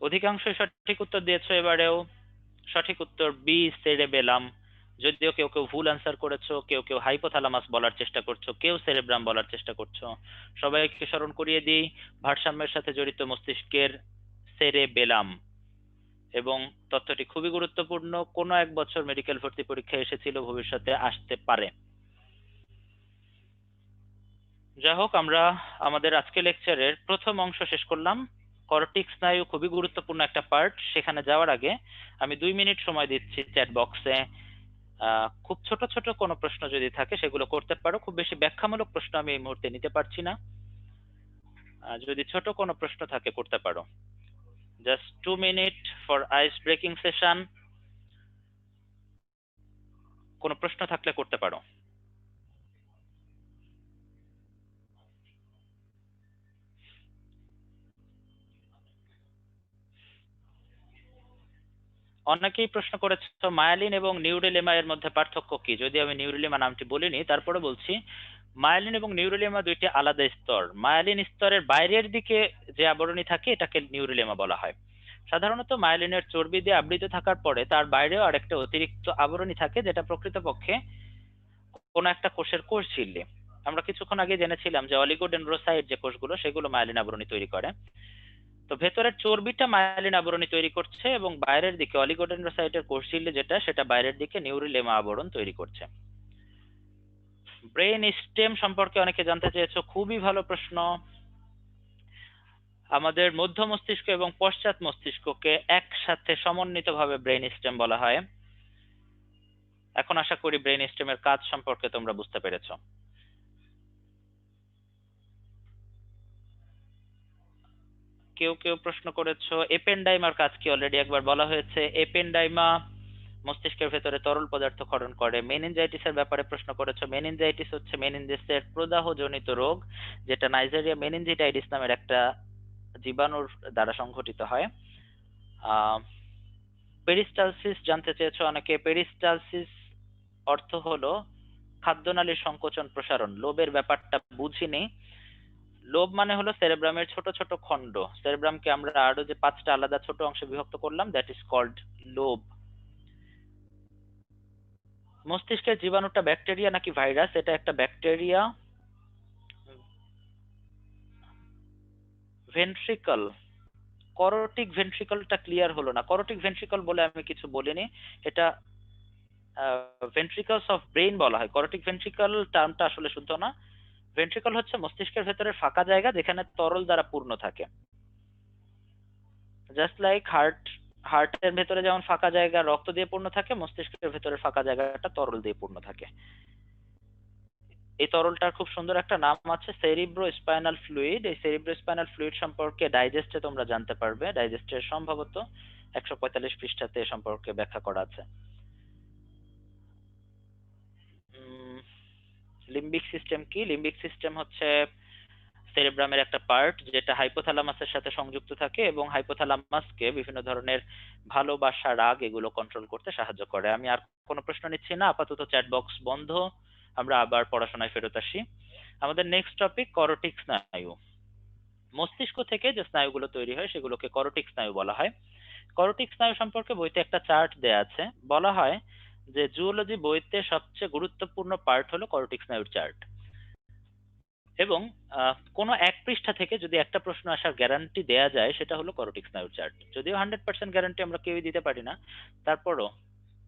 অধিকাংশই সঠিক উত্তর দিয়েছো এবারেও। সঠিক উত্তর বি সেরেবেলাম। যদিও কেউ কেউ ভুল আনসার করেছো, কেউ কেউ হাইপোথ্যালামাস বলার চেষ্টা করছো, কেউ সেরেব্রাম বলার চেষ্টা করছো। সবাইকে স্মরণ করিয়ে দিই, ভারসাম্যের সাথে জড়িত মস্তিষ্কের সেরেবেলাম। এবং তথ্যটি খুবই গুরুত্বপূর্ণ, কোনো এক বছর মেডিকেল ভর্তি পরীক্ষা এসেছিল, ভবিষ্যতে আসতে পারে। যাই হোক, আমরা আমাদের আজকে লেকচারের প্রথম অংশ শেষ করলাম। করটিক স্নায়ু খুবই গুরুত্বপূর্ণ একটা পার্ট। সেখানে যাওয়ার আগে আমি 2 মিনিট সময় দিচ্ছি চ্যাট বক্সে। খুব ছোট ছোট কোনো প্রশ্ন যদি থাকে সেগুলো করতে পারো। খুব বেশি ব্যাখ্যামূলক প্রশ্ন আমি এই মুহূর্তে নিতে পারছি না। যদি ছোট কোনো প্রশ্ন থাকে করতে পারো। Just 2 minute for ice breaking session. কোনো প্রশ্ন থাকলে করতে পারো। অনেকেই প্রশ্ন করেছো মায়ালিন এবং নিউরেলেমা এর মধ্যে পার্থক্য কি। যদি আমি নিউরেলেমা নামটি বলিনি, তারপরে বলছি মায়ালিন এবং নিউরেলেমা দুইটি আলাদা স্তর। মায়ালিন স্তরের বাইরের দিকে যে আবরণী থাকে এটাকে নিউরেলেমা বলা হয়। সাধারণত মায়ালিনের চর্বি দিয়ে আবৃত থাকার পরে তার বাইরেও আরেকটা অতিরিক্ত আবরণী থাকে, যেটা প্রকৃতপক্ষে কোনো একটা কোষের কোষ ঝিল্লি। আমরা কিছুক্ষণ আগে জেনেছিলাম যে অলিগোডেন্ড্রোসাইট যে কোষগুলো, সেগুলো মায়ালিন আবরণী তৈরি করে। তো ভেতরের চর্বিটা মায়ালিন আবরণী তৈরি করছে এবং বাইরের দিকে অলিগোডেন্ড্রোসাইটের কোষ ঝিল্লি যেটা, সেটা বাইরের দিকে নিউরিলেমা আবরণ তৈরি করছে। ব্রেন স্টেম সম্পর্কে অনেকে জানতে চেয়েছো, খুবই ভালো প্রশ্ন। আমাদের মধ্য মস্তিষ্ক এবং পশ্চাৎ মস্তিষ্ককে একসাথে সমন্বিতভাবে ব্রেন স্টেম বলা হয়। এখন আশা করি ব্রেন স্টেমের কাজ সম্পর্কে তোমরা বুঝতে পেরেছো। কেউ কেউ প্রশ্ন করেছো এপেন্ডাইমার কাজ কি, অলরেডি একবার বলা হয়েছে। এপেন্ডাইমা মস্তিষ্কের ভেতরে তরল পদার্থ ক্ষরণ করে। মেনিনজাইটিসের ব্যাপারে প্রশ্ন করেছো। মেনিনজাইটিস হচ্ছে মেনিনজেসের প্রদাহজনিত রোগ, যেটা নাইজেরিয়া মেনিনজিটাইটিস নামের একটা জীবাণুর দ্বারা সংঘটিত হয়। পেরিস্টালসিস জানতে চেয়েছো অনেকে। পেরিস্টালসিস অর্থ হলো খাদ্যনালীর সংকোচন প্রসারণ। লোবের ব্যাপারটা বুঝিনি। লোব মানে হলো সেরেব্রামের ছোট ছোট খণ্ড। সেরেব্রামকে আমরা আরো যে 5টা আলাদা ছোট অংশে বিভক্ত করলাম, দ্যাট ইজ কল্ড লোব। মস্তিষ্কের জীবাণুটা ব্যাকটেরিয়া নাকি ভাইরাস? এটা একটা ব্যাকটেরিয়া। ভেন্ট্রিকল, করোটিক ভেন্ট্রিকলটা ক্লিয়ার হলো না। করোটিক ভেন্ট্রিকল বলে আমি কিছু বলিনি, এটা ভেন্ট্রিকলস অফ ব্রেইন বলা হয়। করোটিক ভেন্ট্রিকল টার্মটা আসলে শুদ্ধ না। ভেন্ট্রিকল হচ্ছে মস্তিষ্কের ভেতরে ফাঁকা জায়গা যেখানে তরল দ্বারা পূর্ণ থাকে। জাস্ট লাইক হার্টের ভেতরে যেমন ফাঁকা জায়গা রক্ত দিয়ে পূর্ণ থাকে, মস্তিষ্কের ভেতরে ফাঁকা জায়গাটা তরল দিয়ে পূর্ণ থাকে। এই তরলটার খুব সুন্দর একটা নাম আছে, সেরিব্রো স্পাইনাল ফ্লুইড। এই সেরিব্রো স্পাইনাল ফ্লুইড সম্পর্কে ডাইজেস্টে তোমরা জানতে পারবে। ডাইজেস্টের সম্ভবত 145 পৃষ্ঠাতে এ সম্পর্কে ব্যাখ্যা করা আছে। লিম্বিক সিস্টেম কি? লিম্বিক সিস্টেম হচ্ছে সেরেব্রামের একটা পার্ট যেটা হাইপোথ্যালামাসের সাথে সংযুক্ত থাকে এবং হাইপোথ্যালামাসকে বিভিন্ন ধরনের ভালোবাসা, রাগ এগুলো কন্ট্রোল করতে সাহায্য করে। আমি আর কোনো প্রশ্ন নিচ্ছি না, আপাতত চ্যাট বক্স বন্ধ। আমরা আবার পড়াশোনায় ফেরত আসি। আমাদের নেক্সট টপিক করোটিক স্নায়ু। মস্তিষ্ক থেকে যে স্নায়ুগুলো তৈরি হয় সেগুলোকে করোটিক স্নায়ু বলা হয়। করোটিক স্নায়ু সম্পর্কে বইতে একটা চার্ট দেয়া আছে। বলা হয় যে জুওলজি বইতে সবচেয়ে গুরুত্বপূর্ণ পার্ট হলো করোটিক স্নায়ুর চার্ট। এবং কোনো এক পৃষ্ঠা থেকে যদি একটা প্রশ্ন আসার গ্যারান্টি দেয়া যায় সেটা হলো করোটিক স্নায়ুর চার্ট। যদিও 100% গ্যারান্টি আমরা কেউই দিতে পারি না, তারপরও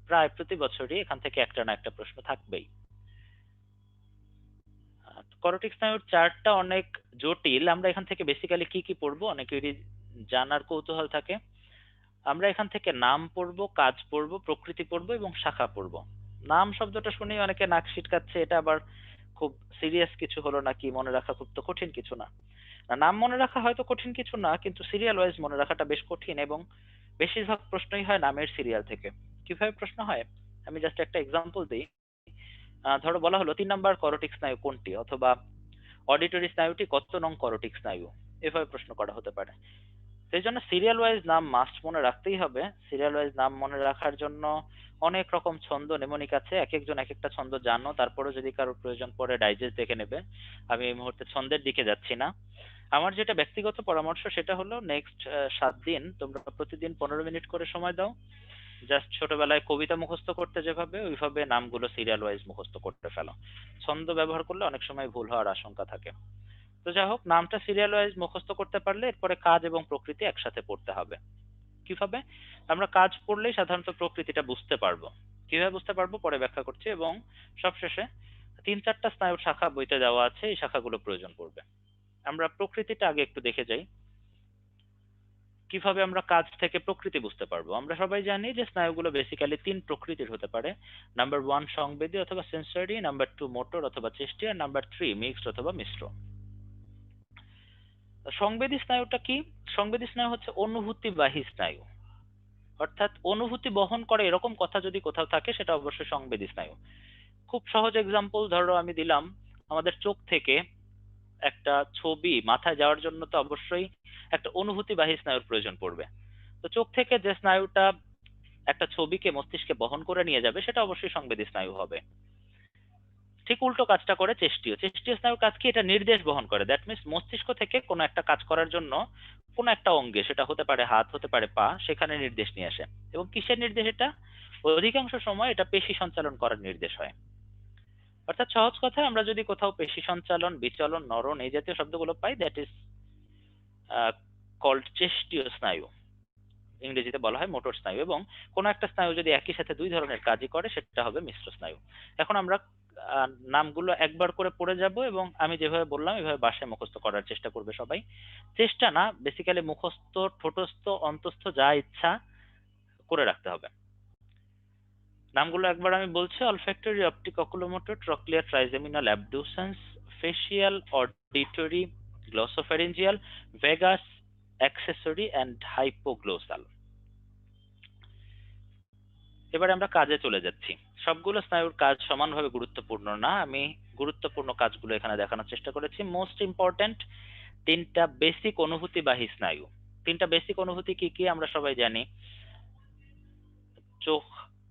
প্রায় প্রতি বছরই এখান থেকে একটা না একটা প্রশ্ন থাকবেই। করোটিক স্নায়ুর চার্টটা অনেক জটিল। আমরা এখান থেকে বেসিক্যালি কি কি পড়বো অনেকেরই জানার কৌতূহল থাকে। আমরা এখান থেকে নাম পড়বো, কাজ পড়বো, প্রকৃতি পড়বো এবং শাখা পড়বো। নাম শব্দটা শুনেই অনেকে নাক সিটকাচ্ছে, এটা আবার খুব সিরিয়াস কিছু হলো নাকি, মনে রাখা খুব তো কঠিন কিছু না। নাম মনে রাখা হয়তো কঠিন কিছু না, কিন্তু সিরিয়াল ওয়াইজ মনে রাখাটা বেশ কঠিন এবং বেশিরভাগ প্রশ্নই হয় নামের সিরিয়াল থেকে। কিভাবে প্রশ্ন হয় আমি জাস্ট একটা এক্সাম্পল দিই। ধরো বলা হলো 3 নাম্বার করোটিক স্নায়ু কোনটি, অথবা অডিটরি স্নায়ুটি কত নং করোটিক স্নায়ু, এভাবে প্রশ্ন করা হতে পারে। সেই জন্য সিরিয়াল ওয়াইজ নাম মাস্ট মনে রাখতেই হবে। সিরিয়াল ওয়াইজ নাম মনে রাখার জন্য অনেক রকম ছন্দ নেমোনিক আছে, এক একজন এক একটা ছন্দ জানো। তারপরে যদি কারোর প্রয়োজন পড়ে ডাইজেস্ট দেখে নেবে। আমি এই মুহূর্তে ছন্দের দিকে যাচ্ছি না। আমার যেটা ব্যক্তিগত পরামর্শ সেটা হলো নেক্সট 7 দিন তোমরা প্রতিদিন 15 মিনিট করে সময় দাও। জাস্ট ছোটবেলায় কবিতা মুখস্থ করতে যেভাবে, ওইভাবে নামগুলো সিরিয়াল ওয়াইজ মুখস্থ করতে ফেলো। ছন্দ ব্যবহার করলে অনেক সময় ভুল হওয়ার আশঙ্কা থাকে। তো যাই হোক, নামটা সিরিয়াল ওয়াইজ মুখস্থ করতে পারলে এরপরে কাজ এবং প্রকৃতি একসাথে পড়তে হবে। কিভাবে? আমরা কাজ পড়লেই সাধারণত প্রকৃতিটা বুঝতে পারবো। কিভাবে বুঝতে পারবো পরে ব্যাখ্যা করছি। এবং সবশেষে 3-4টা স্নায়ুর শাখা বইতে দেওয়া আছে, এই শাখাগুলো প্রয়োজন পড়বে। আমরা প্রকৃতিটা আগে একটু দেখে যাই। কিভাবে আমরা কাজ থেকে প্রকৃতি বুঝতে পারবো? আমরা সবাই জানি যে স্নায়ুগুলো বেসিক্যালি 3 প্রকৃতির হতে পারে। নাম্বার 1 সংবেদী অথবা সেন্সরি, নাম্বার 2 মোটর অথবা চেষ্টি, আর নাম্বার 3 মিক্সড অথবা মিশ্র। সংবেদী স্নায়ুটা কি? সংবেদী স্নায়ু হচ্ছে অনুভূতিবাহী স্নায়ু, অর্থাৎ অনুভূতি বহন করে এরকম কথা যদি কোথাও থাকে সেটা অবশ্যই সংবেদী স্নায়ু। খুব সহজ এক্সাম্পল ধরো আমি দিলাম, আমাদের চোখ থেকে একটা ছবি মাথায় যাওয়ার জন্য তো অবশ্যই একটা অনুভূতিবাহী স্নায়ুর প্রয়োজন পড়বে। তো চোখ থেকে যে স্নায়ুটা একটা ছবিকে মস্তিষ্কে বহন করে নিয়ে যাবে, সেটা অবশ্যই সংবেদী স্নায়ু হবে। ঠিক উল্টো কাজটা করে চেষ্টীয়। চেষ্টীয় স্নায়ুর কাজ কি? এটা নির্দেশ বহন করে। দ্যাট মিনস মস্তিষ্ক থেকে কোনো একটা কাজ করার জন্য কোনো একটা অঙ্গে, সেটা হতে পারে হাত, হতে পারে পা, সেখানে নির্দেশ নিয়ে আসে। এবং কিসের নির্দেশ এটা? অধিকাংশ সময় এটা পেশি সঞ্চালন করার নির্দেশ হয়। অর্থাৎ সহজ কথায় আমরা যদি কোথাও পেশি সঞ্চালন, বিচলন, নরণ এই জাতীয় শব্দগুলো পাই, দ্যাট ইজ কল্ড চেষ্টীয় স্নায়ু। ইংরেজিতে বলা হয় মোটর স্নায়ু। এবং কোনো একটা স্নায়ু যদি একই সাথে দুই ধরনের কাজই করে, সেটা হবে মিশ্র স্নায়ু। এখন আমরা নামগুলো একবার করে পড়ে যাব এবং আমি যেভাবে বললাম এভাবে বাসায় মুখস্থ করার চেষ্টা করবে সবাই। চেষ্টা না, বেসিক্যালি মুখস্থ, ঠোঁটস্থ, অন্তস্থ যা ইচ্ছা করে রাখতে হবে। নামগুলো একবার আমি বলছি: olfactory, optic, oculomotor, trochlear, trigeminal, abducens, facial, auditory, glossopharyngeal, vagus, accessory and hypoglossal. এবারে আমরা কাজে চলে যাচ্ছি। সবগুলো স্নায়ুর কাজ সমানভাবে গুরুত্বপূর্ণ না, আমি গুরুত্বপূর্ণ কাজগুলো এখানে দেখানোর চেষ্টা করেছি। মোস্ট ইম্পর্টেন্ট তিনটা বেসিক অনুভূতিবাহী স্নায়ু। তিনটা বেসিক অনুভূতি কি কি আমরা সবাই জানি। চোখ,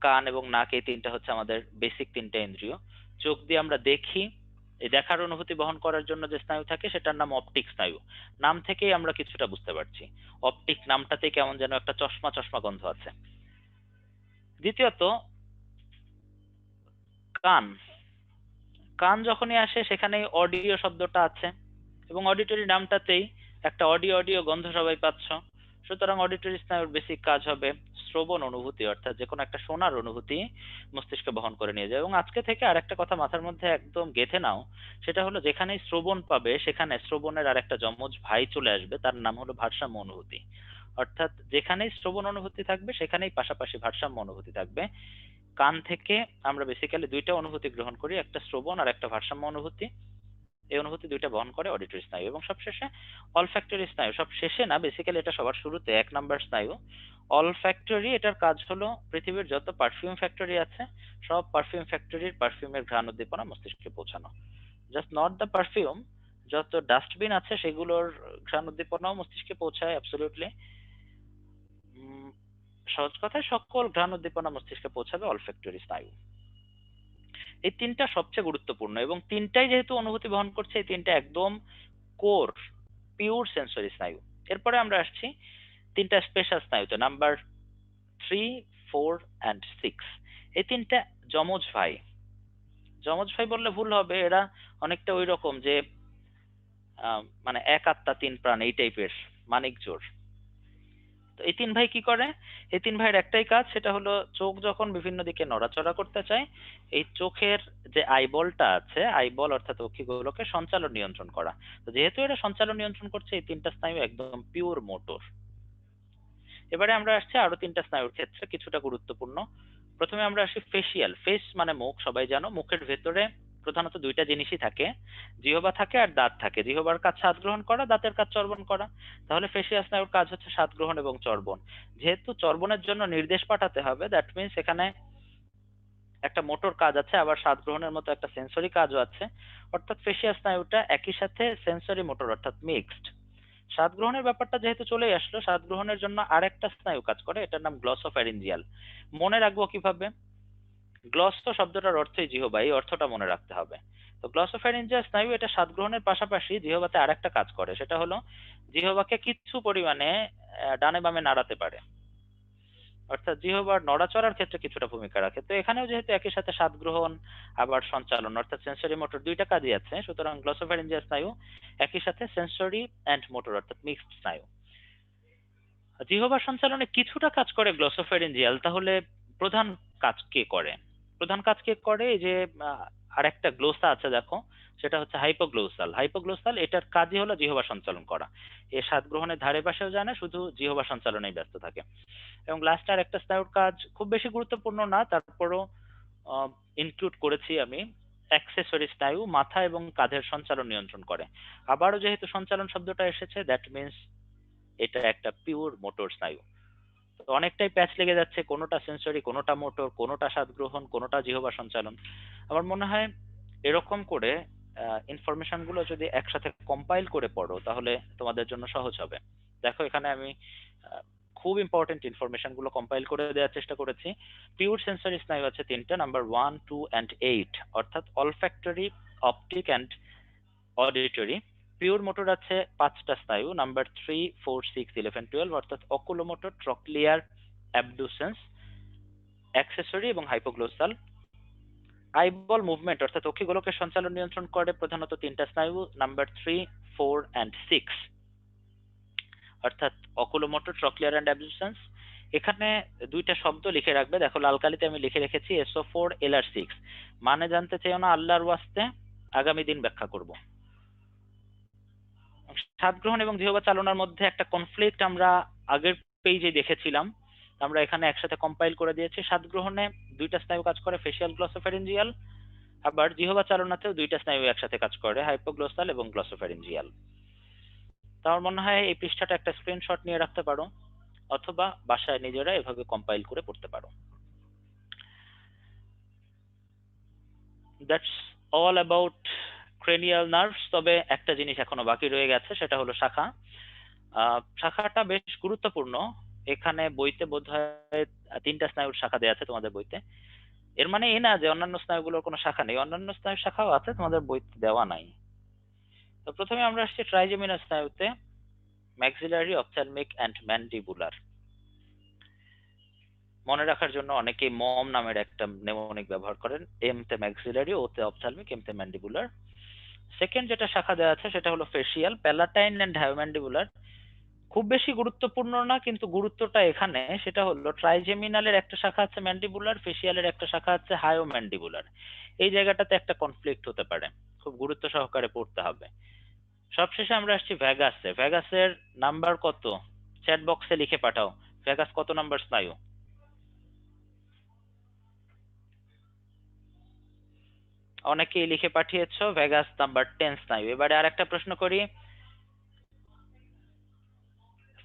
কান এবং নাক, এই তিনটা হচ্ছে আমাদের বেসিক তিনটা ইন্দ্রিয়। চোখ দিয়ে আমরা দেখি, এই দেখার অনুভূতি বহন করার জন্য যে স্নায়ু থাকে সেটার নাম অপটিক স্নায়ু। নাম থেকেই আমরা কিছুটা বুঝতে পারছি, অপটিক নামটাতে কেমন যেন একটা চশমা চশমা গন্ধ আছে। দ্বিতীয়ত কান। কান যখনই আসে সেখানে অডিও শব্দটা আছে, এবং অডিটরি নামটাতেই একটা অডিও অডিও গন্ধ সবাই পাচ্ছ। সুতরাং অডিটরি স্নায়ুর বেসিক কাজ হবে শ্রবণ অনুভূতি, অর্থাৎ যে কোনো একটা শোনার অনুভূতি মস্তিষ্কে বহন করে নিয়ে যায়। এবং আজকে থেকে আরেকটা কথা মাথার মধ্যে একদম গেঁথে নাও, সেটা হলো যেখানেই শ্রবণ পাবে সেখানে শ্রবণের আর একটা যমজ ভাই চলে আসবে, তার নাম হলো ভারসাম্য অনুভূতি। অর্থাৎ যেখানেই শ্রবণ অনুভূতি থাকবে সেখানেই পাশাপাশি ভারসাম্য অনুভূতি থাকবে। কান থেকে আমরা বেসিক্যালি দুইটা অনুভূতি গ্রহণ করি, একটা শ্রবণ আর একটা ভারসাম্য অনুভূতি। এই অনুভূতি দুইটা বহন করে অডিটরি স্নায়ু। এবং সবশেষে অলফ্যাক্টরি স্নায়ু। সব শেষে না, বেসিক্যালি এটা সবার শুরুতে, 1 নাম্বার স্নায়ু অলফ্যাক্টরি। এটার কাজ হলো পৃথিবীর যত পারফিউম ফ্যাক্টরি আছে সব পারফিউম ফ্যাক্টরির পারফিউমের ঘ্রাণ উদ্দীপনা মস্তিষ্কে পৌঁছানো। জাস্ট নট দ্য পারফিউম, যত ডাস্টবিন আছে সেগুলোর ঘ্রাণ উদ্দীপনাও মস্তিষ্কে পৌঁছায় অ্যাবসলিউটলি। সহজ কথায় সকল ঘ্রাণ উদ্দীপনা মস্তিষ্কে পৌঁছাবে অলফ্যাক্টরি স্নায়ু। এই তিনটা সবচেয়ে গুরুত্বপূর্ণ, এবং তিনটাই যেহেতু অনুভূতি বহন করছে, এই তিনটা একদম কোর পিওর সেন্সরি স্নায়ু। এরপরে আমরা আসছি তিনটা স্পেশাল স্নায়ুতে, নাম্বার 3, 4 অ্যান্ড 6। এই তিনটা যমজ ভাই। যমজ ভাই বললে ভুল হবে, এরা অনেকটা ওই রকম যে মানে এক আত্মা তিন প্রাণ এই টাইপের, মানিক জোর। তো এই তিন ভাই কি করে? এই তিন ভাইয়ের একটাই কাজ, সেটা হলো চোখ যখন বিভিন্ন দিকে নড়াচড়া করতে চায়, এই চোখের যে আইবলটা আছে, আইবল অর্থাৎ অক্ষিগোলকে সঞ্চালন নিয়ন্ত্রণ করা। তো যেহেতু এরা সঞ্চালন নিয়ন্ত্রণ করছে, এই তিনটা স্নায়ু একদম পিওর মোটর। এবারে আমরা আসছি আরো তিনটা স্নায়ুর ক্ষেত্রে কিছুটা গুরুত্বপূর্ণ। প্রথমে আমরা আসি ফেসিয়াল। ফেস মানে মুখ, সবাই জানো। মুখের ভেতরে প্রধানত দুইটা জিনিসই থাকে, জিহ্বা থাকে আর দাঁত থাকে। জিহ্বার কাজ স্বাদ গ্রহণ করা, দাঁতের কাজ চর্বণ করা। তাহলে ফেসিয়াল স্নায়ুর কাজ হচ্ছে স্বাদ গ্রহণ এবং চর্বণ। যেহেতু চর্বণের জন্য নির্দেশ পাঠাতে হবে, দ্যাট মিনস এখানে একটা মোটর কাজ আছে, আবার স্বাদ গ্রহণের মতো একটা সেন্সরি কাজও আছে। অর্থাৎ ফেসিয়াল স্নায়ুটা একই সাথে সেন্সরি মোটর অর্থাৎ মিক্সড। স্বাদ গ্রহণের ব্যাপারটা যেহেতু চলেই আসলো, স্বাদ গ্রহণের জন্য আরেকটা স্নায়ু কাজ করে, এটার নাম গ্লসোফ্যারিঞ্জিয়াল। মনে রাখবো কিভাবে? গ্লস তো শব্দটার অর্থই জিহ্বা, এই অর্থটা মনে রাখতে হবে। তো গ্লসোফ্যারিঞ্জিয়াল স্নায়ু এটা স্বাদ গ্রহণের পাশাপাশি জিহ্বাতে আরেকটা কাজ করে, সেটা হলো জিহ্বাকে কিছু পরিমাণে ডানে বামে নাড়াতে পারে। অর্থাৎ জিহ্বার নড়াচড়ার ক্ষেত্রে কিছুটা ভূমিকা রাখে। তো এখানেও যেহেতু একই সাথে স্বাদ গ্রহণ আবার সঞ্চালন অর্থাৎ সেন্সরি মোটর দুইটা কাজই আছে, সুতরাং গ্লসোফ্যারিঞ্জিয়াল স্নায়ু একই সাথে সেন্সরি অ্যান্ড মোটর অর্থাৎ মিক্সড স্নায়ু। জিহ্বা সঞ্চালনে কিছুটা কাজ করে গ্লসোফ্যারিঞ্জিয়াল। তাহলে প্রধান কাজ কে করে? প্রধান কাজ কে করে? এই যে আরেকটা গ্লোসা আছে দেখো, সেটা হচ্ছে হাইপোগ্লোসাল। হাইপোগ্লোসাল এটার কাজই হলো জিহ্বা সঞ্চালন করা। এ স্বাদ গ্রহণের ধারে পাশেও যায় না, শুধু জিহ্বা সঞ্চালনেই ব্যস্ত থাকে। এবং লাস্ট আর একটা স্নায়ুর কাজ খুব বেশি গুরুত্বপূর্ণ না, তারপরও ইনক্লুড করেছি আমি, অ্যাক্সেসরি স্নায়ু। মাথা এবং কাঁধের সঞ্চালন নিয়ন্ত্রণ করে। আবারও যেহেতু সঞ্চালন শব্দটা এসেছে, দ্যাট মিনস এটা একটা পিওর মোটর স্নায়ু। তো অনেকটাই প্যাচ লেগে যাচ্ছে, কোনোটা সেন্সরি, কোনোটা মোটর, কোনোটা স্বাদ গ্রহণ, কোনোটা জিহ্বা সঞ্চালন। আমার মনে হয় এরকম করে ইনফরমেশন গুলো যদি একসাথে কম্পাইল করে পড়ো তাহলে তোমাদের জন্য সহজ হবে। দেখো এখানে আমি খুব ইম্পর্টেন্ট ইনফরমেশন গুলো কম্পাইল করে দেওয়ার চেষ্টা করেছি। পিওর সেন্সরি স্নায়ু আছে তিনটা, নাম্বার 1, 2 অ্যান্ড 8, অর্থাৎ olfactory, optic and auditory. Pure motor আছে 5টা স্নায়ু, নাম্বার 3, 4, 6, 11, 12, অর্থাৎ অকুলোমোটর, ট্রক্লিয়ার, অ্যাবডুসেন্স, অ্যাক্সেসরি এবং হাইপোগ্লোসাল। আইবল মুভমেন্ট অর্থাৎ অক্ষিগোলকের সঞ্চালন নিয়ন্ত্রণ করে প্রধানত 3টা স্নায়ু, নাম্বার 3, 4 অ্যান্ড 6, অর্থাৎ অকুলোমোটর, ট্রক্লিয়ার অ্যান্ড অ্যাবডুসেন্স। এখানে 2টা শব্দ লিখে রাখবে, দেখো লাল কালিতে আমি লিখে রেখেছি SO4 LR6। মানে জানতে চাইও না, আল্লাহর ওয়াস্তে আগামী দিন ব্যাখ্যা করব। স্বাদ গ্রহণ এবং জিহ্বা চালনার মধ্যে একটা কনফ্লিক্ট আমরা আগের পেজে দেখেছিলাম, আমরা এখানে একসাথে কম্পাইল করে দিয়েছি। স্বাদ গ্রহণে 2টা স্নায়ু কাজ করে, ফেসিয়াল, গ্লসোফ্যারিঞ্জিয়াল। আবার জিহ্বা চালনাতেও 2টা স্নায়ু একসাথে কাজ করে, হাইপোগ্লোসাল এবং গ্লসোফ্যারিঞ্জিয়াল। তো আমার মনে হয় এই পৃষ্ঠাটা একটা স্ক্রিনশট নিয়ে রাখতে পারো, অথবা বাসায় নিজেরা এভাবে কম্পাইল করে পড়তে পারো। That's all about cranial nerves. তবে একটা জিনিস এখনো বাকি রয়ে গেছে, সেটা হলো শাখা। শাখাটা বেশ গুরুত্বপূর্ণ। এখানে বইতে বোধহয় 3টা স্নায়ুর শাখা দেওয়া আছে তোমাদের বইতে। এর মানে এই না যে অন্যান্য স্নায়ুগুলোর কোনো শাখা নেই, অন্যান্য স্নায়ুর শাখাও আছে, তোমাদের বইতে দেওয়া নাই। তো প্রথমে আমরা আসছি ট্রাইজেমিনাল স্নায়ুতে, ম্যাক্সিলারি, অপথ্যালমিক অ্যান্ড ম্যান্ডিবুলার। মনে রাখার জন্য অনেকেই মম নামের একটা নেমোনিক ব্যবহার করেন। এম তে ম্যাক্সিলারি, ও তে অপথ্যালমিক, এম তে ম্যান্ডিবুলার। সেকেন্ড যেটা শাখা দেওয়া আছে সেটা হলো ফেসিয়াল, প্যালাটাইন অ্যান্ড হায়োম্যান্ডিবুলার। খুব বেশি গুরুত্বপূর্ণ না, কিন্তু গুরুত্বটা এখানে, সেটা হলো ট্রাইজেমিনালের একটা শাখা আছে ম্যান্ডিবুলার, ফেসিয়ালের একটা শাখা আছে হায়োম্যান্ডিবুলার। এই জায়গাটাতে একটা কনফ্লিক্ট হতে পারে, খুব গুরুত্ব সহকারে পড়তে হবে। সবশেষে আমরা আসছি ভ্যাগাসে। ভ্যাগাসের নাম্বার কত? চ্যাট বক্সে লিখে পাঠাও, ভ্যাগাস কত নাম্বার স্নায়ু? অনেকেই লিখে পাঠিয়েছো ভেগাস নাম্বার 10 স্নায়ু। এবারে আর একটা প্রশ্ন করি,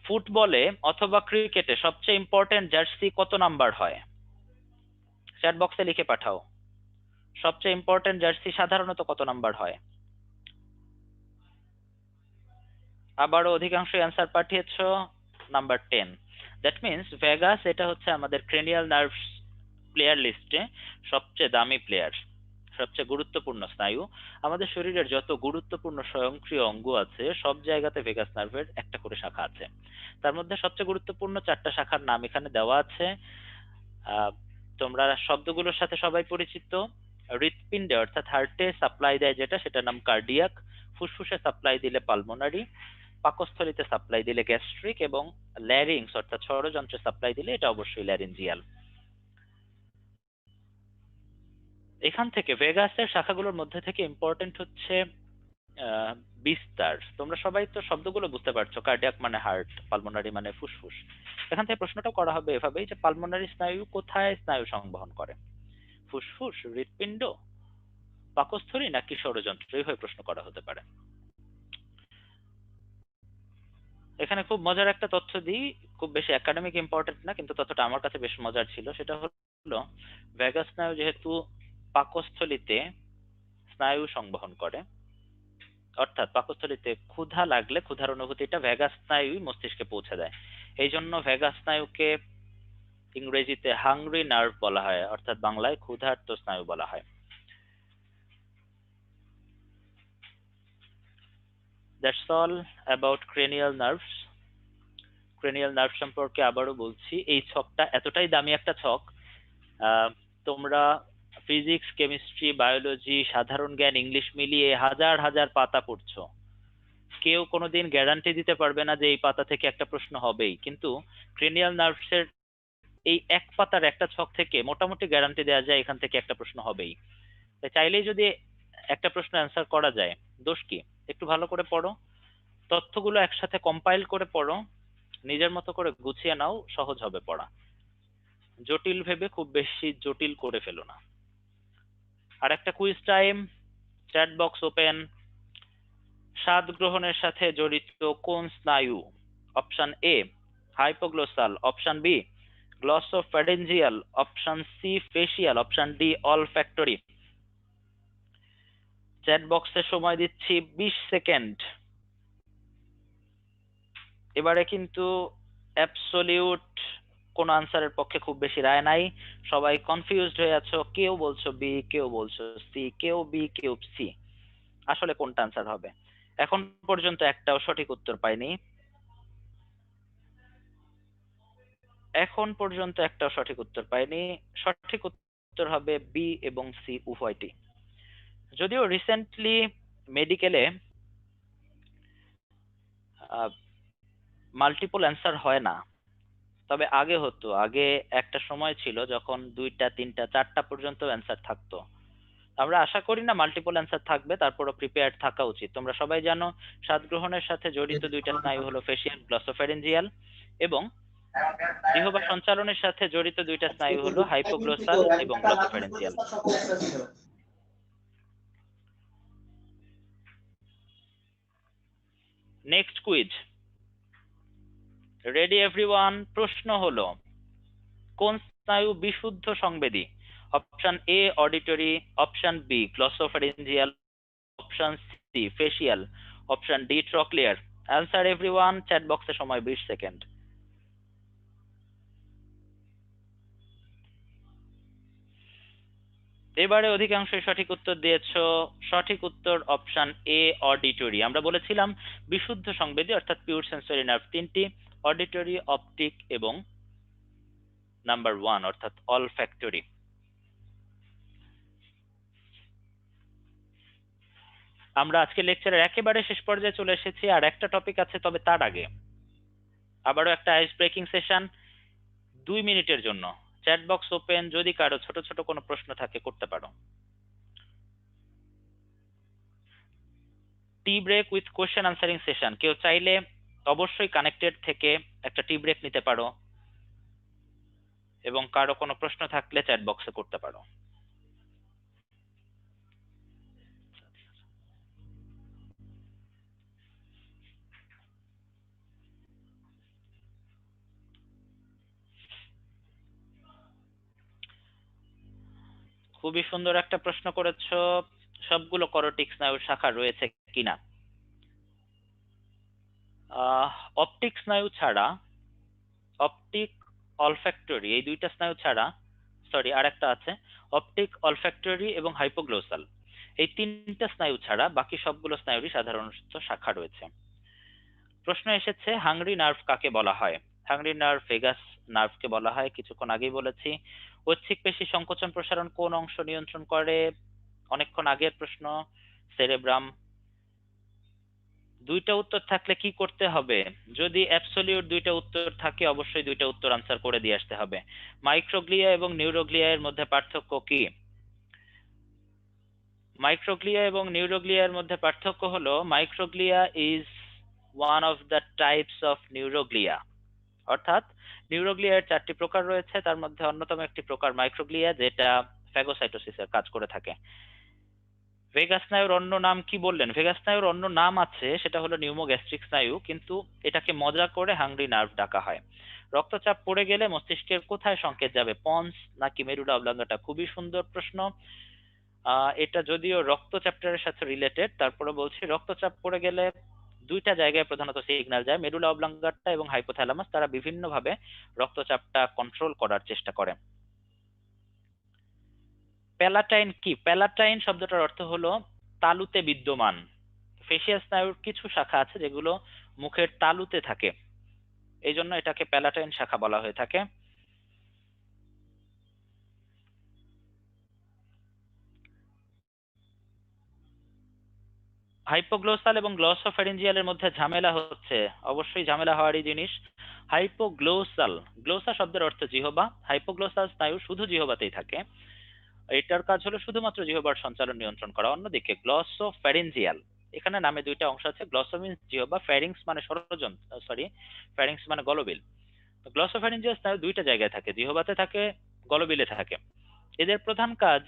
ফুটবলে অথবা ক্রিকেটে সবচেয়ে ইম্পর্টেন্ট জার্সি কত নাম্বার হয়? চ্যাট বক্সে লিখে পাঠাও, সবচেয়ে ইম্পর্টেন্ট জার্সি সাধারণত কত নাম্বার হয়? আবারও অধিকাংশ অ্যান্সার পাঠিয়েছো নাম্বার 10। দ্যাট মিনস ভেগাস এটা হচ্ছে আমাদের ক্রেনিয়াল নার্ভস প্লেয়ার লিস্টে সবচেয়ে দামি প্লেয়ার, সবচেয়ে গুরুত্বপূর্ণ স্নায়ু। আমাদের শরীরের যত গুরুত্বপূর্ণ স্বয়ংক্রিয় অঙ্গ আছে সব জায়গাতে ভেগাস নার্ভের একটা করে শাখা আছে। তার মধ্যে সবচেয়ে গুরুত্বপূর্ণ 4টা শাখার নাম এখানে দেওয়া আছে। তোমরা শব্দগুলোর সাথে সবাই পরিচিত। হৃৎপিণ্ডে অর্থাৎ হার্টে সাপ্লাই দেয় যেটা, সেটার নাম কার্ডিয়াক। ফুসফুসে সাপ্লাই দিলে পালমোনারি। পাকস্থলীতে সাপ্লাই দিলে গ্যাস্ট্রিক। এবং ল্যারিংস অর্থাৎ ষড়যন্ত্রে সাপ্লাই দিলে এটা অবশ্যই ল্যারিঞ্জিয়াল। এখান থেকে ভেগাসের শাখাগুলোর মধ্যে থেকে ইম্পর্টেন্ট হচ্ছে বিস্তার। তোমরা সবাই তো শব্দগুলো বুঝতে পারছো, কার্ডিয়াক মানে হার্ট, পালমোনারি মানে ফুসফুস। এখান থেকে প্রশ্নটা করা হবে এভাবেই যে পালমোনারি স্নায়ু কোথায় স্নায়ু সংবহন করে? ফুসফুস, হৃৎপিণ্ড, পাকস্থলী নাকি ষড়যন্ত্র? এইভাবে প্রশ্ন করা হতে পারে। এখানে খুব মজার একটা তথ্য দিই, খুব বেশি একাডেমিক ইম্পর্টেন্ট না, কিন্তু তথ্যটা আমার কাছে বেশ মজার ছিল। সেটা হলো ভেগাস স্নায়ু যেহেতু পাকস্থলীতে স্নায়ু সংবহন করে, অর্থাৎ পাকস্থলীতে ক্ষুধা লাগলে ক্ষুধার অনুভূতিটা ভেগাস স্নায়ুই মস্তিষ্কে পৌঁছে দেয়। এই জন্য ভেগাস স্নায়ুকে ইংরেজিতে হাংরি নার্ভ বলা হয়, অর্থাৎ বাংলায় ক্ষুধার্ত স্নায়ু বলা হয়। That's all about cranial nerves. Cranial nerve সম্পর্কে আবারও বলছি, এই ছকটা এতটাই দামি একটা ছক, তোমরা ফিজিক্স, কেমিস্ট্রি, বায়োলজি, সাধারণ জ্ঞান, ইংলিশ মিলিয়ে হাজার হাজার পাতা পড়ছো, কেউ কোনোদিন গ্যারান্টি দিতে পারবে না যে এই পাতা থেকে একটা প্রশ্ন হবেই, কিন্তু ক্রেনিয়াল নার্ভসের এই এক পাতার একটা ছক থেকে মোটামুটি গ্যারান্টি দেওয়া যায় এখান থেকে একটা প্রশ্ন হবেই। তাই চাইলেই যদি একটা প্রশ্ন অ্যান্সার করা যায়, দোষ কি? একটু ভালো করে পড়ো, তথ্যগুলো একসাথে কম্পাইল করে পড়ো, নিজের মতো করে গুছিয়ে নাও, সহজ হবে পড়া। জটিল ভেবে খুব বেশি জটিল করে ফেলো না। আর একটা quiz time, chat box open. স্বাদ গ্রহণের সাথে জড়িত কোন স্নায়ু? Option A hypoglossal, option B glossopharyngeal, option C facial, option D olfactory. Chat বক্সে সময় দিচ্ছি 20 সেকেন্ড। এবারে কিন্তু অ্যাবসলিউট কোন আনসারের পক্ষে খুব বেশি রায় নাই, সবাই কনফিউজড হয়ে আছো, কেউ বলছো বি, কেউ বলছো সি, কেউ বি, কেউ সি। আসলে কোনটা আনসার হবে? এখন পর্যন্ত একটাও সঠিক উত্তর পাইনি, এখন পর্যন্ত একটাও সঠিক উত্তর পাইনি। সঠিক উত্তর হবে বি এবং সি উভয়টি। যদিও রিসেন্টলি মেডিকেলে মাল্টিপল অ্যান্সার হয় না, তবে আগে হতো। আগে একটা সময় ছিল যখন 2টা 3টা 4টা পর্যন্ত অ্যান্সার থাকতো। আমরা আশা করি না মাল্টিপল অ্যান্সার থাকবে, তারপরও প্রিপেয়ার্ড থাকা উচিত। তোমরা সবাই জানো স্বাদ গ্রহণের সাথে জড়িত 2টা স্নায়ু হলো ফেসিয়াল, গ্লসোফ্যারিঞ্জিয়াল, এবং জিহ্বা সঞ্চালনের সাথে জড়িত 2টা স্নায়ু হলো হাইপোগ্লোসাল এবং glossopharyngeal. Next quiz, ready everyone? প্রশ্ন হলো, কোন স্নায়ু বিশুদ্ধ সংবেদী? Option A auditory, option B glossopharyngeal, option C facial, option D trochlear. Answer everyone, chat বক্সে সময় 20 সেকেন্ড। এবারে অধিকাংশই সঠিক উত্তর দিয়েছো। সঠিক উত্তর অপশন এ অডিটরি। আমরা বলেছিলাম বিশুদ্ধ সংবেদী অর্থাৎ পিওর সেন্সরি নার্ভ তিনটি, অডিটরি, অপটিক এবং নাম্বার 1 অর্থাৎ অলফ্যাক্টরি। আমরা আজকে লেকচারের একেবারে শেষ পর্যায়ে চলে এসেছি, আর একটা টপিক আছে, তবে তার আগে আবারও একটা আইস ব্রেকিং সেশন 2 মিনিটের জন্য। চ্যাট বক্স ওপেন, যদি কারো ছোট ছোট কোনো প্রশ্ন থাকে করতে পারো। Tea break with question answering session, কেউ চাইলে অবশ্যই কানেক্টেড থেকে একটা টি ব্রেক নিতে পারো, এবং কারো কোনো প্রশ্ন থাকলে চ্যাট বক্সে করতে পারো। খুবই সুন্দর একটা প্রশ্ন করেছো, সবগুলো করোটিক স্নায়ুর শাখা রয়েছে কিনা। অপটিক স্নায়ু ছাড়া, অপটিক, অলফ্যাক্টরি, এই 2টা স্নায়ু ছাড়া, সরি আর একটা আছে, অপটিক, অলফ্যাক্টরি এবং হাইপোগ্লোসাল, এই 3টা স্নায়ু ছাড়া বাকি সবগুলো স্নায়ুরই সাধারণত শাখা রয়েছে। প্রশ্ন এসেছে হাংরি নার্ভ কাকে বলা হয়? হাংরি নার্ভ ভেগাস নার্ভকে বলা হয়, কিছুক্ষণ আগেই বলেছি। ঐচ্ছিক পেশি সংকোচন প্রসারণ কোন অংশ নিয়ন্ত্রণ করে? অনেকক্ষণ আগের প্রশ্ন, সেরেব্রাম। 2টা উত্তর থাকলে কি করতে হবে? যদি অ্যাবসলিউট 2টা উত্তর থাকে অবশ্যই 2টা উত্তর আনসার করে দিয়ে আসতে হবে। মাইক্রোগ্লিয়া এবং নিউরোগ্লিয়া এর মধ্যে পার্থক্য কি? মাইক্রোগ্লিয়া এবং নিউরোগ্লিয়ার মধ্যে পার্থক্য হলো microglia is one of the types of neuroglia, অর্থাৎ নিউরোগ্লিয়ার 4টি প্রকার রয়েছে, তার মধ্যে অন্যতম একটি প্রকার মাইক্রোগ্লিয়া, যেটা ফ্যাগোসাইটোসিসের কাজ করে থাকে। ভেগাস স্নায়ুর অন্য নাম কি বললেন? ভেগাস স্নায়ুর অন্য নাম আছে, সেটা হলো নিউমোগ্যাস্ট্রিক স্নায়ু, কিন্তু এটাকে মজা করে হাংরি নার্ভ ডাকা হয়। রক্তচাপ পড়ে গেলে মস্তিষ্কের কোথায় সংকেত যাবে, পন্স নাকি মেরুলা অবলাঙ্গাটা? খুবই সুন্দর প্রশ্ন। এটা যদিও রক্ত চ্যাপ্টারের সাথে রিলেটেড, তারপরে বলছি রক্তচাপ পড়ে গেলে 2টা জায়গায় প্রধানত সিগন্যাল যায়, মেরুলা অবলাঙ্গাটা এবং হাইপোথ্যালামাস, তারা বিভিন্ন ভাবে রক্তচাপটা কন্ট্রোল করার চেষ্টা করে। প্যালাটাইন কি? প্যালাটাইন শব্দটার অর্থ হলো তালুতে বিদ্যমান। ফেসিয়াল স্নায়ুর কিছু শাখা আছে যেগুলো মুখের তালুতে থাকে, এই জন্য এটাকে প্যালাটাইন শাখা বলা হয়ে থাকে। হাইপোগ্লোসাল এবং গ্লসোফ্যারিঞ্জিয়ালের মধ্যে ঝামেলা হচ্ছে, অবশ্যই ঝামেলা হওয়ারই জিনিস। হাইপোগ্লোসাল, গ্লোসা শব্দের অর্থ জিহ্বা, হাইপোগ্লোসাল স্নায়ু শুধু জিহ্বাতেই থাকে, এটার কাজ হলো শুধুমাত্র জিহ্বার সঞ্চালন নিয়ন্ত্রণ করা। অন্যদিকে গ্লসোফ্যারিঞ্জিয়াল, এখানে নামে 2টা অংশ আছে, গ্লসো মিন্স জিহ্বা, ফ্যারিংস মানে ষড়যন্ত্র, সরি ফ্যারিংস মানে গলবিল। গ্লসোফ্যারিঞ্জিয়াল স্নায়ু 2টা জায়গায় থাকে, জিহ্বাতে থাকে, গলবিলে থাকে। এদের প্রধান কাজ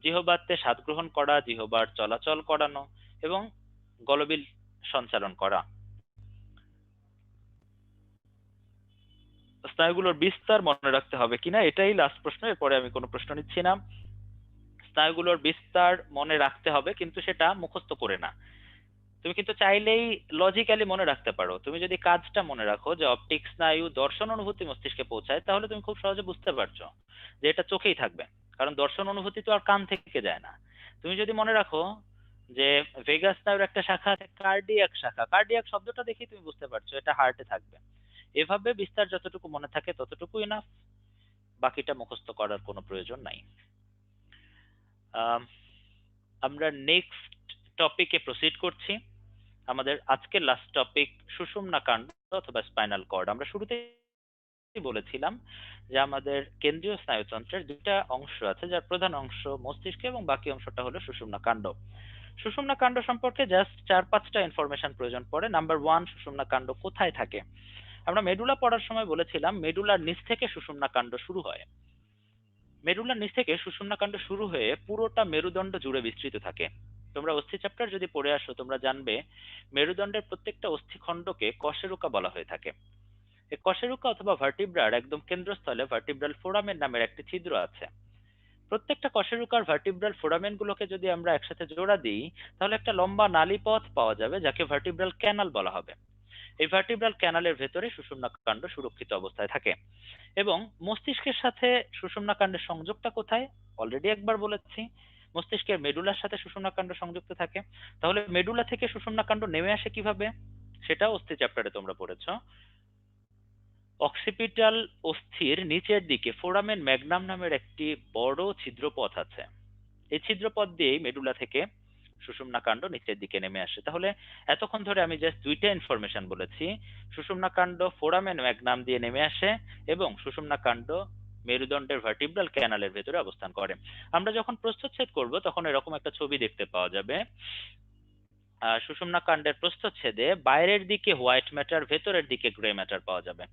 জিহ্বাতে স্বাদ গ্রহণ করা, জিহ্বার চলাচল করানো এবং গলবিল সঞ্চালন করা। স্নায়ুগুলোর বিস্তার মনে রাখতে হবে কিনা এটাই লাস্ট প্রশ্ন, এরপরে আমি কোনো প্রশ্ন নিচ্ছি না। স্নায়ুগুলোর বিস্তার মনে রাখতে হবে, কিন্তু সেটা মুখস্থ করে না। তুমি কিন্তু চাইলেই লজিক্যালি মনে রাখতে পারো। তুমি যদি কাজটা মনে রাখো যে অপটিক স্নায়ু দর্শন অনুভূতি মস্তিষ্কে পৌঁছায়, তাহলে তুমি খুব সহজে বুঝতে পারছো যে এটা চোখেই থাকবে। কারণ দর্শন অনুভূতি তো আর কান থেকে যায় না। তুমি যদি মনে রাখো যে ভেগাস স্নায়ুর একটা শাখা আছে কার্ডিয়াক শাখা, কার্ডিয়াক শব্দটা দেখেই তুমি বুঝতে পারছো এটা হার্টে থাকবে। এভাবে বিস্তার যতটুকু মনে থাকে ততটুকুই না, বাকিটা মুখস্থ করার কোনো প্রয়োজন নাই। আম, আমরা নেক্সট টপিকে প্রসিড করছি। আমাদের আজকের লাস্ট টপিক সুষুম্না কাণ্ড অথবা স্পাইনাল কর্ড। আমরা শুরুতেই বলেছিলাম যে আমাদের কেন্দ্রীয় স্নায়ুতন্ত্রের দুইটা অংশ আছে, যার প্রধান অংশ মস্তিষ্ক এবং বাকি অংশটা হলো সুষুম্না কাণ্ড। সুষুম্না কাণ্ড সম্পর্কে জাস্ট 4-5টা ইনফরমেশন প্রয়োজন পড়ে। নাম্বার 1, সুষুম্না কাণ্ড কোথায় থাকে? আমরা মেডুলা পড়ার সময় বলেছিলাম মেডুলার নিচ থেকে সুষুম্না কাণ্ড শুরু হয়। মেরুলার নিচ থেকে সুষুম্না কাণ্ড শুরু হয়ে পুরোটা মেরুদণ্ড জুড়ে বিস্তৃত থাকে। তোমরা অস্থি চ্যাপ্টার যদি পড়ে আসো তোমরা জানবে মেরুদণ্ডের প্রত্যেকটা অস্থিখণ্ডকে কশেরুকা বলা হয়ে থাকে। এই কশেরুকা অথবা ভার্টিব্রার একদম কেন্দ্রস্থলে ভার্টিব্রাল ফোরামেন নামের একটি ছিদ্র আছে। প্রত্যেকটা কশেরুকার ভার্টিব্রাল ফোরামেন গুলোকে যদি আমরা একসাথে জোড়া দিই, তাহলে একটা লম্বা নালীপথ পাওয়া যাবে যাকে ভার্টিব্রাল ক্যানাল বলা হবে। এই ভার্টিব্রাল ক্যানালের ভেতরে সুষুম্না কাণ্ড সুরক্ষিত অবস্থায় থাকে। এবং মস্তিষ্কের সাথে সুষুম্না কাণ্ডের সংযোগটা কোথায়? অলরেডি একবার বলেছি, মস্তিষ্কের মেডুলার সাথে সুষুম্না কাণ্ড সংযুক্ত থাকে। তাহলে মেডুলা থেকে সুষুম্না কাণ্ড নেমে আসে কিভাবে? সেটাও অস্থি চ্যাপ্টারে তোমরা পড়েছো। অক্সিপিটাল অস্থির নিচের দিকে ফোরামেন ম্যাগনাম নামের একটি বড় ছিদ্রপথ আছে। এই ছিদ্রপথ দিয়েই মেডুলা থেকে সুষুম্না কাণ্ড নিচের দিকে নেমে আসে। তাহলে এতক্ষণ ধরে আমি জাস্ট দুইটা ইনফরমেশন বলেছি। সুষুম্না কাণ্ড ফোরামেন ম্যাগনাম দিয়ে নেমে আসে এবং সুষুম্না কাণ্ড মেরুদণ্ডের ভার্টিব্রাল ক্যানালের ভেতরে অবস্থান করে। আমরা যখন প্রস্থচ্ছেদ করব তখন এরকম একটা ছবি দেখতে পাওয়া যাবে। সুষুম্না কাণ্ডের প্রস্থচ্ছেদে বাইরের দিকে হোয়াইট ম্যাটার, ভেতরের দিকে গ্রে ম্যাটার পাওয়া যাবে।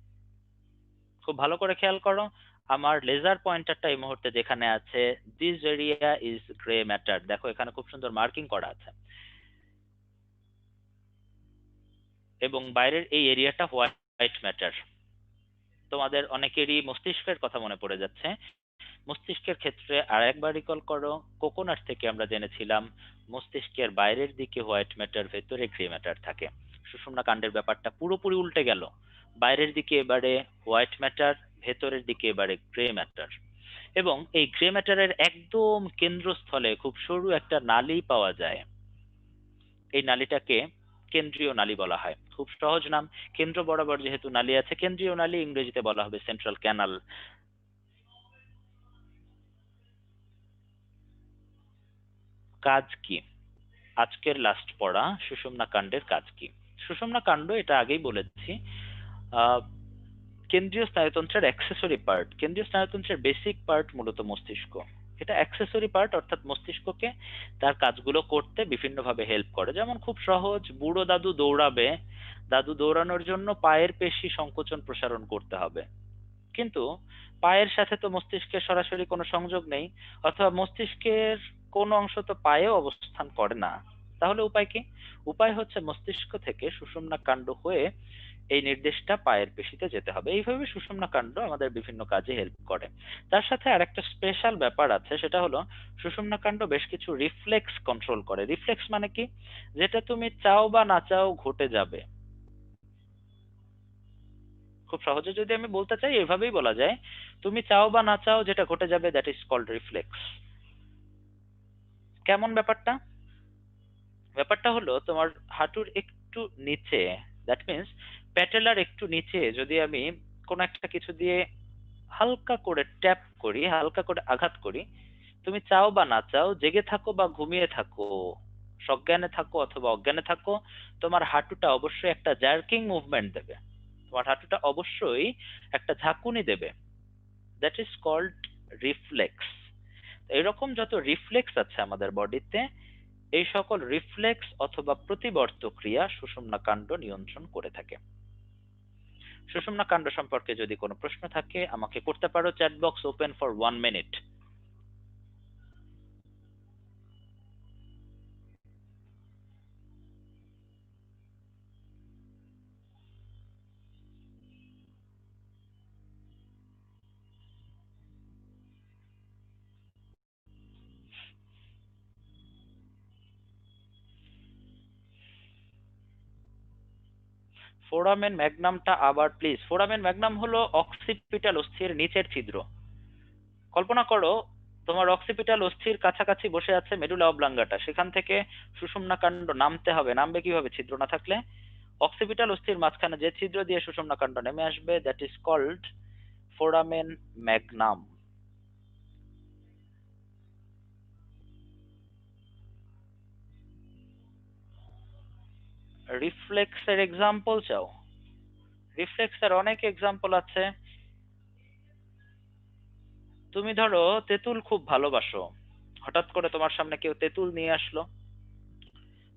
খুব ভালো করে খেয়াল করো, আমার লেজার পয়েন্টারটা এই মুহূর্তে যেখানে আছে, this area is grey matter. দেখো এখানে খুব সুন্দর মার্কিং করা আছে, এবং বাইরের এই এরিয়াটা হোয়াইট ম্যাটার। তোমাদের অনেকেরই মস্তিষ্কের কথা মনে পড়ে যাচ্ছে। মস্তিষ্কের ক্ষেত্রে আর একবার রিকল করো, কোকোনাট থেকে আমরা জেনেছিলাম মস্তিষ্কের বাইরের দিকে হোয়াইট ম্যাটার, ভেতরে গ্রে ম্যাটার থাকে। সুষুম্না কাণ্ডের ব্যাপারটা পুরোপুরি উল্টে গেল, বাইরের দিকে এবারে হোয়াইট ম্যাটার, ভেতরের দিকে এবারে গ্রে ম্যাটার। এবং এই গ্রে ম্যাটারের একদম কেন্দ্রস্থলে খুব সরু একটা নালী পাওয়া যায়। এই নালীটাকে কেন্দ্রীয় নালী বলা হয়। খুব সহজ নাম, কেন্দ্র বরাবর যেহেতু নালী আছে, কেন্দ্রীয় নালী, ইংরেজিতে বলা হবে সেন্ট্রাল ক্যানাল। কাজ কি? আজকের লাস্ট পড়া সুষুম্না কাণ্ডের কাজ কি? সুষুম্না কাণ্ড, এটা আগেই বলেছি, আহ কেন্দ্রীয় স্নায়ুতন্ত্রের অ্যাক্সেসরি পার্ট। কেন্দ্রীয় স্নায়ুতন্ত্রের বেসিক পার্ট মূলত মস্তিষ্ক। এটা অ্যাক্সেসরি পার্ট, অর্থাৎ মস্তিষ্ককে তার কাজগুলো করতে বিভিন্নভাবে হেল্প করে। যেমন খুব সহজ, বুড়ো দাদু দৌড়াবে, দাদু দৌড়ানোর জন্য পায়ের পেশি সংকোচন প্রসারণ করতে হবে, কিন্তু পায়ের সাথে তো মস্তিষ্কের সরাসরি কোনো সংযোগ নেই, অথবা মস্তিষ্কের কোন অংশ তো পায়েও অবস্থান করে না। তাহলে উপায় কি? উপায় হচ্ছে মস্তিষ্ক থেকে সুষুম্না কাণ্ড হয়ে এই নির্দেশটা পায়ের পেশিতে যেতে হবে। এইভাবে সুষুম্না কাণ্ড আমাদের বিভিন্ন কাজে হেল্প করে। তার সাথে আরেকটা স্পেশাল ব্যাপার আছে, সেটা হলো সুষুম্না কাণ্ড বেশ কিছু রিফ্লেক্স কন্ট্রোল করে। রিফ্লেক্স মানে কি? যেটা তুমি চাও বা না চাও ঘটে যাবে। খুব সহজে যদি আমি বলতে চাই, এভাবেই বলা যায়, তুমি চাও বা না চাও যেটা ঘটে যাবে, দ্যাট ইজ কল্ড রিফ্লেক্স। কেমন ব্যাপারটা? ব্যাপারটা হলো তোমার হাঁটুর একটু নিচে, দ্যাট মিন্স প্যাটেলার একটু নিচে যদি আমি কোন একটা কিছু দিয়ে হালকা করে ট্যাপ করি, হালকা করে আঘাত করি, তুমি চাও বা না চাও, জেগে থাকো বা ঘুমিয়ে থাকো, সজ্ঞানে থাকো অথবা অজ্ঞানে থাকো, তোমার হাঁটুটা অবশ্যই একটা জার্কিং মুভমেন্ট দেবে, তোমার হাঁটুটা অবশ্যই একটা ঝাঁকুনি দেবে। That is called reflex. এরকম যত রিফ্লেক্স আছে আমাদের বডিতে, এই সকল রিফ্লেক্স অথবা প্রতিবর্ত ক্রিয়া সুষুম্না কাণ্ড নিয়ন্ত্রণ করে থাকে। সুষুম্না কাণ্ড সম্পর্কে যদি কোনো প্রশ্ন থাকে আমাকে করতে পারো, chat box open for 1 minute. Foramen ম্যাগনামটা আবার প্লিজ। ফোরামেন ম্যাগনাম হলো অক্সিপিটাল অস্থির নিচের ছিদ্র। কল্পনা করো তোমার অক্সিপিটাল অস্থির কাছাকাছি বসে আছে মেডুলা অবলাঙ্গাটা, সেখান থেকে সুষুম্না কাণ্ড নামতে হবে। নামবে কিভাবে ছিদ্র না থাকলে? অক্সিপিটাল অস্থির মাঝখানে যে ছিদ্র দিয়ে সুষুম্না কাণ্ড নেমে আসবে, that is called foramen magnum. রিফ্লেক্সের এক্সাম্পল চাও? রিফ্লেক্সের অনেক এক্সাম্পল আছে। তুমি ধরো তেঁতুল খুব ভালোবাসো, হঠাৎ করে তোমার সামনে কেউ তেঁতুল নিয়ে আসলো,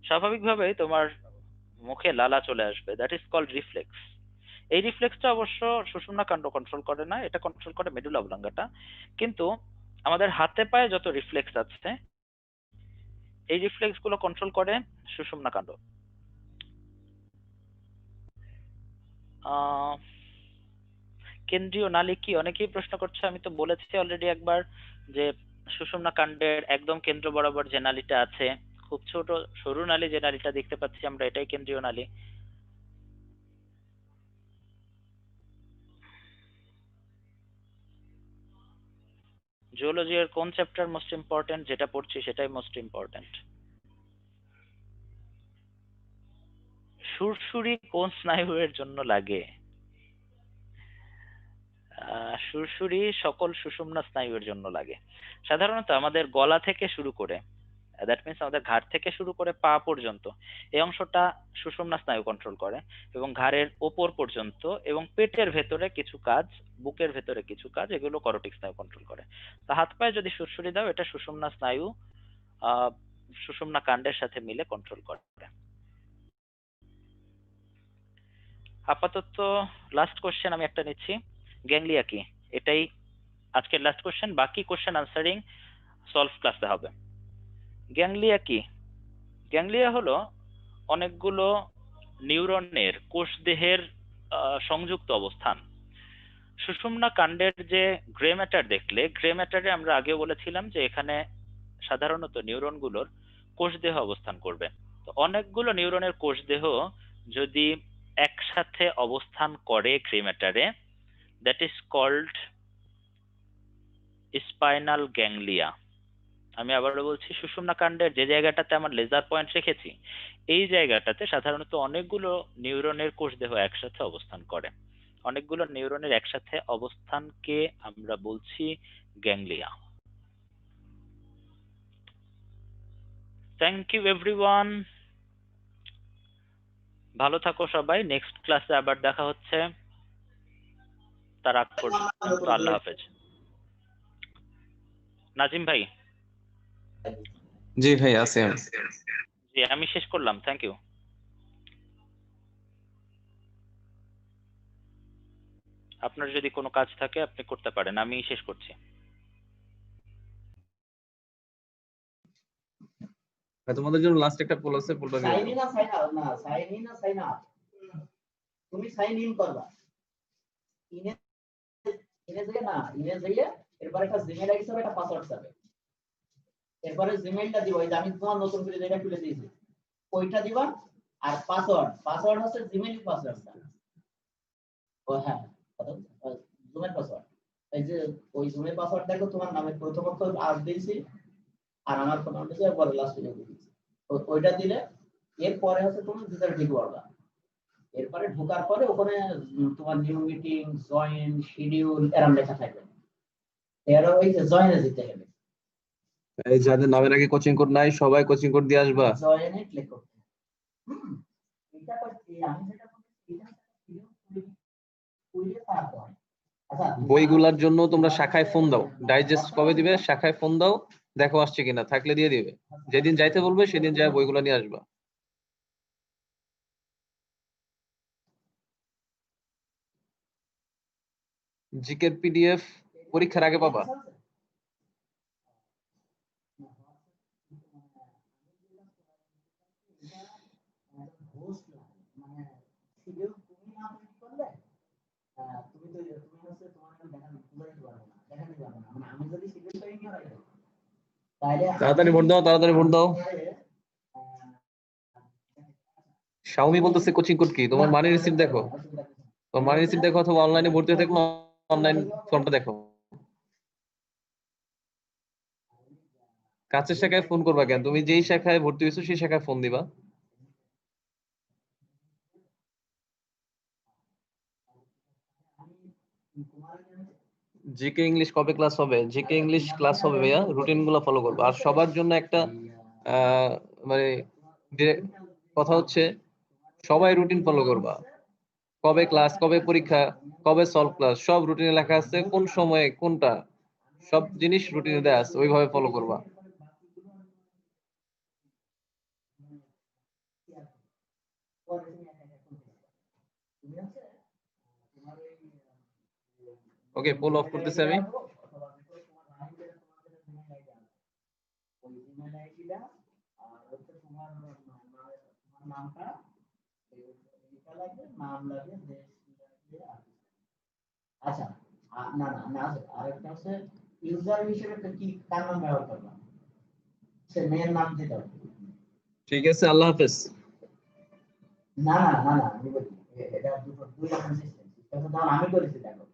স্বাভাবিকভাবেই তোমার মুখে লালা চলে আসবে, দ্যাট ইজ কল্ড রিফ্লেক্স। এই রিফ্লেক্সটা অবশ্য সুষুম্না কাণ্ড কন্ট্রোল করে না, এটা কন্ট্রোল করে মেডুলা অবলাঙ্গাটা। কিন্তু আমাদের হাতে পায়ে যত রিফ্লেক্স আছে এই রিফ্লেক্স গুলো কন্ট্রোল করে সুষুম্না কাণ্ড। কেন্দ্রীয় নালী কি অনেকেই প্রশ্ন করছে। আমি তো বলেছি অলরেডি একবার যে সুষুম্না কাণ্ডের একদম কেন্দ্র বরাবর যে নালীটা আছে, খুব ছোট সরু নালী যে নালীটা দেখতে পাচ্ছি আমরা, এটাই কেন্দ্রীয় নালী। জুওলজি এর কোন চ্যাপ্টার মোস্ট ইম্পর্টেন্ট? যেটা পড়ছি সেটাই মোস্ট ইম্পর্টেন্ট। সুরসুরি কোন স্নায়ুর জন্য লাগে? সুরসুরি সকল সুষুম্না স্নায়ুর জন্য লাগে। সাধারণত আমাদের গলা থেকে শুরু করে, দ্যাট মিনস আমাদের ঘাড় থেকে শুরু করে পা পর্যন্ত এই অংশটা সুষুম্না স্নায়ু কন্ট্রোল করে, এবং ঘাড়ের ওপর পর্যন্ত এবং পেটের ভেতরে কিছু কাজ, বুকের ভেতরে কিছু কাজ, এগুলো করোটিক স্নায়ু কন্ট্রোল করে। তো হাত পায়ে যদি সুরসুরি দাও, এটা সুষুম্না স্নায়ু সুষুম্না কাণ্ডের সাথে মিলে কন্ট্রোল করে। আপাতত লাস্ট কোশ্চেন আমি একটা নিচ্ছি, গ্যাংলিয়া কি? এটাই আজকের লাস্ট কোশ্চেন, বাকি কোশ্চেন আনসারিং সলভ ক্লাসে হবে। গ্যাংলিয়া কি? গ্যাংলিয়া হলো অনেকগুলো নিউরনের কোষ দেহের সংযুক্ত অবস্থান। সুষুম্না কাণ্ডের যে গ্রে ম্যাটার দেখলে, গ্রে ম্যাটারে আমরা আগেও বলেছিলাম যে এখানে সাধারণত নিউরনগুলোর কোষ দেহ অবস্থান করবে। তো অনেকগুলো নিউরনের কোষ দেহ যদি একসাথে অবস্থান করে গ্রে ম্যাটারে, that is called spinal ganglia. আমি আবারও বলছি, সুষুম্না কাণ্ডের যে জায়গাটাতে আমার লেজার পয়েন্ট রেখেছি, এই জায়গাটাতে সাধারণত অনেকগুলো নিউরনের কোষ দেহ একসাথে অবস্থান করে। অনেকগুলো নিউরনের একসাথে অবস্থানকে আমরা বলছি গ্যাংলিয়া। থ্যাংক ইউ এভরিওয়ান, ভালো থাকো সবাই। নেক্সট ক্লাসে আবার দেখা হচ্ছে, তার আগ পর্যন্ত আল্লাহ হাফেজ। নাজিম ভাই? জি ভাই, আছে। জি, আমি শেষ করলাম, থ্যাংক ইউ। আপনার যদি কোনো কাজ থাকে আপনি করতে পারেন, আমি শেষ করছি। তোমাদের জন্য লাস্ট একটা পোল আছে, পোলটা দিয়ে সাইন ইন না সাইন আউট? না সাইন ইন না সাইন আউট? তুমি সাইন ইন করবা, ইনে ইনে দিয়ে না, ইনে দিয়ে এরপর একটা জিমেইল আইডি হবে, একটা পাসওয়ার্ড হবে। এরপরে জিমেইলটা দিবা, এই যে আমি তোমার নতুন করে যেটা খুলে দিয়েছি ওইটা দিবা, আর পাসওয়ার্ড হচ্ছে জিমেইল পাসওয়ার্ডটা। ও হ্যাঁ, জুমের পাসওয়ার্ড। এই যে ওই জুমের পাসওয়ার্ড দেখো, তোমার নামে প্রথম অক্ষর আর দিয়েছি, আর আমার ফোন নাম্বার দিয়ে পরে লাস্টে দিয়েছি। ওইটা দিলে এরপরে হচ্ছে তুমি ভিতরে ঢুকে পড়বা। এরপরে ঢোকার পরে ওখানে তোমার নিউ মিটিং, জয়েন, শিডিউল এরকম লেখা থাকবে। এর ওই যে জয়েনে যেতে হবে। এই যাদের নামের আগে কোচিং কোড নাই, সবাই কোচিং কোড দিয়ে আসবা। জয়েনে ক্লিক করতে হবে। এটা করতে আমি যেটা বলছি, এটা পুরো তারপর আচ্ছা, বইগুলার জন্য তোমরা শাখায় ফোন দাও। ডাইজেস্ট কবে দিবে? শাখায় ফোন দাও, দেখো আসছে কিনা, থাকলে দিয়ে দিবে। যেদিন যাইতে বলবে সেদিন যায় বইগুলো নিয়ে আসবা। জিকের পিডিএফ পরীক্ষার আগে পাবা। মানে শিডিউল তুমি না তৈরি করলে তুমি হচ্ছে তোমার দেখাতে পারবে না, মানে আমি যদি শিডিউল তৈরি না রাখি তাহলে তাড়াতাড়ি ভোট দাও, তাড়াতাড়ি ভোট দাও। শাওমি বলতেছে কোচিং কোড কি? তোমার মানি রিসিপ্ট দেখো, তোমার মানি রিসিপ্ট দেখো, অথবা অনলাইনে ভর্তি হয়ে থাকলে অনলাইন ফর্মটা দেখো। কাছের শাখায় ফোন করবা কেন? তুমি যেই শাখায় ভর্তি হয়েছো সেই শাখায় ফোন দিবা। জিকে ইংলিশ কবে ক্লাস হবে? জিকে ইংলিশ ক্লাস হবে ভাইয়া, রুটিন গুলো ফলো করবো। আর সবার জন্য একটা মানে কথা হচ্ছে সবাই রুটিন ফলো করবা। কবে ক্লাস, কবে পরীক্ষা, কবে সলভ ক্লাস, সব রুটিনে লেখা আছে, কোন সময়ে কোনটা, সব জিনিস রুটিনে দেওয়া আছে, ওইভাবে ফলো করবা। ওকে, পোল অফ করতেছি আমি। আচ্ছা, না না না, আরেকটা হচ্ছে ইউজার হিসেবে কি কার নাম ব্যবহার করবা? সে মেয়ের নাম দিতে হবে। ঠিক আছে, আল্লাহ হাফেজ। না না না না, আমি বলি এটা দুই রকম সিস্টেম। আমি করেছি দেখো,